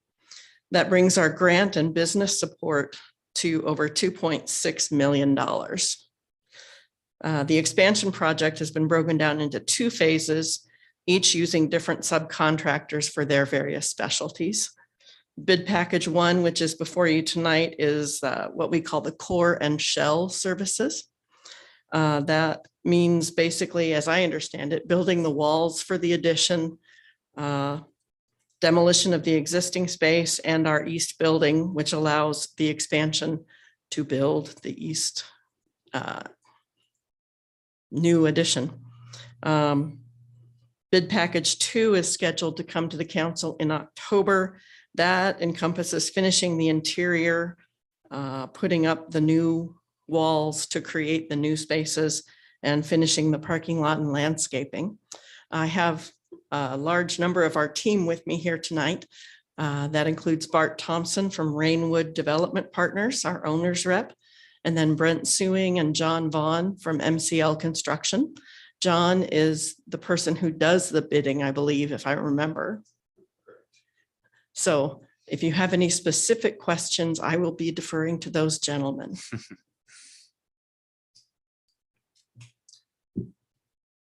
That brings our grant and business support to over $2.6 million. The expansion project has been broken down into 2 phases, each using different subcontractors for their various specialties. Bid package 1, which is before you tonight, is what we call the core and shell services. That means basically, as I understand it, building the walls for the addition, demolition of the existing space, and our east building, which allows the expansion to build the east new addition. Bid package 2 is scheduled to come to the council in October. That encompasses finishing the interior, putting up the new walls to create the new spaces, and finishing the parking lot and landscaping. I have a large number of our team with me here tonight. That includes Bart Thompson from Rainwood Development Partners, our owner's rep, and then Brent Sewing and John Vaughn from MCL Construction. John is the person who does the bidding, I believe, if I remember. So if you have any specific questions, I will be deferring to those gentlemen.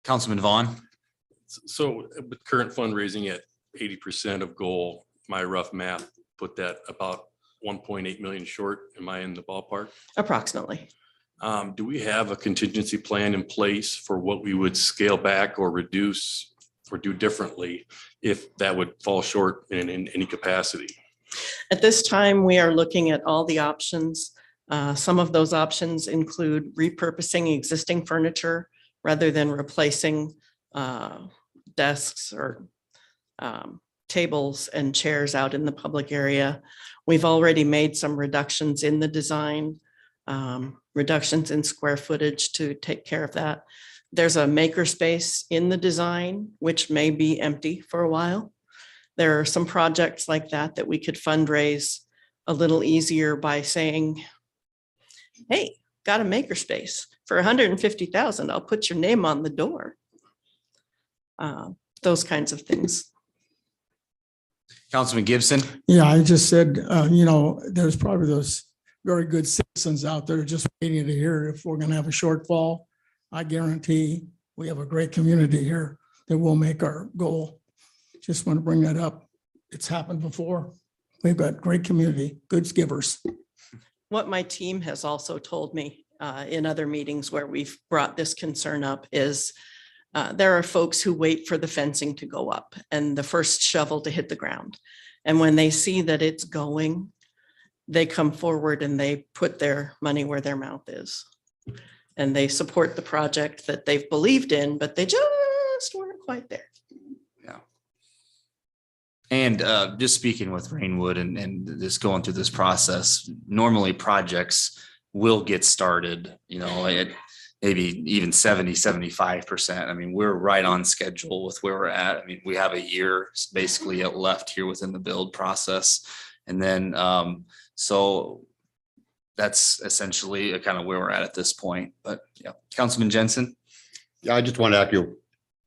Councilman Vaughn. So with current fundraising at 80% of goal, my rough math put that about 1.8 million short. Am I in the ballpark? Approximately. Do we have a contingency plan in place for what we would scale back or reduce or do differently if that would fall short in any capacity? At this time, we are looking at all the options. Some of those options include repurposing existing furniture rather than replacing desks or tables and chairs out in the public area. We've already made some reductions in the design, reductions in square footage to take care of that. There's a makerspace in the design, which may be empty for a while. There are some projects like that that we could fundraise a little easier by saying, hey, got a makerspace for $150,000. I'll put your name on the door. Those kinds of things. Councilman Gibson. Yeah, I just said, there's probably those very good citizens out there just waiting to hear if we're going to have a shortfall. I guarantee we have a great community here that will make our goal. Just want to bring that up. It's happened before. We've got great community, good givers. What my team has also told me in other meetings where we've brought this concern up is there are folks who wait for the fencing to go up and the first shovel to hit the ground. And when they see that it's going, they come forward and they put their money where their mouth is. And they support the project that they've believed in, but they just weren't quite there. Yeah. And just speaking with Rainwood and just going through this process, normally projects will get started, at maybe even 70-75%. I mean, we're right on schedule with where we're at. I mean, we have a year basically left here within the build process. And then, so that's essentially kind of where we're at this point. But yeah, Councilman Jensen. Yeah, I just want to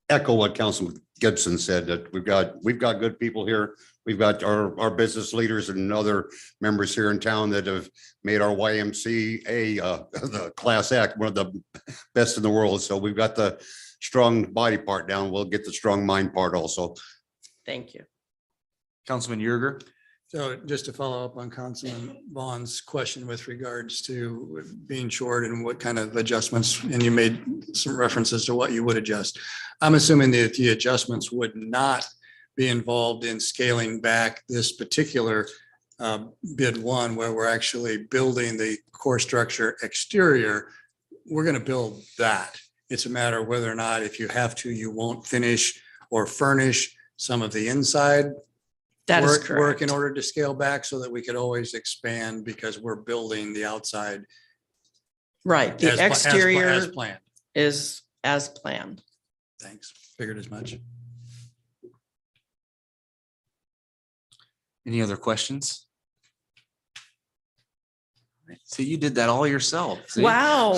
echo what Councilman Gibson said, that we've got good people here. We've got our business leaders and other members here in town that have made our YMCA the Class Act one of the best in the world. So we've got the strong body part down. We'll get the strong mind part also. Thank you. Councilman Yerger. So just to follow up on Councilman Vaughn's question with regards to being short and what kind of adjustments, and you made some references to what you would adjust. I'm assuming that the adjustments would not be involved in scaling back this particular bid 1, where we're actually building the core structure exterior. We're going to build that. It's a matter of whether or not, if you have to, you won't finish or furnish some of the inside work in order to scale back, so that we could always expand, because we're building the outside. Right. The exterior as planned. is as planned. Thanks. Figured as much. Any other questions? So you did that all yourself. see? Wow.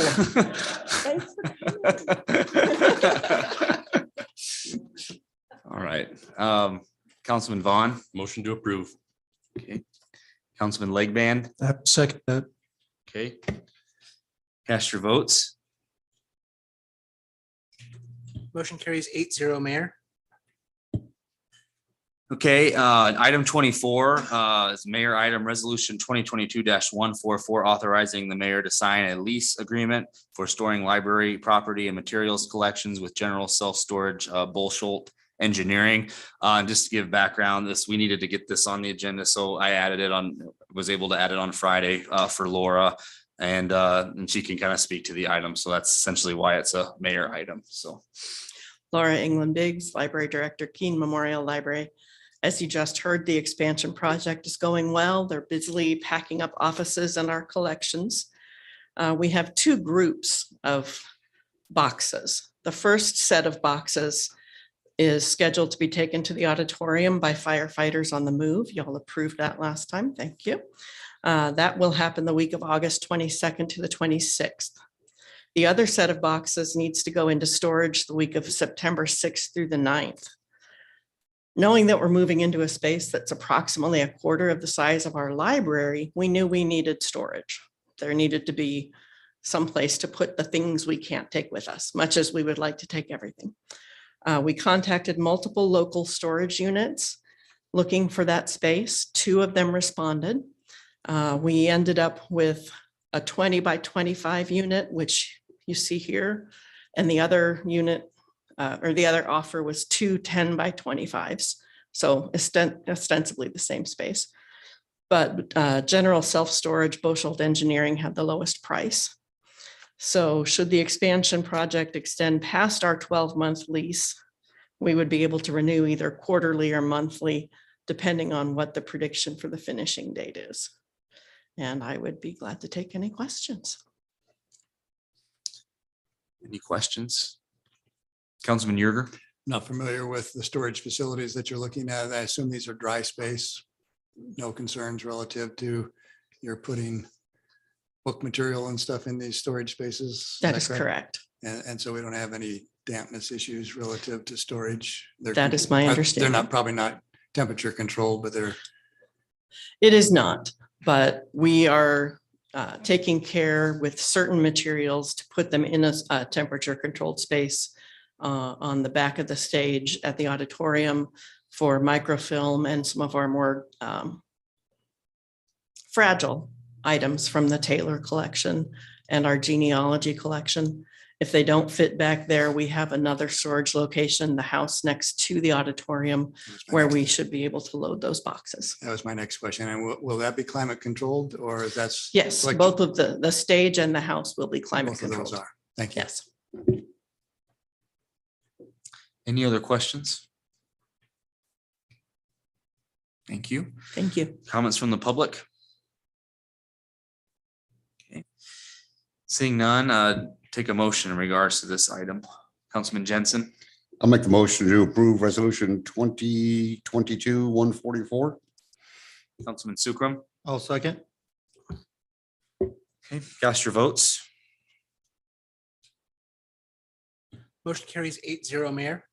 All right. Councilman Vaughn. Motion to approve. Okay. Councilman Legband. Second that. Okay. Cast your votes. Motion carries 8-0, Mayor. Okay, item 24 is mayor item resolution 2022-144, authorizing the mayor to sign a lease agreement for storing library property and materials collections with General Self-Storage Bullsholt Engineering. Just to give background, we needed to get this on the agenda, so I added it on, was able to add it on Friday for Laura, and she can kind of speak to the item. So that's essentially why it's a mayor item. So Laura England Biggs, Library Director, Keene Memorial Library. As you just heard, the expansion project is going well. They're busily packing up offices and our collections. We have two groups of boxes. The first set of boxes is scheduled to be taken to the auditorium by firefighters on the move. Y'all approved that last time. Thank you. That will happen the week of August 22nd to the 26th. The other set of boxes needs to go into storage the week of September 6th through the 9th. Knowing that we're moving into a space that's approximately a quarter of the size of our library, we knew we needed storage. There needed to be some place to put the things we can't take with us, much as we would like to take everything. We contacted multiple local storage units looking for that space. 2 of them responded. We ended up with a 20 by 25 unit, which you see here, and the other unit or the other offer was 2 10 by 25s. So ostensibly the same space, but General Self-Storage Bullsholt Engineering had the lowest price. So should the expansion project extend past our 12-month lease, we would be able to renew either quarterly or monthly, depending on what the prediction for the finishing date is. And I would be glad to take any questions. any questions? Councilman Yerger. Not familiar with the storage facilities that you're looking at. I assume these are dry space. No concerns relative to you're putting book material and stuff in these storage spaces? That is correct. And so we don't have any dampness issues relative to storage? That is my understanding. They're not, probably not temperature controlled, but they're. It is not, but we are taking care with certain materials to put them in a temperature controlled space on the back of the stage at the auditorium for microfilm and some of our more fragile items from the Taylor collection and our genealogy collection. If they don't fit back there, we have another storage location, the house next to the auditorium, where we should be able to load those boxes. That was my next question. And will that be climate controlled or that's? Yes, like both of the stage and the house will be climate both of those controlled. are. Thank you. Yes. Any other questions? Thank you. Thank you. Comments from the public? Okay. Seeing none, take a motion in regards to this item. Councilman Jensen. I'll make the motion to approve resolution 2022-144. Councilman Sukram. I'll second. Okay, cast your votes. Motion carries 8-0, Mayor.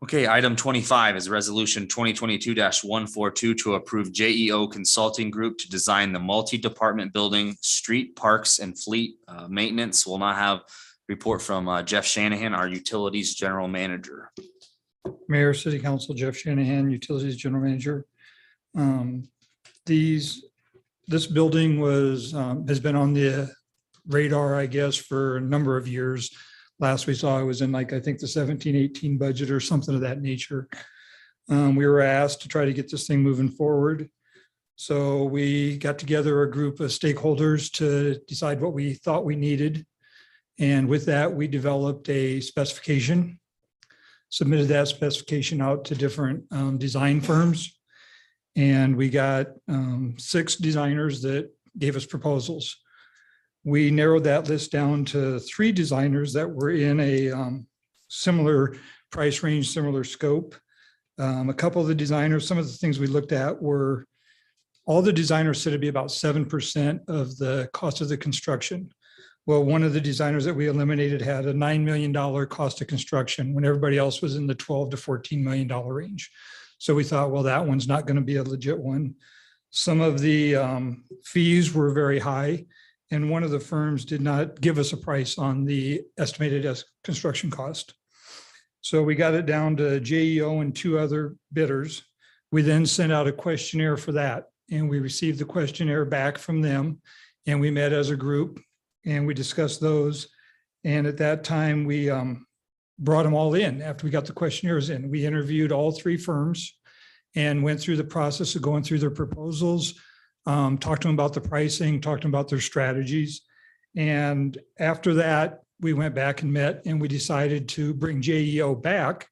Okay, item 25 is resolution 2022-142 to approve JEO Consulting Group to design the multi-department building, street, parks, and fleet maintenance. We'll now have report from Jeff Shanahan, our utilities general manager. Mayor, City Council, Jeff Shanahan, Utilities General Manager. This building has been on the radar, I guess, for a number of years. Last we saw it was in I think the 17-18 budget or something of that nature. We were asked to try to get this thing moving forward. So we got together a group of stakeholders to decide what we thought we needed. And with that, we developed a specification, submitted that specification out to different design firms. And we got 6 designers that gave us proposals. We narrowed that list down to 3 designers that were in a similar price range, similar scope. A couple of the designers, some of the things we looked at were all the designers said it'd be about 7% of the cost of the construction. Well, one of the designers that we eliminated had a $9 million cost of construction when everybody else was in the $12 to $14 million range. So we thought, well, that one's not going to be a legit one. Some of the fees were very high, and one of the firms did not give us a price on the estimated construction cost. So we got it down to JEO and 2 other bidders. We then sent out a questionnaire for that, and we received the questionnaire back from them, and we met as a group and we discussed those. And at that time, we brought them all in after we got the questionnaires in. We interviewed all 3 firms and went through the process of going through their proposals, talked to them about the pricing, talked to them about their strategies. And after that, we went back and met, and we decided to bring JEO back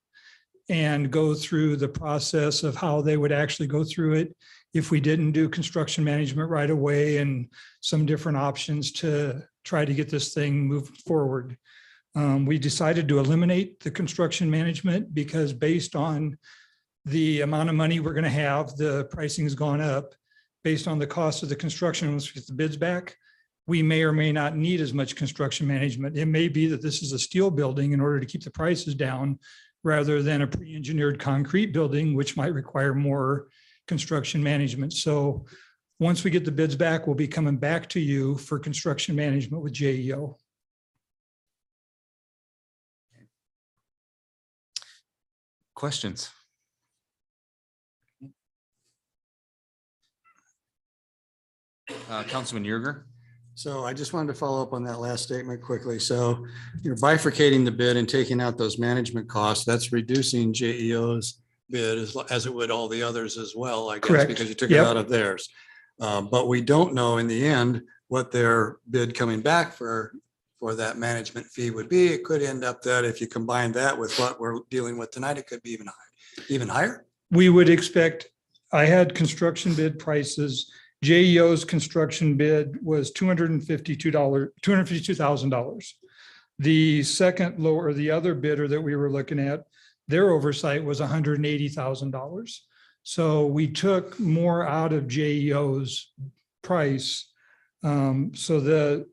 and go through the process of how they would actually go through it if we didn't do construction management right away, and some different options to try to get this thing moved forward. We decided to eliminate the construction management because based on the amount of money we're going to have, the pricing has gone up. Based on the cost of the construction, once we get the bids back, we may or may not need as much construction management. It may be that this is a steel building in order to keep the prices down rather than a pre-engineered concrete building, which might require more construction management. So once we get the bids back, we'll be coming back to you for construction management with JEO. Questions? Councilman Yerger. So I just wanted to follow up on that last statement quickly. So you're bifurcating the bid and taking out those management costs. That's reducing JEO's bid as it would all the others as well, I guess, Correct. because you took it out of theirs. But we don't know in the end what their bid coming back for that management fee would be. It could end up that if you combine that with what we're dealing with tonight, it could be even higher. We would expect, I had construction bid prices. JEO's construction bid was $252,000. The second lower, the other bidder that we were looking at, their oversight was $180,000. So we took more out of JEO's price. So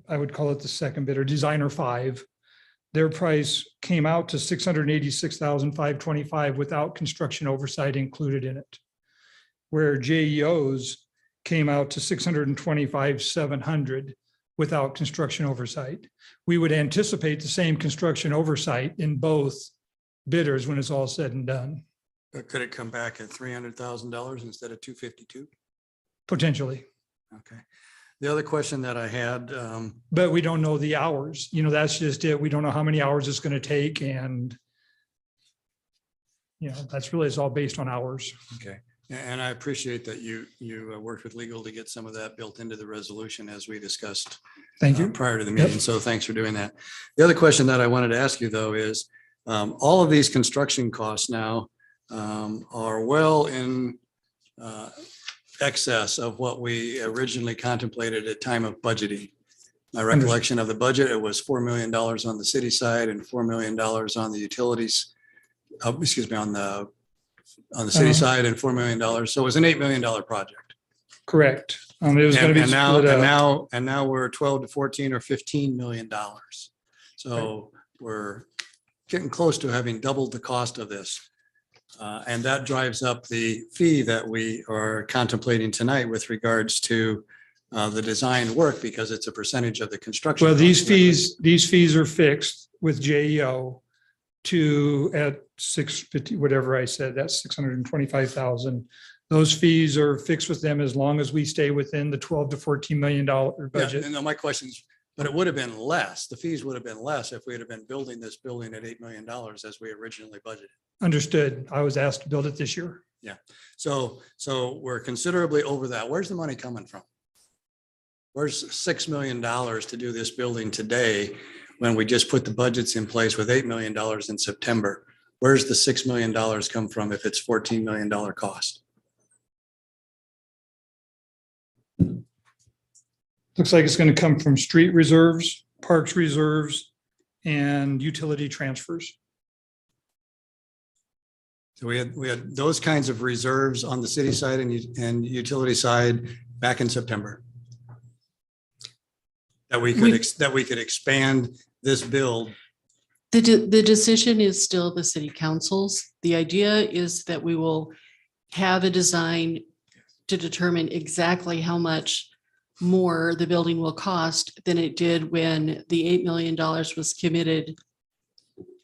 I would call it the second bidder, Designer 5. Their price came out to $686,525 without construction oversight included in it. Where JEO's came out to $625,700 without construction oversight. We would anticipate the same construction oversight in both bidders when it's all said and done. But could it come back at $300,000 instead of $252,000? Potentially. Okay. The other question that I had. But we don't know the hours. That's just it. We don't know how many hours it's going to take. And, that's really, it's all based on hours. Okay. And I appreciate that you worked with legal to get some of that built into the resolution as we discussed. Thank you. Prior to the meeting. So thanks for doing that. The other question that I wanted to ask you though is all of these construction costs now are well in excess of what we originally contemplated at time of budgeting. My recollection of the budget, it was $4 million on the city side and $4 million on the utilities. On the city side and $4 million. So it was an $8 million project. Correct. It was going to be and split up. now we're 12 to 14 or $15 million. So we're getting close to having doubled the cost of this. And that drives up the fee that we are contemplating tonight with regards to the design work because it's a percentage of the construction. Well, cost. these fees are fixed with JEO at 650, whatever I said, that's 625,000. Those fees are fixed with them as long as we stay within the $12 to $14 million budget. Yeah, and my question is, but it would have been less. The fees would have been less if we had been building this building at $8 million as we originally budgeted. Understood. I was asked to build it this year. Yeah. So we're considerably over that. Where's the money coming from? Where's $6 million to do this building today when we just put the budgets in place with $8 million in September? Where's the $6 million come from if it's $14 million cost? Looks like it's going to come from street reserves, parks reserves, and utility transfers. So we had those kinds of reserves on the city side and utility side back in September. That we could expand this build. The decision is still the city council's. The idea is that we will have a design to determine exactly how much more the building will cost than it did when the $8 million was committed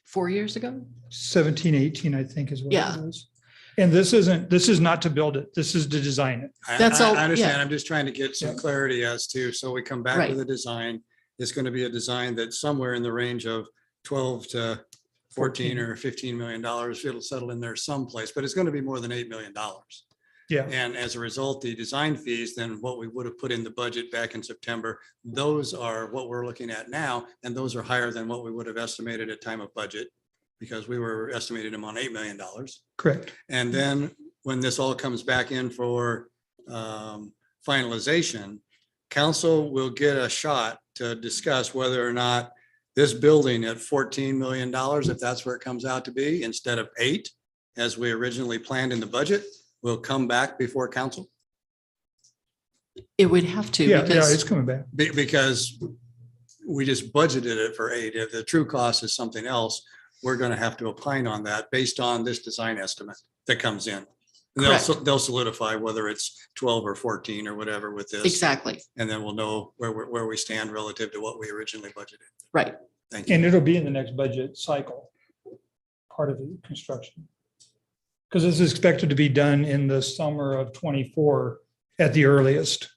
4 years ago. 17, 18, I think is what Yeah. it was. And this is not to build it. This is to design it. That's all, I understand. yeah. I'm just trying to get some clarity as to, so we come back Right. with a design. It's going to be a design that's somewhere in the range of 12 to 14 or $15 million. It'll settle in there someplace, but it's going to be more than $8 million. Yeah. And as a result, the design fees, then what we would have put in the budget back in September, those are what we're looking at now. And those are higher than what we would have estimated at time of budget, because we were estimating them on $8 million. Correct. And then when this all comes back in for finalization, council will get a shot to discuss whether or not this building at $14 million, if that's where it comes out to be, instead of 8, as we originally planned in the budget, will come back before council. It would have to. Yeah, because it's coming back. Because we just budgeted it for 8. If the true cost is something else, we're going to have to opine on that based on this design estimate that comes in. And they'll solidify whether it's 12 or 14 or whatever with this. Exactly. And then we'll know where we stand relative to what we originally budgeted. Right. Thank you. And it'll be in the next budget cycle, part of the construction. Because this is expected to be done in the summer of 24 at the earliest.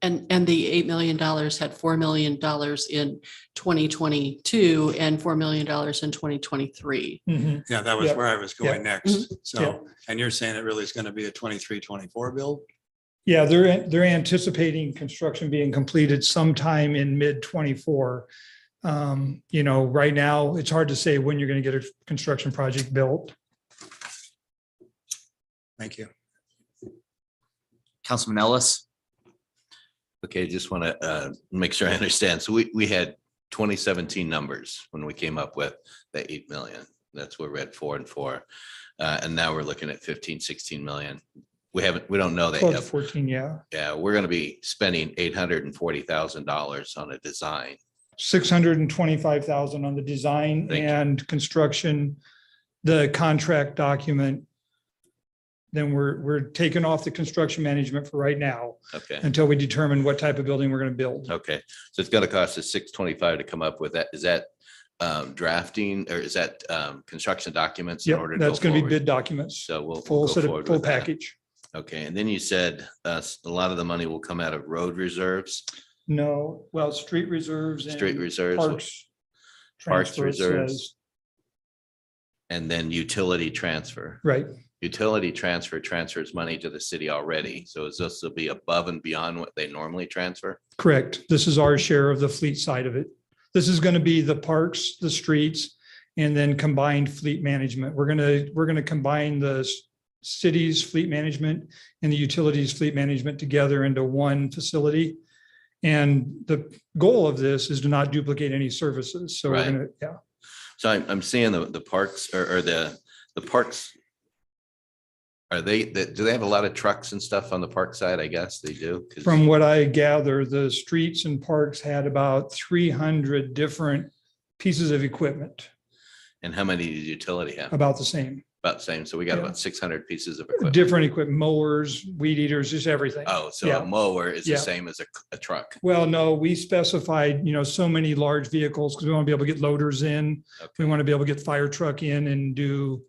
And the $8 million had $4 million in 2022 and $4 million in 2023. Yeah, that was Yep. where I was going next. Yep. So, and you're saying it really is going to be a 23, 24 build? Yeah, they're anticipating construction being completed sometime in mid 24. Right now, it's hard to say when you're going to get a construction project built. Thank you. Councilman Ellis? Okay, just want to make sure I understand. So we had 2017 numbers when we came up with the 8 million. That's where we're at 4 and 4. And now we're looking at 15, 16 million. We don't know that 12 to yet. 14, yeah. Yeah, we're going to be spending $840,000 on a design. 625,000 on the design Thank you. and construction, the contract document. Then we're taking off the construction management for right now Okay. until we determine what type of building we're going to build. Okay, so it's gonna cost us $625 to come up with that. Is that drafting or is that construction documents? In order Yep, to that's go going to be forward? bid documents, So we'll full go set of, forward full with that. package. Okay, and then you said a lot of the money will come out of road reserves, No, well, street reserves. and street reserves, Parks. parks transfer, it reserves, says. and then utility transfer. Right. Utility transfers money to the city already. So is this will be above and beyond what they normally transfer? Correct. This is our share of the fleet side of it. This is going to be the parks, the streets, and then combined fleet management. We're going to combine the city's fleet management and the utilities fleet management together into one facility. And the goal of this is to not duplicate any services. So we're Right. going to, yeah. So I'm seeing the parks or the parks. Do they have a lot of trucks and stuff on the park side? I guess they do. 'Cause- From what I gather, the streets and parks had about 300 different pieces of equipment, And how many does utility have? about the same. About the same. So we got Yeah. about 600 pieces of equipment. Different equipment, mowers, weed eaters, just everything. Oh, so Yeah. a mower is Yeah. the same as a truck. Well, no, we specified, so many large vehicles because we want to be able to get loaders in. We want to be able to get fire truck in and do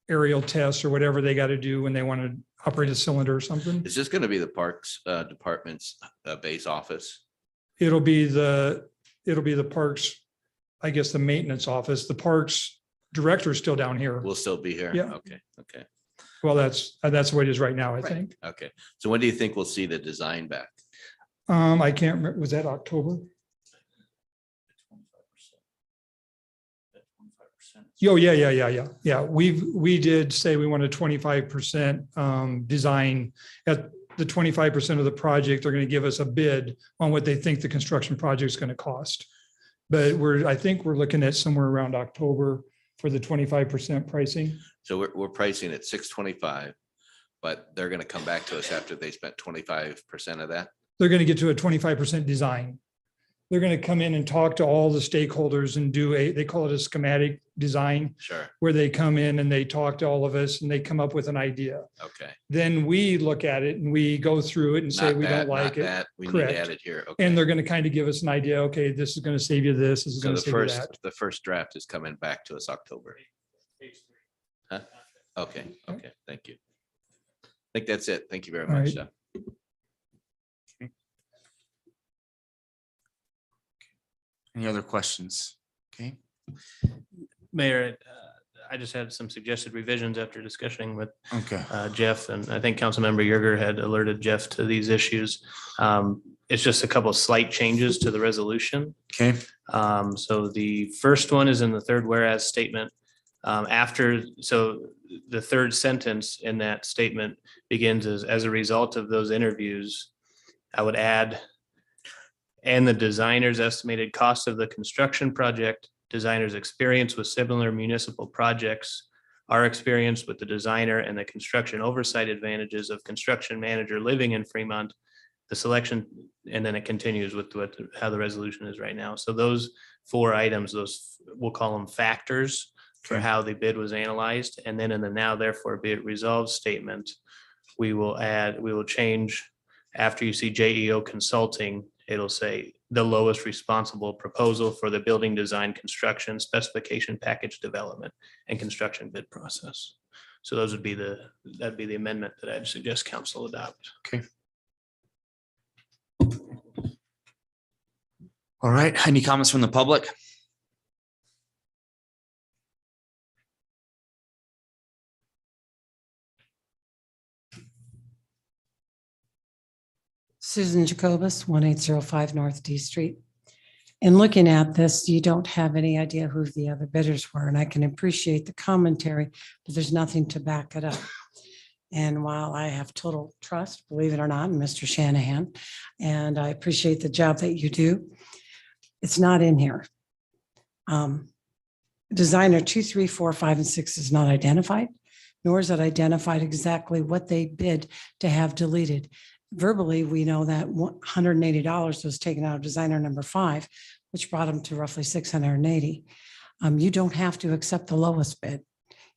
aerial tests or whatever they got to do when they want to operate a cylinder or something. Is this going to be the parks department's base office? It'll be the parks, I guess, the maintenance office. The parks director is still down here. Will still be here? Yeah. Okay, okay, Well, that's the way it is right now, I think. okay. So when do you think we'll see the design back? I can't remember, was that October? Oh, yeah. We did say we wanted 25% design. At the 25% of the project, they're going to give us a bid on what they think the construction project is going to cost. But I think we're looking at somewhere around October for the 25% pricing. So we're pricing at 625, but they're going to come back to us after they spent 25% of that. They're going to get to a 25% design. They're going to come in and talk to all the stakeholders and they call it a schematic design. Sure. Where they come in and they talk to all of us and they come up with an idea. Okay. Then we look at it and we go through it and say, we don't like it. We need to Correct. add it here. Okay. And they're going to kind of give us an idea, okay, this is going to save you this, this is So going the to save you first, that. the first draft is coming back to us October. Huh? Okay. Okay. Thank you. I think that's it. Thank you very All much. right. Jeff. Any other questions? Okay. Mayor, I just had some suggested revisions after discussing with Okay. Jeff, and I think Councilmember Yerger had alerted Jeff to these issues. It's just a couple of slight changes to the resolution. Okay. So the first one is in the third whereas statement. So the third sentence in that statement begins as a result of those interviews, I would add, and the designer's estimated cost of the construction project, designer's experience with similar municipal projects, our experience with the designer and the construction oversight advantages of construction manager living in Fremont, the selection, and then it continues with how the resolution is right now. So those 4 items, we'll call them factors for how the bid was analyzed. And then in the now therefore be it resolved statement, we will change after you see JEO Consulting, it'll say the lowest responsible proposal for the building design, construction, specification, package development, and construction bid process. So those would be that'd be the amendment that I'd suggest council adopt. Okay. All right. Any comments from the public? Susan Jacobus, 1805 North D Street. In looking at this, you don't have any idea who the other bidders were, and I can appreciate the commentary, but there's nothing to back it up. And while I have total trust, believe it or not, in Mr. Shanahan, and I appreciate the job that you do, it's not in here. Designer 2, 3, 4, 5, and 6 is not identified, nor is it identified exactly what they bid to have deleted. Verbally, we know that $180 was taken out of designer number 5, which brought them to roughly $680. You don't have to accept the lowest bid.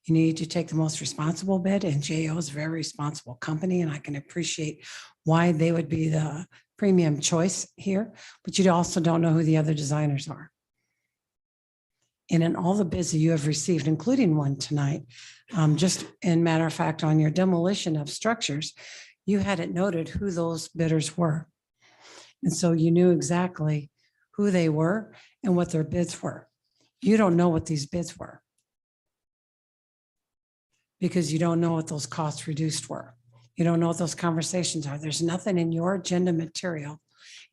You need to take the most responsible bid, and JO is a very responsible company, and I can appreciate why they would be the premium choice here, but you also don't know who the other designers are. And in all the bids that you have received, including one tonight, just in matter of fact, on your demolition of structures, you had it noted who those bidders were. And so you knew exactly who they were and what their bids were. You don't know what these bids were because you don't know what those costs reduced were. You don't know what those conversations are. There's nothing in your agenda material,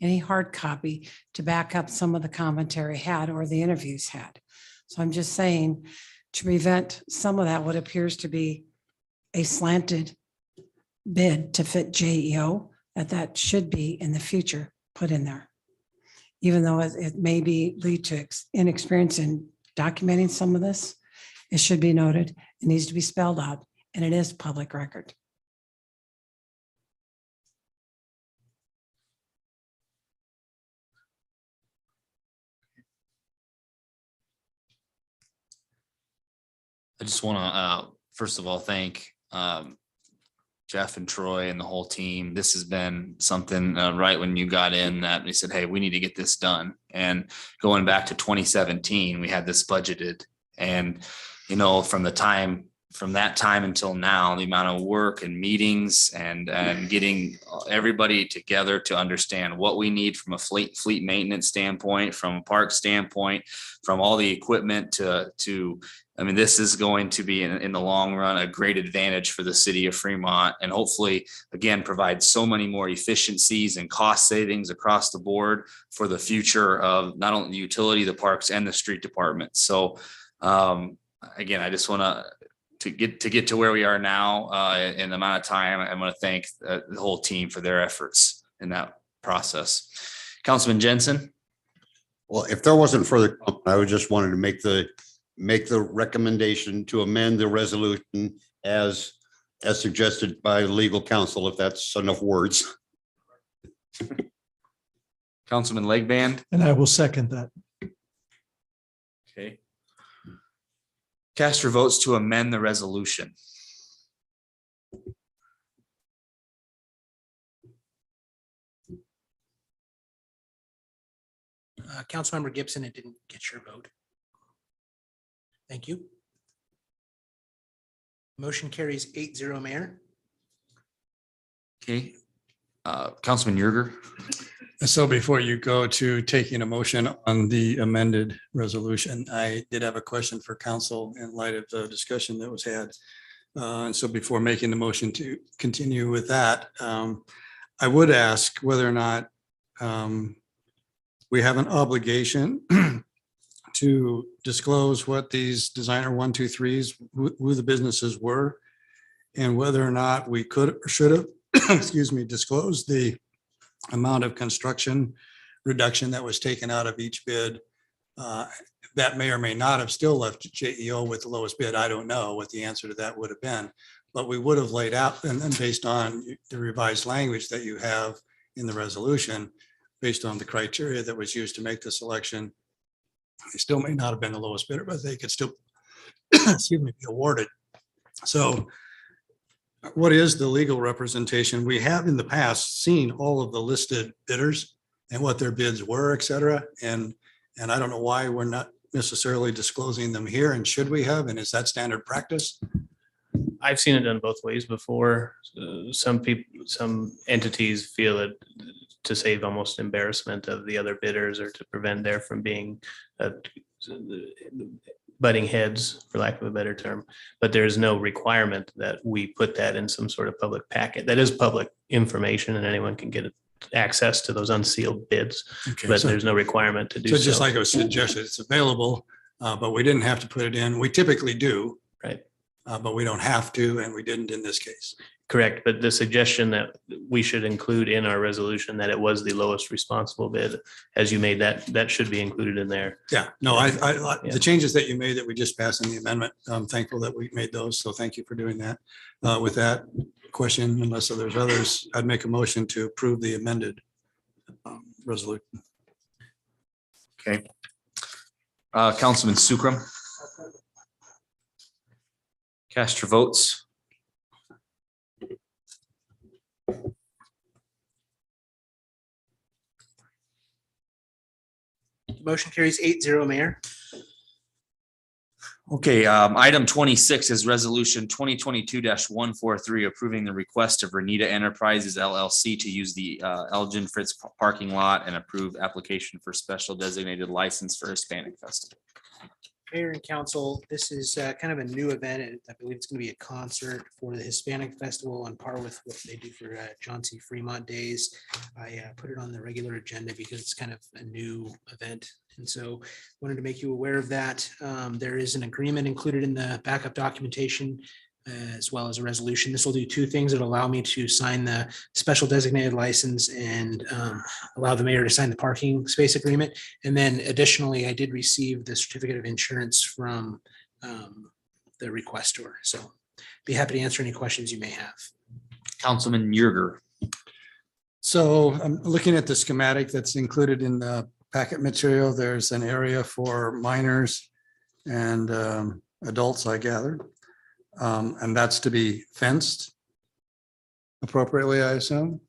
any hard copy to back up some of the commentary had or the interviews had. So I'm just saying to prevent some of that, what appears to be a slanted bid to fit JEO, that should be in the future put in there. Even though it may lead to inexperience in documenting some of this, it should be noted, it needs to be spelled out, and it is public record. I just want to, first of all, thank Jeff and Troy and the whole team. This has been something right when you got in that we said, hey, we need to get this done. And going back to 2017, we had this budgeted. And, you know, from that time until now, the amount of work and meetings and getting everybody together to understand what we need from a fleet maintenance standpoint, from a park standpoint, from all the equipment to I mean, this is going to be in the long run a great advantage for the city of Fremont, and hopefully, again, provide so many more efficiencies and cost savings across the board for the future of not only the utility, the parks, and the street department. So, again, I just want to get to where we are now in the amount of time. I want to thank the whole team for their efforts in that process. Councilman Jensen. Well, if there wasn't further, I would just wanted to make the make the recommendation to amend the resolution as suggested by legal counsel, if that's enough words. Councilman Legband. And I will second that. Okay. Cast your votes to amend the resolution. Councilmember Gibson, it didn't get your vote. Thank you. Motion carries 8-0, Mayor. Okay. Councilman Yerger. So before you go to taking a motion on the amended resolution, I did have a question for council in light of the discussion that was had. And so before making the motion to continue with that, I would ask whether or not we have an obligation to disclose what these designer 1, 2, 3s, who the businesses were, and whether or not we could or should have, excuse me, disclosed the amount of construction reduction that was taken out of each bid. That may or may not have still left JEO with the lowest bid. I don't know what the answer to that would have been, but we would have laid out, and then based on the revised language that you have in the resolution, based on the criteria that was used to make the selection, they still may not have been the lowest bidder, but they could still, excuse me, be awarded. So what is the legal representation? We have in the past seen all of the listed bidders and what their bids were, et cetera. And I don't know why we're not necessarily disclosing them here, and should we have, and is that standard practice? I've seen it done both ways before. Some people, some entities feel it to save almost embarrassment of the other bidders or to prevent there from being butting heads, for lack of a better term. But there's no requirement that we put that in some sort of public packet. That is public information and anyone can get access to those unsealed bids, Okay, but so- there's no requirement to do so. So just like I was suggested, it's available, but we didn't have to put it in. We typically do. Right. But we don't have to, and we didn't in this case. Correct, but the suggestion that we should include in our resolution that it was the lowest responsible bid, as you made that should be included in there. Yeah, no, Yeah. the changes that you made that we just passed in the amendment, I'm thankful that we made those. So thank you for doing that. With that question, unless there's others, I'd make a motion to approve the amended resolution. Okay. Councilman Sukram. Cast your votes. Motion carries 8-0, Mayor. Okay, item 26 is resolution 2022-143, approving the request of Vernita Enterprises LLC to use the Elgin Fritz parking lot and approve application for special designated license for Hispanic Festival. Mayor and council, this is kind of a new event. And I believe it's going to be a concert for the Hispanic Festival on par with what they do for John C. Fremont Days. I put it on the regular agenda because it's kind of a new event. And so wanted to make you aware of that. There is an agreement included in the backup documentation as well as a resolution. This will do two things. It'll allow me to sign the special designated license and allow the mayor to sign the parking space agreement. And then additionally, I did receive the certificate of insurance from the requestor. So be happy to answer any questions you may have. Councilman Yerger. So I'm looking at the schematic that's included in the packet material. There's an area for minors and adults, I gathered. And that's to be fenced appropriately, I assume,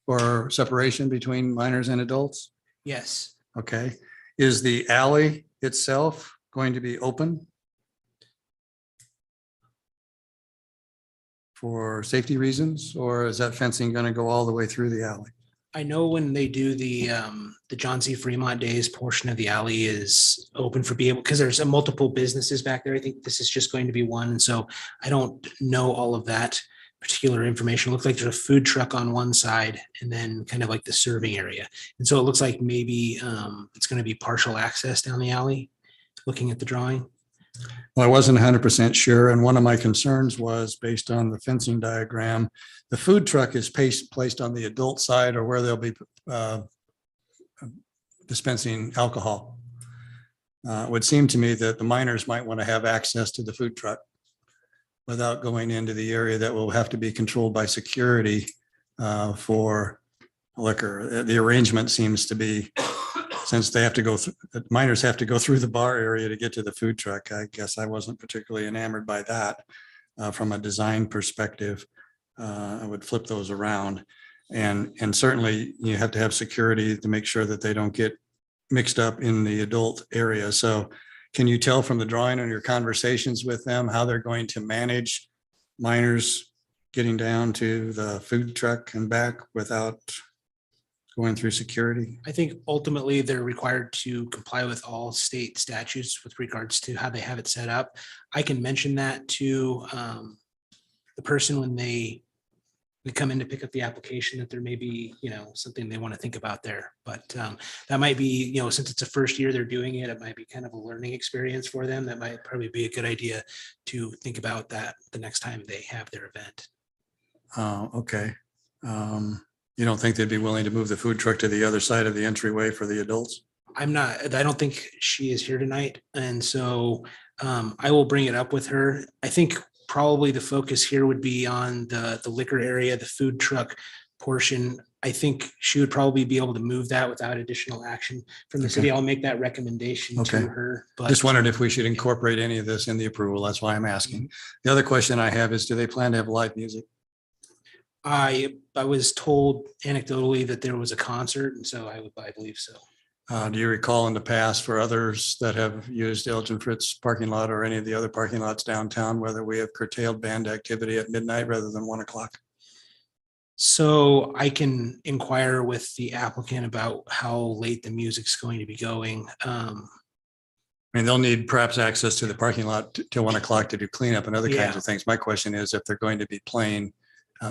for separation between minors and adults. Yes. Okay. Is the alley itself going to be open for safety reasons, or is that fencing going to go all the way through the alley? I know when they do the John C. Fremont Days, portion of the alley is open for people because there's multiple businesses back there. I think this is just going to be one. And so I don't know all of that particular information. It looks like there's a food truck on one side and then kind of like the serving area. And so it looks like maybe it's going to be partial access down the alley, looking at the drawing. Well, I wasn't 100% sure. And one of my concerns was based on the fencing diagram, the food truck is placed on the adult side or where they'll be dispensing alcohol. It would seem to me that the miners might want to have access to the food truck without going into the area that will have to be controlled by security for liquor. The arrangement seems to be, since they have to go, miners have to go through the bar area to get to the food truck. I guess I wasn't particularly enamored by that from a design perspective. I would flip those around. And certainly you have to have security to make sure that they don't get mixed up in the adult area. So can you tell from the drawing and your conversations with them how they're going to manage minors getting down to the food truck and back without going through security? I think ultimately they're required to comply with all state statutes with regards to how they have it set up. I can mention that to the person when they come in to pick up the application, that there may be, something they want to think about there. But that might be, since it's a first year they're doing it, it might be kind of a learning experience for them. That might probably be a good idea to think about that the next time they have their event. Okay. You don't think they'd be willing to move the food truck to the other side of the entryway for the adults? I don't think she is here tonight. And so I will bring it up with her. I think probably the focus here would be on the liquor area, the food truck portion. I think she would probably be able to move that without additional action from the city. I'll make that recommendation to her. But Just wondered if we should incorporate any of this in the approval. That's why I'm asking. The other question I have is, do they plan to have live music? I was told anecdotally that there was a concert, and so I believe so. Do you recall in the past for others that have used Elgin Fritz parking lot or any of the other parking lots downtown, whether we have curtailed band activity at midnight rather than 1 o'clock? So I can inquire with the applicant about how late the music's going to be going. I mean, they'll need perhaps access to the parking lot till 1 o'clock to do cleanup and other kinds of things. My question is if they're going to be playing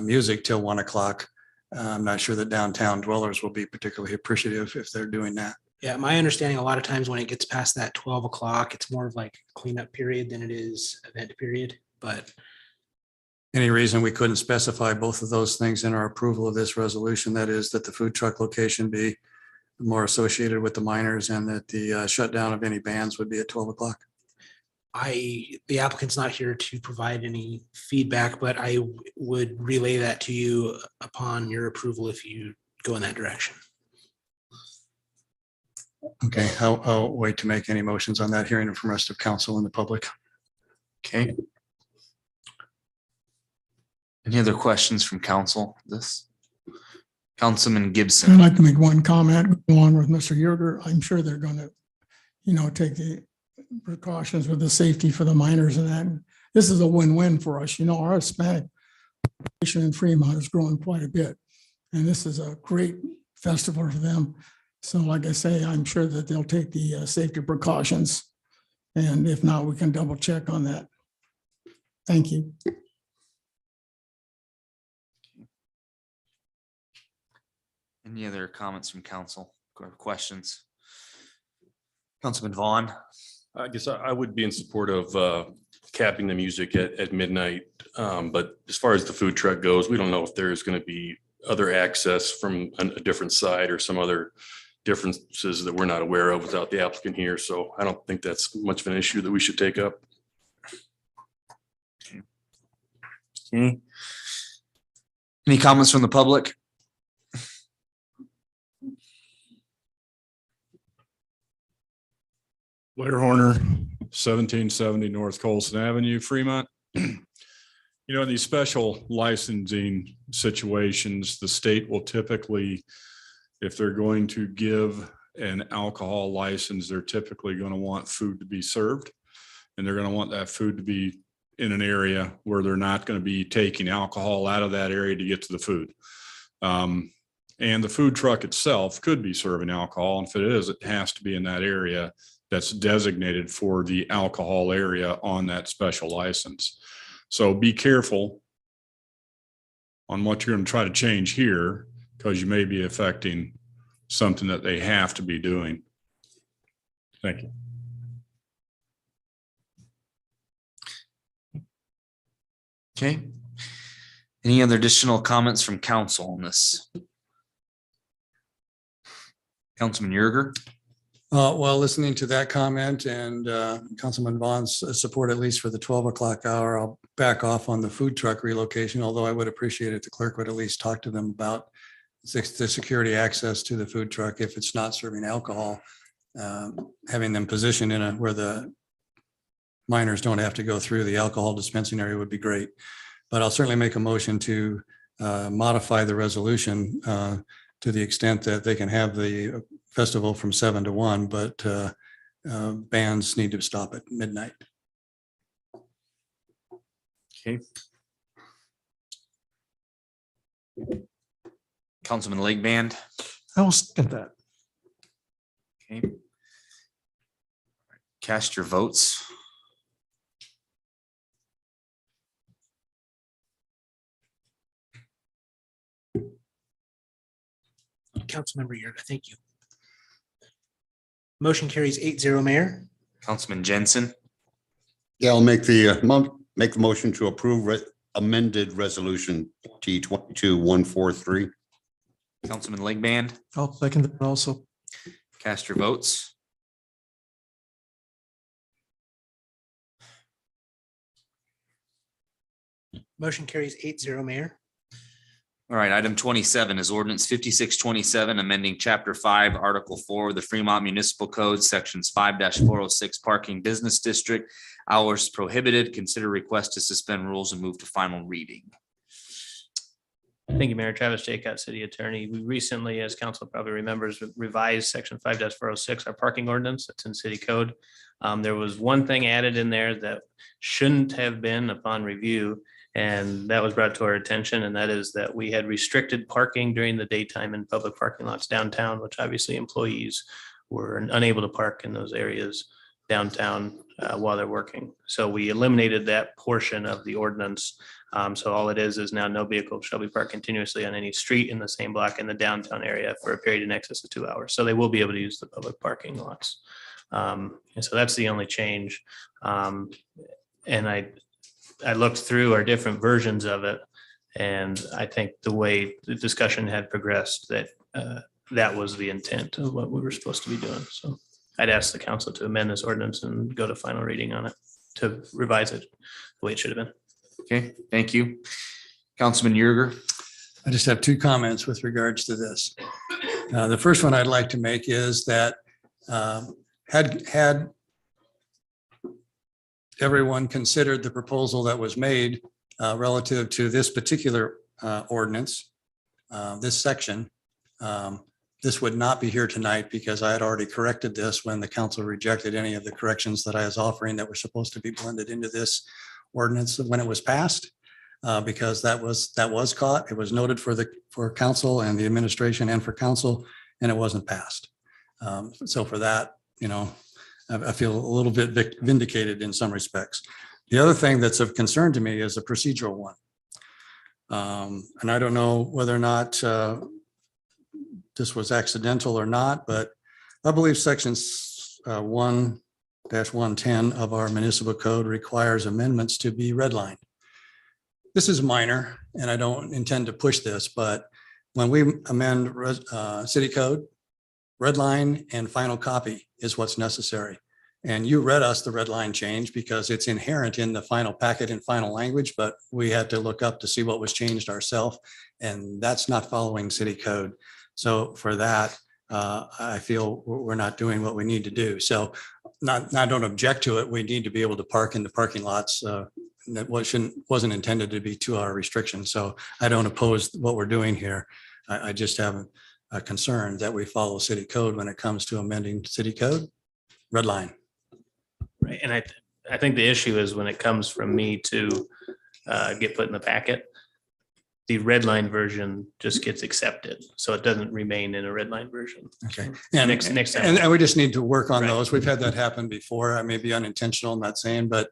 music till 1 o'clock, I'm not sure that downtown dwellers will be particularly appreciative if they're doing that. Yeah, my understanding, a lot of times when it gets past that 12 o'clock, it's more of like cleanup period than it is event period, but. Any reason we couldn't specify both of those things in our approval of this resolution? That is that the food truck location be more associated with the miners and that the shutdown of any bands would be at 12 o'clock? The applicant's not here to provide any feedback, but I would relay that to you upon your approval if you go in that direction. Okay, I'll wait to make any motions on that, hearing from the rest of council and the public. Okay. Any other questions from council? Councilman Gibson. I'd like to make one comment along with Mr. Yerger. I'm sure they're going to, take the precautions with the safety for the miners and that. And this is a win-win for us. Our Hispanic population in Fremont is growing quite a bit. And this is a great festival for them. So like I say, I'm sure that they'll take the safety precautions. And if not, we can double check on that. Thank you. Any other comments from council or questions? Councilman Vaughn. I guess I would be in support of capping the music at midnight. But as far as the food truck goes, we don't know if there's going to be other access from a different side or some other differences that we're not aware of without the applicant here. So I don't think that's much of an issue that we should take up. Okay. Any comments from the public? Blair Horner, 1770 North Colson Avenue, Fremont. In these special licensing situations, the state will typically, if they're going to give an alcohol license, they're typically going to want food to be served. And they're going to want that food to be in an area where they're not going to be taking alcohol out of that area to get to the food. And the food truck itself could be serving alcohol. And if it is, it has to be in that area that's designated for the alcohol area on that special license. So be careful on what you're going to try to change here, because you may be affecting something that they have to be doing. Thank you. Okay. Any other additional comments from council on this? Councilman Yerger. Well, listening to that comment and Councilman Vaughn's support, at least for the 12 o'clock hour, I'll back off on the food truck relocation, although I would appreciate it. The clerk would at least talk to them about the security access to the food truck if it's not serving alcohol, having them positioned in where the minors don't have to go through the alcohol dispensing area would be great. But I'll certainly make a motion to modify the resolution to the extent that they can have the festival from 7 to 1, but bands need to stop at midnight. Okay. Councilman Lake Band. I will second that. Okay. Cast your votes. Councilmember Yerga, thank you. Motion carries 8-0, Mayor. Councilman Jensen. Yeah, I'll make the motion to approve amended resolution T22-143. Councilman Lake Band. I'll second that also. Cast your votes. Motion carries 8-0, Mayor. All right, item 27 is ordinance 5627, amending chapter 5, article 4 of the Fremont Municipal Code, sections 5-406 parking business district, hours prohibited. Consider request to suspend rules and move to final reading. Thank you, Mayor. Travis Jacot, City Attorney. We recently, as council probably remembers, revised section 5-406, our parking ordinance that's in city code. There was one thing added in there that shouldn't have been upon review, and that was brought to our attention, and that is that we had restricted parking during the daytime in public parking lots downtown, which obviously employees were unable to park in those areas downtown while they're working. So we eliminated that portion of the ordinance. So all it is now no vehicle shall be parked continuously on any street in the same block in the downtown area for a period in excess of 2 hours. So they will be able to use the public parking lots. And so that's the only change. And I looked through our different versions of it, and I think the way the discussion had progressed, that that was the intent of what we were supposed to be doing. So I'd ask the council to amend this ordinance and go to final reading on it to revise it the way it should have been. Okay, thank you. Councilman Yerger. I just have two comments with regards to this. The first one I'd like to make is that had everyone considered the proposal that was made relative to this particular ordinance, this section, this would not be here tonight because I had already corrected this when the council rejected any of the corrections that I was offering that were supposed to be blended into this ordinance when it was passed, because that was caught. It was noted for council and the administration and for council, and it wasn't passed. So for that, I feel a little bit vindicated in some respects. The other thing that's of concern to me is a procedural one. And I don't know whether or not this was accidental or not, but I believe sections 1-110 of our municipal code requires amendments to be redlined. This is minor, and I don't intend to push this, but when we amend city code, red line and final copy is what's necessary. And you read us the red line change because it's inherent in the final packet and final language, but we had to look up to see what was changed ourselves, and that's not following city code. So for that, I feel we're not doing what we need to do. So I don't object to it. We need to be able to park in the parking lots. That wasn't intended to be 2-hour restriction. So I don't oppose what we're doing here. I just have a concern that we follow city code when it comes to amending city code. Red line. Right. And I think the issue is when it comes from me to get put in the packet, the red line version just gets accepted. So it doesn't remain in a red line version. Okay. So And next time. and we just need to work on Right. those. We've had that happen before. I may be unintentional, I'm not saying, but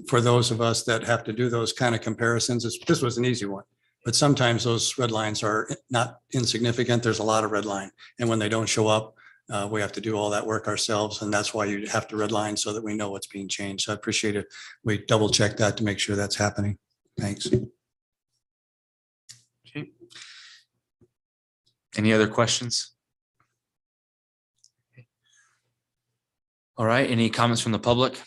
for those of us that have to do those kind of comparisons, this was an easy one. But sometimes those red lines are not insignificant. There's a lot of red line. And when they don't show up, we have to do all that work ourselves. And that's why you have to red line so that we know what's being changed. So I appreciate it. We double check that to make sure that's happening. Thanks. Okay. Any other questions? All right, any comments from the public?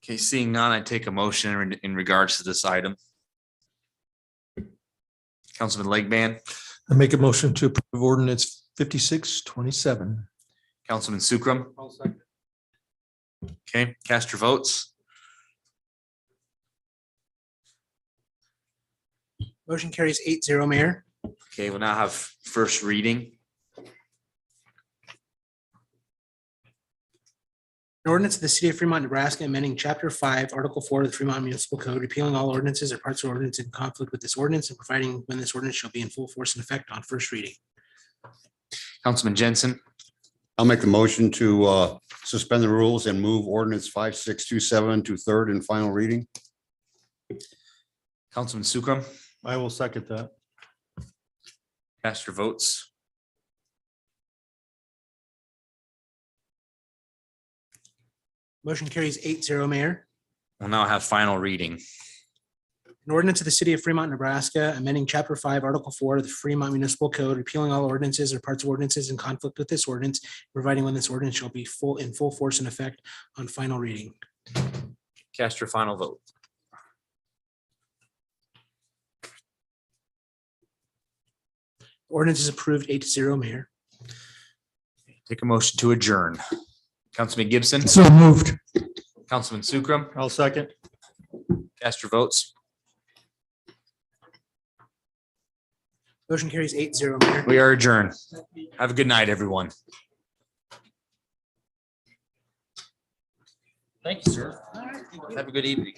Okay, seeing none, I take a motion in regards to this item. Councilman Legband, I make a motion to approve ordinance 5627. Councilman Sukram. Okay, cast your votes. Motion carries 8-0, Mayor. Okay, we'll now have first reading. An ordinance of the city of Fremont, Nebraska, amending chapter 5, article 4 of the Fremont Municipal Code, repealing all ordinances or parts of ordinance in conflict with this ordinance and providing when this ordinance shall be in full force and effect on first reading. Councilman Jensen, I'll make the motion to suspend the rules and move ordinance 5627 to third and final reading. Councilman Sukram, I will second that. cast your votes. Motion carries 8-0, Mayor. We'll now have final reading. An ordinance of the city of Fremont, Nebraska, amending chapter 5, article 4 of the Fremont Municipal Code, repealing all ordinances or parts of ordinances in conflict with this ordinance, providing when this ordinance shall be in full force and effect on final reading. Cast your final vote. Ordinance is approved 8-0, Mayor. Take a motion to adjourn. Councilman Gibson. So moved. Councilman Sukram, I'll second. cast your votes. Motion carries 8-0, Mayor. We are adjourned. Have a good night, everyone. Thank you, sir. Have a good evening.